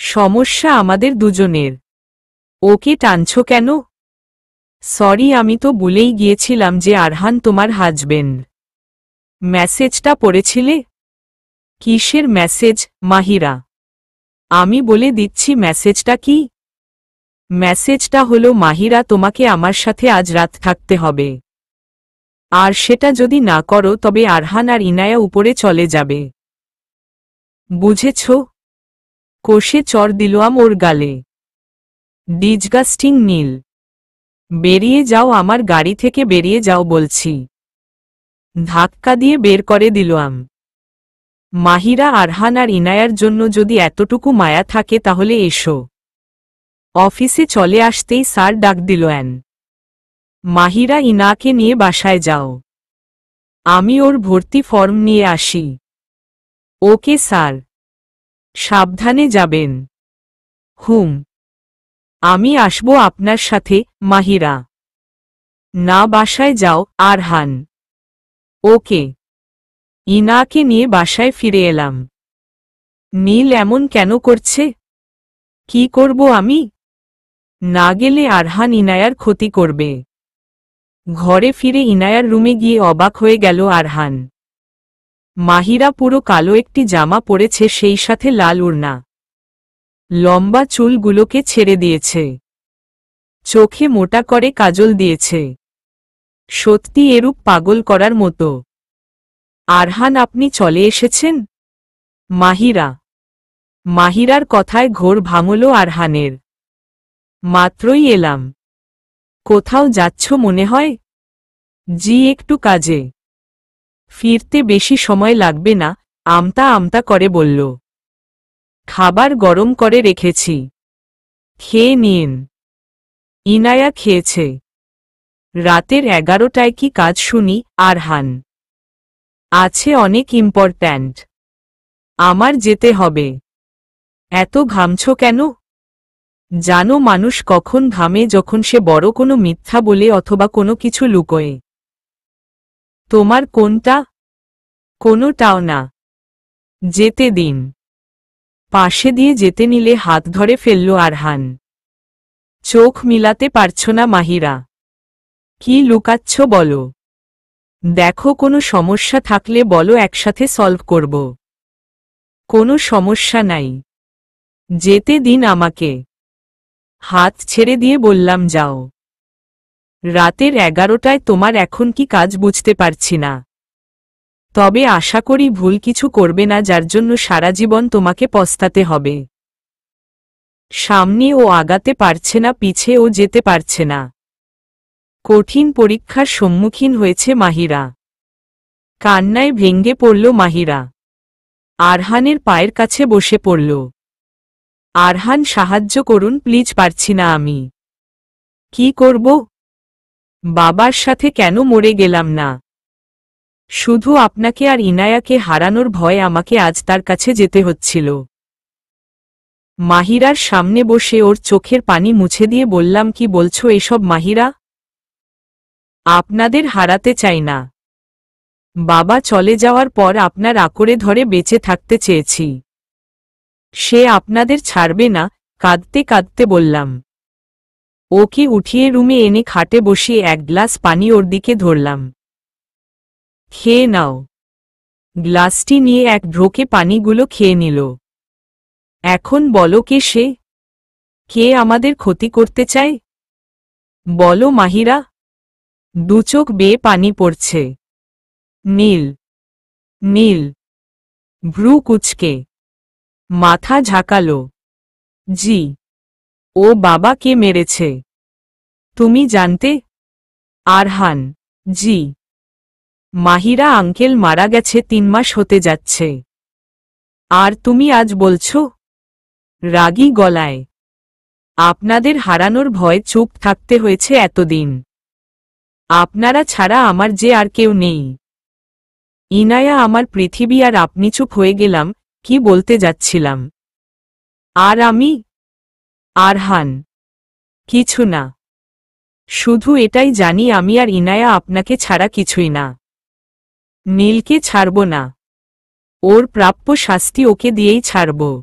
সমস্যা আমাদের দুজনের। ওকে টানছো কেন? সরি, আমি তো ভুলেই গিয়েছিলাম যে আরহান তোমার হাজবেন্ড। মেসেজটা পড়েছিলে? কিসের মেসেজ, মাহিরা? আমি বলে দিচ্ছি মেসেজটা কি। মেসেজটা হলো, মাহিরা, তোমাকে আমার সাথে আজ রাত থাকতে হবে। আর সেটা যদি না করো তবে আরহান আর ইনায়া উপরে চলে যাবে। বুঝেছ? কষে চর দিলাম ওর গালে। ডিসগাস্টিং নীল, বেরিয়ে যাও, আমার গাড়ি থেকে বেরিয়ে যাও বলছি। ধাক্কা দিয়ে বের করে দিলাম। মাহিরা, আরহান আর ইনায়ার জন্য যদি এতটুকু মায়া থাকে তাহলে এসো। অফিসে চলে আসতেই স্যার ডাক দিল, মাহিরা, ইনাকে নিয়ে বাসায় যাও। আমি ওর ভর্তি ফর্ম নিয়ে আসি। Okay sir. সাবধানে যাবেন। হুম। আমি আসবো আপনার সাথে, মাহিরা। না, বাসায় যাও, আরহান। ওকে। ইনাকে নিয়ে বাসায় ফিরে এলাম। নীল এমন কেন করছে? কি করব আমি? না গেলে আরহান ইনায়ার ক্ষতি করবে। ঘরে ফিরে ইনায়ার রুমে গিয়ে অবাক হয়ে গেল আরহান। মাহিরা পুরো কালো একটি জামা পরেছে, সেই সাথে লাল ওড়না। লম্বা চুলগুলোকে ছেড়ে দিয়েছে। চোখে মোটা করে কাজল দিয়েছে। সত্যি এরূপ পাগল করার মতো। আরহান, আপনি চলে এসেছেন? মাহিরা। মাহিরার কথায় ঘোর ভাঙল আরহানের। মাত্রই এলাম। কোথাও যাচ্ছ মনে হয়? জি, একটু কাজে। ফিরতে বেশি সময় লাগবে না, আমতা আমতা করে বলল। খাবার গরম করে রেখেছি, খেয়ে নিন। ইনায়া খেয়েছে। রাতের 11টায় কি কাজ শুনি, আরহান? আছে, অনেক ইম্পর্ট্যান্ট। আমার যেতে হবে। এত ঘামছ কেন? জানো মানুষ কখন ঘামে? যখন সে বড় কোনো মিথ্যা বলে অথবা কোনো কিছু লুকোয়। তোমার কোনটা? কোনোটাও না। যেতে দিন। পাশে দিয়ে যেতে নিলে হাত ধরে ফেলল আরহান। চোখ মিলাতে পারছ না মাহিরা? কি লুকাচ্ছ বলো? দেখো, কোনো সমস্যা থাকলে বলো, একসাথে সলভ করব। কোনো সমস্যা নাই। যেতে দিন আমাকে। হাত ছেড়ে দিয়ে বললাম, যাও। রাতের 11টায় তোমার এখন কি কাজ বুঝতে পারছি না। তবে আশা করি ভুল কিছু করবে না যার জন্য সারা জীবন তোমাকে পস্তাতে হবে। সামনে ও আগাতে পারছে না, পিছে ও যেতে পারছে না। কঠিন পরীক্ষার সম্মুখীন হয়েছে মাহিরা। কান্নায় ভেঙ্গে পড়ল মাহিরা। আরহানের পায়ের কাছে বসে পড়ল। আরহান, সাহায্য করুন প্লিজ, পারছি না আমি। কি করব? বাবার সাথে কেন মরে গেলাম না? শুধু আপনাকে আর ইনায়াকে হারানোর ভয় আমাকে আজ তার কাছে যেতে হচ্ছিল। মাহিরার সামনে বসে ওর চোখের পানি মুছে দিয়ে বললাম, কি বলছো এসব মাহিরা? আপনাদের হারাতে চাই না। বাবা চলে যাওয়ার পর আপনার আকরে ধরে বেঁচে থাকতে চেয়েছি। সে আপনাদের ছাড়বে না, কাঁদতে কাঁদতে বললাম। ওকে উঠিয়ে রুমে এনে খাটে বসিয়ে এক গ্লাস পানি ওর দিকে ধরলাম। খেয়ে নাও। গ্লাসটি নিয়ে এক ঢোকে পানিগুলো খেয়ে নিল। এখন বলো, কে সে? কে আমাদের ক্ষতি করতে চায়? বলো মাহিরা। দুচোখ বেয়ে পানি পড়ছে। নীল। নীল। ভ্রু কুচকে মাথা ঝাঁকালো। জি। ও বাবাকে মেরেছে। তুমি জানতে? আরহান। জি। মাহিরা, আঙ্কেল মারা গেছে 3 মাস হতে যাচ্ছে। আর তুমি আজ বলছো? রাগী গলায়। আপনাদের হারানোর ভয় চুপ থাকতে হয়েছে এতদিন। আপনারা ছাড়া আমার যে আর কেউ নেই। ইনায়া আমার পৃথিবী, আর আপনি চুপ হয়ে গেলাম। কি বলতে যাচ্ছিলাম? আর আমি? আরহান। কিছু না। শুধু এটাই জানি, আমি আর ইনায়া আপনাকে ছাড়া কিছুই না। নীলকে ছাড়ব না। ওর প্রাপ্য শাস্তি ওকে দিয়েই ছাড়ব।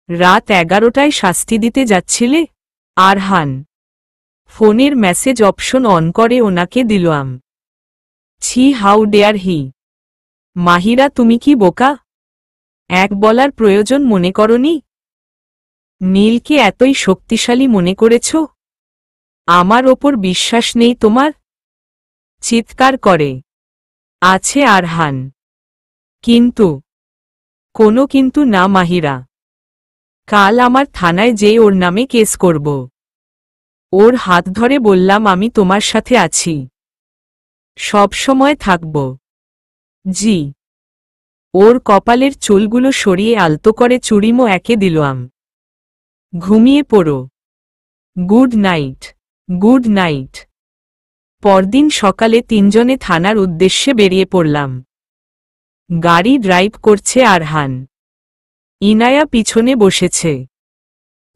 রাত 11টায় শাস্তি দিতে যাচ্ছিলে? আরহান ফোনের মেসেজ অপশন অন করে ওনাকে দিলাম। ছি, হাউ ডেয়ার হি। মাহিরা, তুমি কি বোকা? এক বলার প্রয়োজন মনে করনি? নীলকে এতই শক্তিশালী মনে করেছ? আমার ওপর বিশ্বাস নেই তোমার? চিৎকার করে। আছে আরহান। কিন্তু? কোনো কিন্তু না মাহিরা। কাল আমার থানায় যেয়ে ওর নামে কেস করব। ওর হাত ধরে বললাম, আমি তোমার সাথে আছি, সব সময় থাকব। জি। ওর কপালের চুলগুলো সরিয়ে আলতো করে চুড়িমো একে দিলাম। ঘুমিয়ে পড়ো। Good night. Good night. পরদিন সকালে তিনজনে থানার উদ্দেশ্যে বেরিয়ে পড়লাম। গাড়ি ড্রাইভ করছে আরহান। ইনায়া পিছনে বসেছে।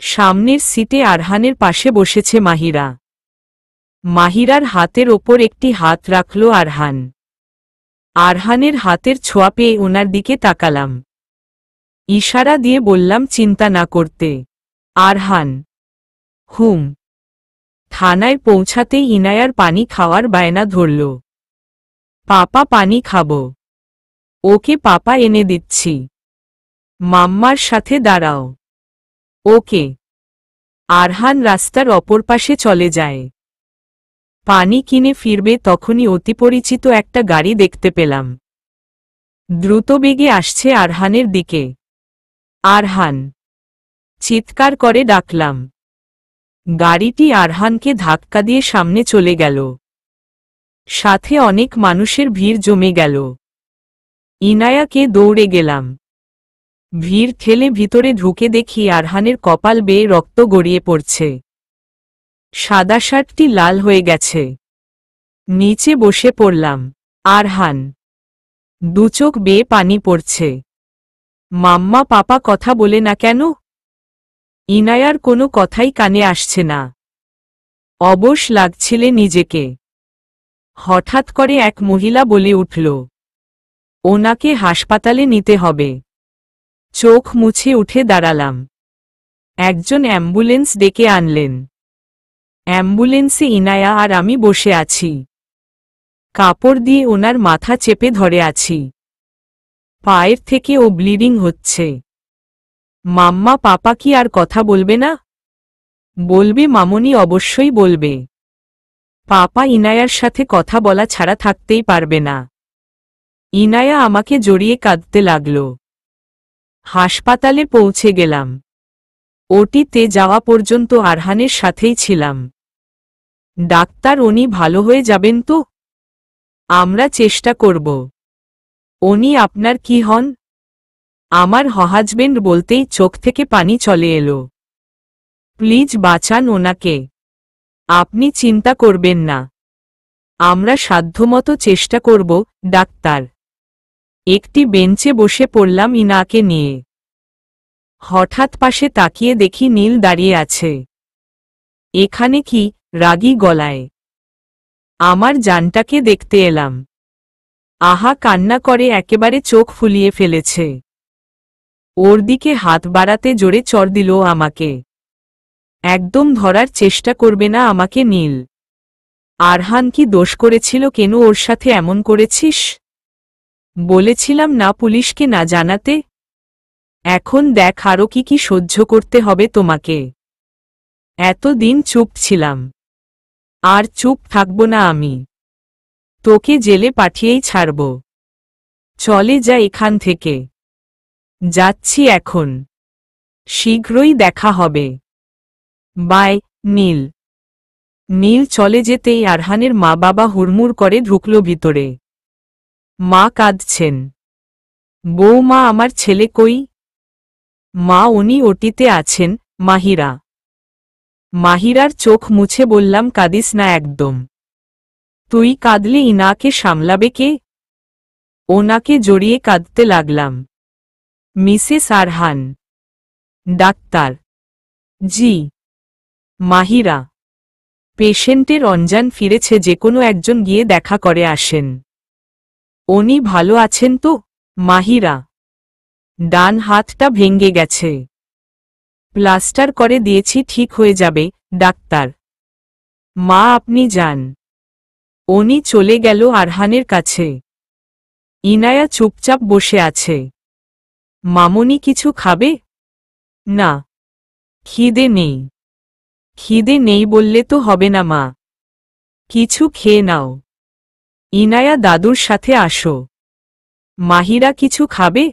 সামনের সিটে আরহানের পাশে বসেছে মাহিরা। মাহিরার হাতের ওপর একটি হাত রাখল আরহান। আরহানের হাতের ছোঁয়া পেয়ে ওনার দিকে তাকালাম। ইশারা দিয়ে বললাম, চিন্তা না করতে। আরহান হুম। থানায় পৌঁছাতেই ইনায়ার পানি খাওয়ার বায়না ধরল। পাপা, পানি খাবো। ওকে পাপা এনে দিচ্ছি। মাম্মার সাথে দাঁড়াও। ওকে। আরহান রাস্তার অপর পাশে চলে যায়। পানি কিনে ফিরবে তখনই অতিপরিচিত একটা গাড়ি দেখতে পেলাম। দ্রুতবেগে আসছে আরহানের দিকে। আরহান! চিৎকার করে ডাকলাম। গাড়িটি আরহানকে ধাক্কা দিয়ে সামনে চলে গেল। সাথে অনেক মানুষের ভিড় জমে গেল। ইনায়াকে দৌড়ে গেলাম। ভিড় ঠেলে ভিতরে ঢুকে দেখি আরহানের কপাল বেয়ে রক্ত গড়িয়ে পড়ছে। সাদা শার্টটি লাল হয়ে গেছে। নিচে বসে পড়লাম। আরহান দুচোখ বেয়ে পানি পড়ছে। মাম্মা, পাপা কথা বলে না কেন? ইনায়ার কোনো কথাই কানে আসছে না। অবশ লাগছিলে নিজেকে। হঠাৎ করে এক মহিলা বলে উঠল, ওনাকে হাসপাতালে নিতে হবে। চোখ মুছে উঠে দাঁড়ালাম। একজন অ্যাম্বুলেন্স ডেকে আনলেন। অ্যাম্বুলেন্সে ইনায়া আর আমি বসে আছি। কাপড় দিয়ে ওনার মাথা চেপে ধরে আছি। পায়ের থেকে ও ব্লিডিং হচ্ছে। মাম্মা, পাপা কি আর কথা বলবে না? বলবে মামনি, অবশ্যই বলবে। পাপা ইনায়ার সাথে কথা বলা ছাড়া থাকতেই পারবে না। ইনায়া আমাকে জড়িয়ে কাঁদতে লাগল। হাসপাতালে পৌঁছে গেলাম। ওটিতে যাওয়া পর্যন্ত আরহানের সাথেই ছিলাম। ডাক্তার, উনি ভালো হয়ে যাবেন তো? আমরা চেষ্টা করব। উনি আপনার কি হন? আমার হাজবেন্ড বলতেই চোখ থেকে পানি চলে এলো। প্লিজ বাঁচান ওনাকে। আপনি চিন্তা করবেন না, আমরা সাধ্যমতো চেষ্টা করব ডাক্তার। একটি বেঞ্চে বসে পড়লাম ইনাকে নিয়ে। হঠাৎ পাশে তাকিয়ে দেখি নীল দাঁড়িয়ে আছে। এখানে কি? রাগী গলায়। আমার জানটাকে দেখতে এলাম। আহা কান্না করে একেবারে চোখ ফুলিয়ে ফেলেছে। ওর দিকে হাত বাড়াতে জোরে চড় দিল আমাকে। একদম ধরার চেষ্টা করবে না আমাকে নীল। আরহান কি দোষ করেছিল? কেন ওর সাথে এমন করেছিস? বলেছিলাম না পুলিশকে না জানাতে। এখন দেখ আরও কি কি সহ্য করতে হবে তোমাকে। এতদিন চুপ ছিলাম, আর চুপ থাকব না আমি। তোকে জেলে পাঠিয়েই ছাড়ব। চলে যা এখান থেকে। যাচ্ছি এখন। শীঘ্রই দেখা হবে। বাই নীল। নীল চলে যেতেই আরহানের মা বাবা হুড়মুড় করে ঢুকল ভিতরে। মা কাঁদছেন। বৌমা, আমার ছেলে কই? মা, উনি ওটিতে আছেন। মাহিরা। মাহিরার চোখ মুছে বললাম, কাঁদিস না একদম। তুই কাঁদলে ইনাকে সামলাবে কে? ওনাকে জড়িয়ে কাঁদতে লাগলাম। মিসেস আরহান। ডাক্তার। জি। মাহিরা, পেশেন্টের অঞ্জান ফিরেছে, যে কোনো একজন গিয়ে দেখা করে আসেন। উনি ভালো আছেন তো? মাহিরা, ডান হাতটা ভেঙে গেছে। প্লাস্টার করে দিয়েছি, ঠিক হয়ে যাবে ডাক্তার। মা আপনি যান। উনি চলে গেল আরহানের কাছে। ইনায়া চুপচাপ বসে আছে। মামনি কিছু খাবে? না, খিদে নেই। খিদে নেই বললে তো হবে না মা, কিছু খেয়ে নাও। ইনায়া দাদুর সাথে আসো। মাহিরা কিছু খাবে?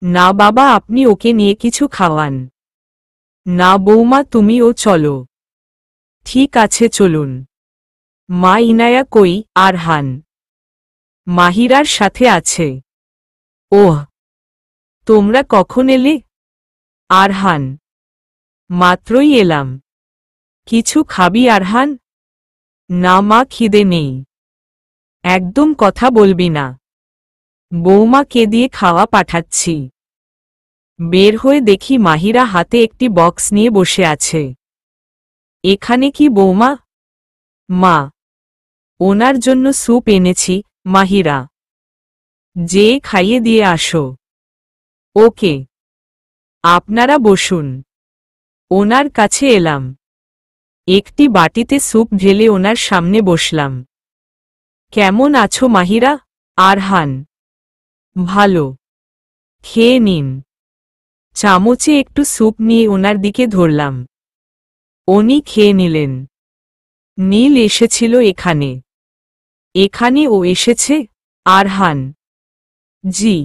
না বাবা, আপনি ওকে নিয়ে কিছু খাওয়ান। না বৌমা, তুমিও চলো। ঠিক আছে চলুন। মা ইনায়া কই? আরহান মাহিরার সাথে আছে। ওহ, তোমরা কখন এলে? আরহান, মাত্রই এলাম। কিছু খাবি আরহান? না মা, খিদে নেই। একদম কথা বলবি না। বৌমাকে দিয়ে খাওয়া পাঠাচ্ছি। বের হয়ে দেখি মাহিরা হাতে একটি বক্স নিয়ে বসে আছে। এখানে কি বৌমা? মা, ওনার জন্য স্যুপ এনেছি। মাহিরা, যে খাইয়ে দিয়ে আসো ওকে। আপনারা বসুন। ওনার কাছে এলাম। একটি বাটিতে স্যুপ ঢেলে ওনার সামনে বসলাম। কেমন আছো মাহিরা? আরহান, ভালো। খেয়ে নিন। চামচে একটু স্যুপ নিয়ে ওনার দিকে ধরলাম। উনি খেয়ে নিলেন। নীল এসেছিল এখানে? এখানে ও এসেছে? আরহান, জি।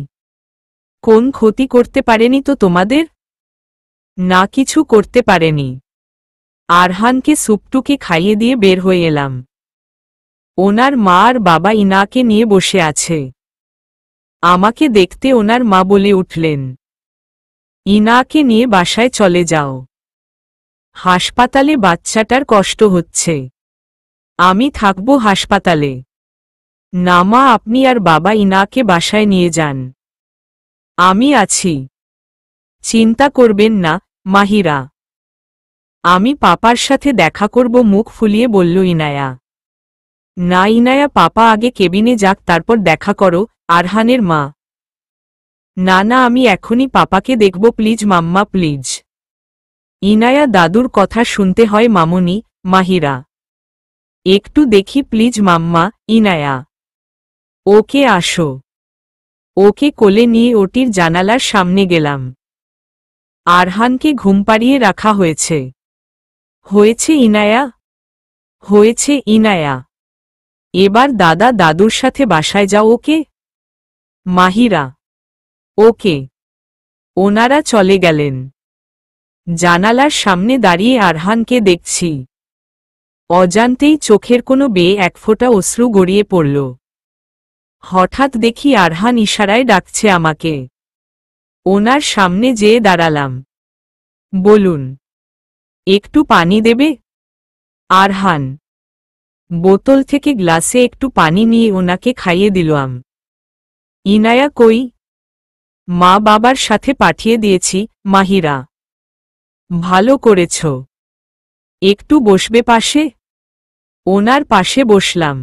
কোন ক্ষতি করতে পারেনি তো তোমাদের? না, কিছু করতে পারেনি। আরহানকে স্যুপটুকে খাইয়ে দিয়ে বের হয়ে এলাম। ওনার মা আর বাবা ইনাকে নিয়ে বসে আছে। আমাকে দেখতে ওনার মা বলে উঠলেন, ইনাকে নিয়ে বাসায় চলে যাও। হাসপাতালে বাচ্চাটার কষ্ট হচ্ছে। আমি থাকব হাসপাতালে। না মা, আপনি আর বাবা ইনাকে বাসায় নিয়ে যান। আমি আছি। চিন্তা করবেন না মাহিরা। আমি পাপার সাথে দেখা করব, মুখ ফুলিয়ে বলল ইনায়া। না ইনায়া, পাপা আগে কেবিনে যাক, তারপর দেখা করো। আরহানের মা, না না, আমি এখনই পাপাকে দেখব, প্লিজ মাম্মা প্লিজ। ইনায়া, দাদুর কথা শুনতে হয় মামনি। মাহিরা, একটু দেখি প্লিজ মাম্মা। ইনায়া, ওকে আসো। ওকে কোলে নিয়ে ওটির জানালার সামনে গেলাম। আরহানকে ঘুম পাড়িয়ে রাখা হয়েছে। হয়েছে ইনায়া? হয়েছে ইনায়া। এবার দাদা দাদুর সাথে বাসায় যাও ওকে। মাহিরা, ওকে। ওনারা চলে গেলেন। জানালার সামনে দাঁড়িয়ে আরহানকে দেখছি। অজান্তেই চোখের কোনো বেয়ে এক ফোঁটা অশ্রু গড়িয়ে পড়ল। হঠাৎ দেখি আরহান ইশারায় ডাকছে আমাকে। ওনার সামনে যেয়ে দাঁড়ালাম। বলুন, একটু পানি দেবে? আরহান বোতল থেকে গ্লাসে একটু পানি নিয়ে ওনাকে খাইয়ে দিলাম। ইনায়া কই? মা বাবার সাথে পাঠিয়ে দিয়েছি। মাহিরা, ভালো করেছ। একটু বসবে পাশে? ওনার পাশে বসলাম।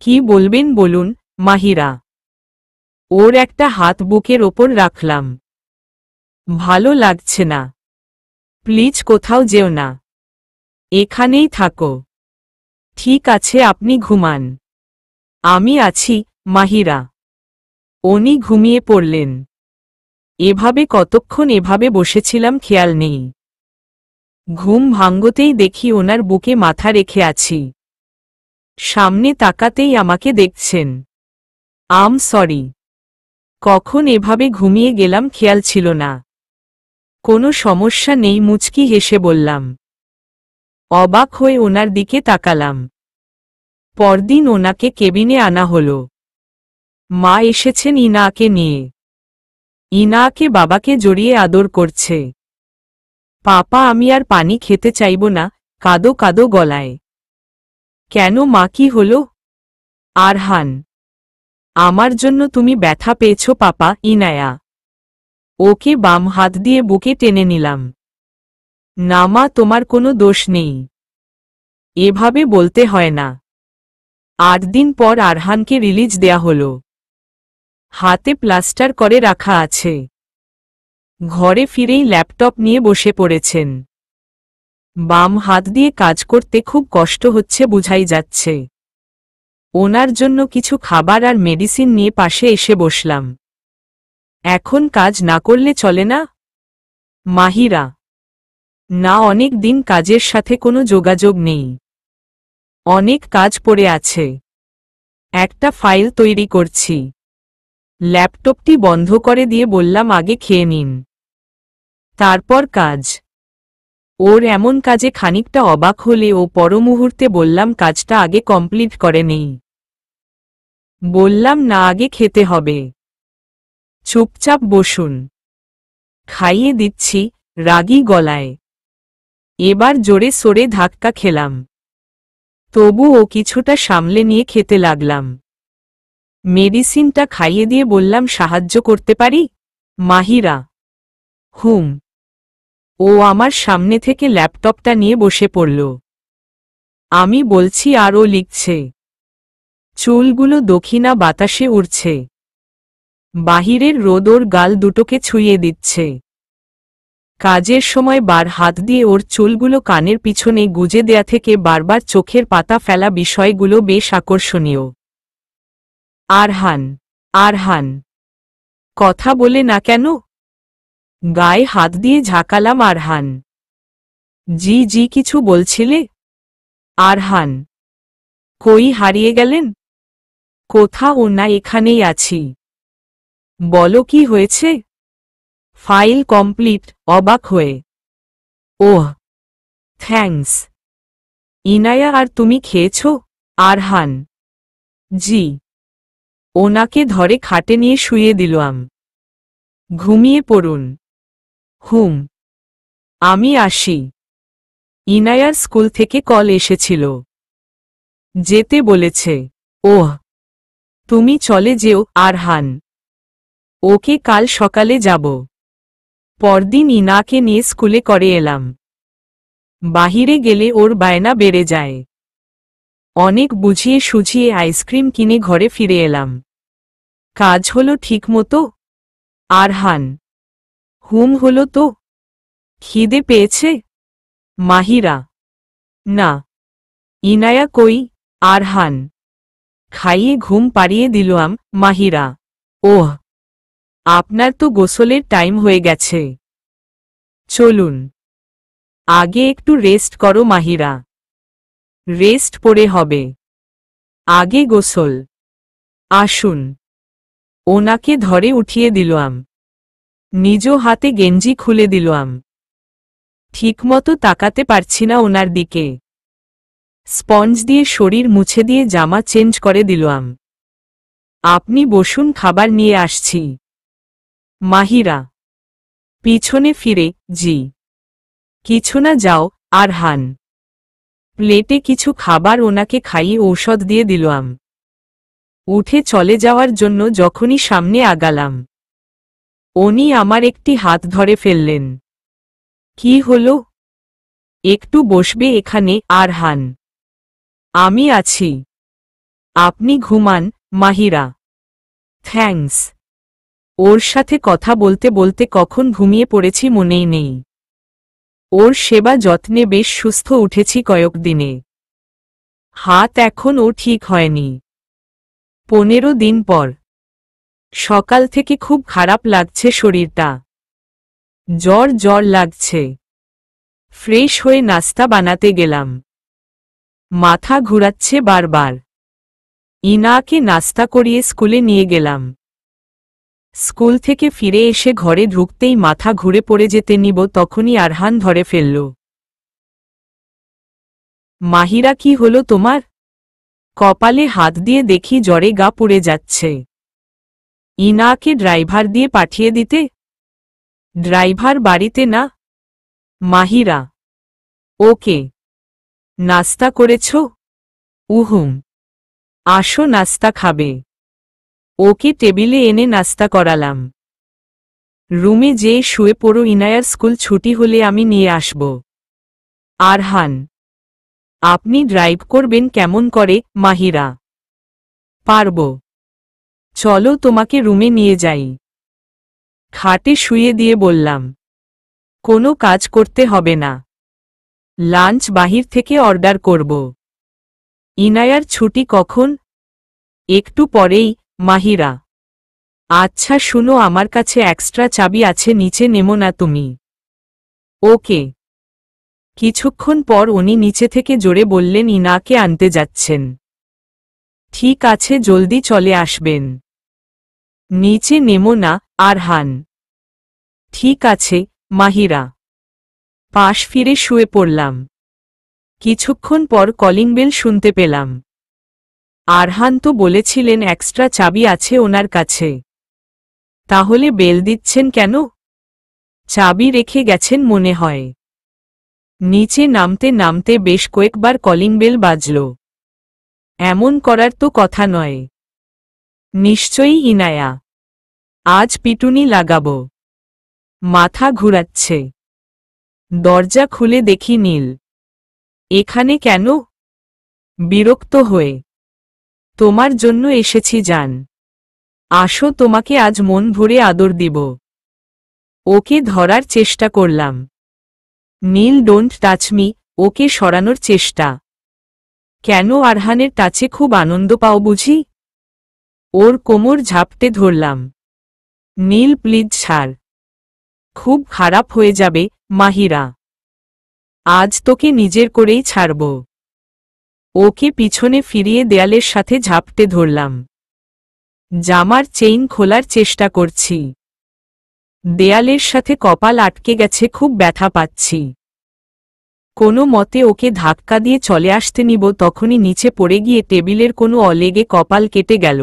কি বলবেন বলুন মাহিরা। ওর একটা হাত বুকের ওপর রাখলাম। ভালো লাগছে না, প্লিজ কোথাও যেও না, এখানেই থাকো। ঠিক আছে, আপনি ঘুমান, আমি আছি। মাহিরা, উনি ঘুমিয়ে পড়লেন। এভাবে কতক্ষণ এভাবে বসেছিলাম খেয়াল নেই। ঘুম ভাঙ্গতেই দেখি ওনার বুকে মাথা রেখে আছি। সামনে তাকাতেই আমাকে দেখছেন। আম সরি, কখন এভাবে ঘুমিয়ে গেলাম খেয়াল ছিল না। কোনো সমস্যা নেই, মুচকি হেসে বললাম। অবাক হয়ে ওনার দিকে তাকালাম। পরদিন ওনাকে কেবিনে আনা হলো। মা এসেছেন ইনাকে নিয়ে। ইনাকে বাবাকে জড়িয়ে আদর করছে। পাপা, আমি আর পানি খেতে চাইব না, কাঁদো কাঁদো গলায়। কেন মা, কি হলো? আরহান, আমার জন্য তুমি ব্যথা পেয়েছ পাপা। ইনায়া ওকে বাম হাত দিয়ে বুকে টেনে নিলাম। না মা, তোমার কোনো দোষ নেই, এভাবে বলতে হয় না। 8 দিন পর আরহানকে রিলিজ দেয়া হলো। হাতে প্লাস্টার করে রাখা আছে। ঘরে ফিরেই ল্যাপটপ নিয়ে বসে পড়েছেন। বাম হাত দিয়ে কাজ করতে খুব কষ্ট হচ্ছে বুঝাই যাচ্ছে। ওনার জন্য কিছু খাবার আর মেডিসিন নিয়ে পাশে এসে বসলাম। এখন কাজ না করলে চলে না? মাহিরা: না, অনেক দিন কাজের সাথে কোনো যোগাযোগ নেই। অনেক কাজ পড়ে আছে। একটা ফাইল তৈরি করছি। ল্যাপটপটি বন্ধ করে দিয়ে বললাম, আগে খেয়ে নিন, তারপর কাজ। ওর এমন কাজে খানিকটা অবাক হলে ও পরমুহূর্তে বললাম, কাজটা আগে কমপ্লিট করে নেই। বললাম, না, আগে খেতে হবে। চুপচাপ বসুন, খাইয়ে দিচ্ছি রাগী গলায়। এবার জোরে সোরে ধাক্কা খেলাম। তবু ও কিছুটা সামলে নিয়ে খেতে লাগলাম। মেডিসিনটা খাইয়ে দিয়ে বললাম, সাহায্য করতে পারি? মাহিরা: হুম। ও আমার সামনে থেকে ল্যাপটপটা নিয়ে বসে পড়ল। আমি বলছি আর ও লিখছে। চুলগুলো দক্ষিণা বাতাসে উড়ছে। বাহিরের রোদ ওর গাল দুটোকে ছুঁয়ে দিচ্ছে। কাজের সময় বার হাত দিয়ে ওর চুলগুলো কানের পিছনে গুজে দেয়া থেকে বারবার চোখের পাতা ফেলা বিষয়গুলো বেশ আকর্ষণীয়। আরহান, আরহান, কথা বলে না কেন? গায়ে হাত দিয়ে ঝাঁকালাম। আরহান: জি জি, কিছু বলছিলে? আরহান: কই হারিয়ে গেলেন? কোথাও না, এখানেই আছি। বলো কি হয়েছে? File complete. অবাক হয়ে: ওহ, থ্যাঙ্কস। ইনায়া আর তুমি খেয়েছ? আরহান: জি। ওনাকে ধরে খাটে নিয়ে শুইয়ে দিলাম। ঘুমিয়ে পড়ুন। হুম। আমি আসি। ইনায়ার স্কুল থেকে কল এসেছিল, যেতে বলেছে। ওহ, তুমি চলে যেও আরহান। ওকে কাল সকালে যাব। পরদিন ইনাকে নিয়ে স্কুলে করে এলাম। বাহিরে গেলে ওর বায়না বেড়ে যায়। অনেক বুঝিয়ে সুঝিয়ে আইসক্রিম কিনে ঘরে ফিরে এলাম। কাজ হলো ঠিকমতো? আরহান: হুম, হলো তো। খিদে পেয়েছে? মাহিরা: না। ইনায়া কই? আরহান: খাইয়ে ঘুম পাড়িয়ে দিলাম। মাহিরা: ওহ, আপনার তো গোসলের টাইম হয়ে গেছে। চলুন, আগে একটু রেস্ট করো। মাহিরা: রেস্ট পরে হবে, আগে গোসল। আসুন। ওনাকে ধরে উঠিয়ে দিলাম। নিজ হাতে গেঞ্জি খুলে দিলাম। ঠিকমতো তাকাতে পারছি না ওনার দিকে। স্পঞ্জ দিয়ে শরীর মুছে দিয়ে জামা চেঞ্জ করে দিলাম। আপনি বসুন, খাবার নিয়ে আসছি। মাহিরা পিছনে ফিরে: জি। কিছু না, যাও। আরহান প্লেটে কিছু খাবার ওনাকে খাইয়ে ঔষধ দিয়ে দিলাম। উঠে চলে যাওয়ার জন্য যখনই সামনে আগালাম, উনি আমার একটি হাত ধরে ফেললেন। কি হলো? একটু বসবে এখানে? আরহান: আমি আছি। আপনি ঘুমান। মাহিরা: থ্যাঙ্কস। ওর সাথে কথা বলতে বলতে কখন ঘুমিয়ে পড়েছি মনেই নেই। ওর সেবা যত্নে বেশ সুস্থ উঠেছি কয়েকদিনে। হাত এখনও ঠিক হয়নি। 15 দিন পর। সকাল থেকে খুব খারাপ লাগছে শরীরটা। জ্বর জ্বর লাগছে। ফ্রেশ হয়ে নাস্তা বানাতে গেলাম। মাথা ঘুরাচ্ছে বারবার। ইনাকে নাস্তা করিয়ে স্কুলে নিয়ে গেলাম। স্কুল থেকে ফিরে এসে ঘরে ঢুকতেই মাথা ঘুরে পড়ে যেতে নিব তখনই আরহান ধরে ফেলল। মাহিরা, কি হলো তোমার? কপালে হাত দিয়ে দেখি জ্বরে গা পুড়ে যাচ্ছে। ইনাকে ড্রাইভার দিয়ে পাঠিয়ে দিতে? ড্রাইভার বাড়িতে না। মাহিরা: ওকে। নাস্তা করেছ? উহুম। আসো, নাস্তা খাবে। ওকে টেবিলে এনে নাস্তা করালাম। রুমে যেয়ে শুয়ে পড়ো, ইনায়ার স্কুল ছুটি হলে আমি নিয়ে আসব। আরহান: আপনি ড্রাইভ করবেন কেমন করে? মাহিরা: পারব। চলো তোমাকে রুমে নিয়ে যাই। খাটে শুয়ে দিয়ে বললাম, কোনো কাজ করতে হবে না, লাঞ্চ বাহির থেকে অর্ডার করব। ইনায়ার ছুটি কখন? একটু পরেই, মাহিরা। আচ্ছা শুনো, আমার কাছে এক্সট্রা চাবি আছে, নিচে নেমো না তুমি। ওকে। কিছুক্ষণ পর উনি নিচে থেকে জোরে বললেন ইনাকে আনতে যাচ্ছেন। ঠিক আছে, জলদি চলে আসবেন। নিচে নেমো না, আরহান। ঠিক আছে, মাহিরা। পাশ ফিরে শুয়ে পড়লাম। কিছুক্ষণ পর কলিং বেল শুনতে পেলাম। আরহান তো বলেছিলেন এক্সট্রা চাবি আছে ওনার কাছে, তাহলে বেল দিচ্ছেন কেন? চাবি রেখে গেছেন মনে হয়। নিচে নামতে নামতে বেশ কয়েকবার কলিং বেল বাজল। এমন করার তো কথা নয়। নিশ্চয়ই ইনায়া। আজ পিটুনি লাগাবো। মাথা ঘুরাচ্ছে। দরজা খুলে দেখি নীল। এখানে কেন? বিরক্ত হয়ে। তোমার জন্য এসেছি জান। আসো, তোমাকে আজ মন ভরে আদর দিব। ওকে ধরার চেষ্টা করলাম। নীল, ডোন্ট টাচ মি। ওকে সরানোর চেষ্টা। কেন? আরহানের টাচে খুব আনন্দ পাও বুঝি? ওর কোমর ঝাপটে ধরলাম। নীল, প্লিজ ছাড়। খুব খারাপ হয়ে যাবে, মাহিরা। আজ তোকে নিজের করেই ছাড়ব। ওকে পিছনে ফিরিয়ে দেয়ালের সাথে ঝাপটে ধরলাম। জামার চেইন খোলার চেষ্টা করছি। দেয়ালের সাথে কপাল আটকে গেছে, খুব ব্যথা পাচ্ছি। কোনো মতে ওকে ধাক্কা দিয়ে চলে আসতে নিব, তখনই নিচে পড়ে গিয়ে টেবিলের কোনো অলেগে কপাল কেটে গেল।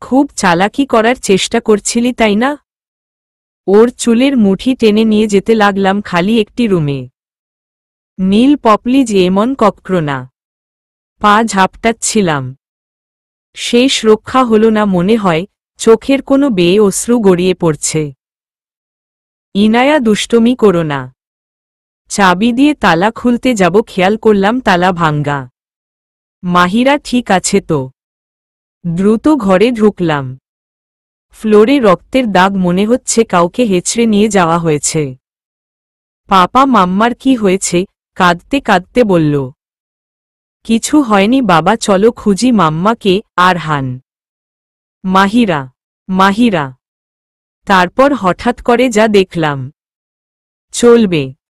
খুব চালাকি করার চেষ্টা করছিলি তাই না? ওর চুলের মুঠি টেনে নিয়ে যেতে লাগলাম খালি একটি রুমে। নীল, পপলি যে এমন কক্র না। পা ঝাপটাচ্ছিলাম। শেষ রক্ষা হল না মনে হয়, চোখের কোনো বেয়ে অশ্রু গড়িয়ে পড়ছে। ইনায়া, দুষ্টমি করো না। চাবি দিয়ে তালা খুলতে যাব, খেয়াল করলাম তালা ভাঙ্গা। মাহিরা ঠিক আছে তো? দ্রুত ঘরে ঢুকলাম। ফ্লোরে রক্তের দাগ, মনে হচ্ছে কাউকে হেঁচড়ে নিয়ে যাওয়া হয়েছে। পাপা, মাম্মার কি হয়েছে? কাঁদতে কাঁদতে বলল। কিছু হয়নি বাবা, চলো খুঁজি মাম্মাকে। আরহান। মাহিরা। মাহিরা। তারপর হঠাৎ করে যা দেখলাম। চলবে।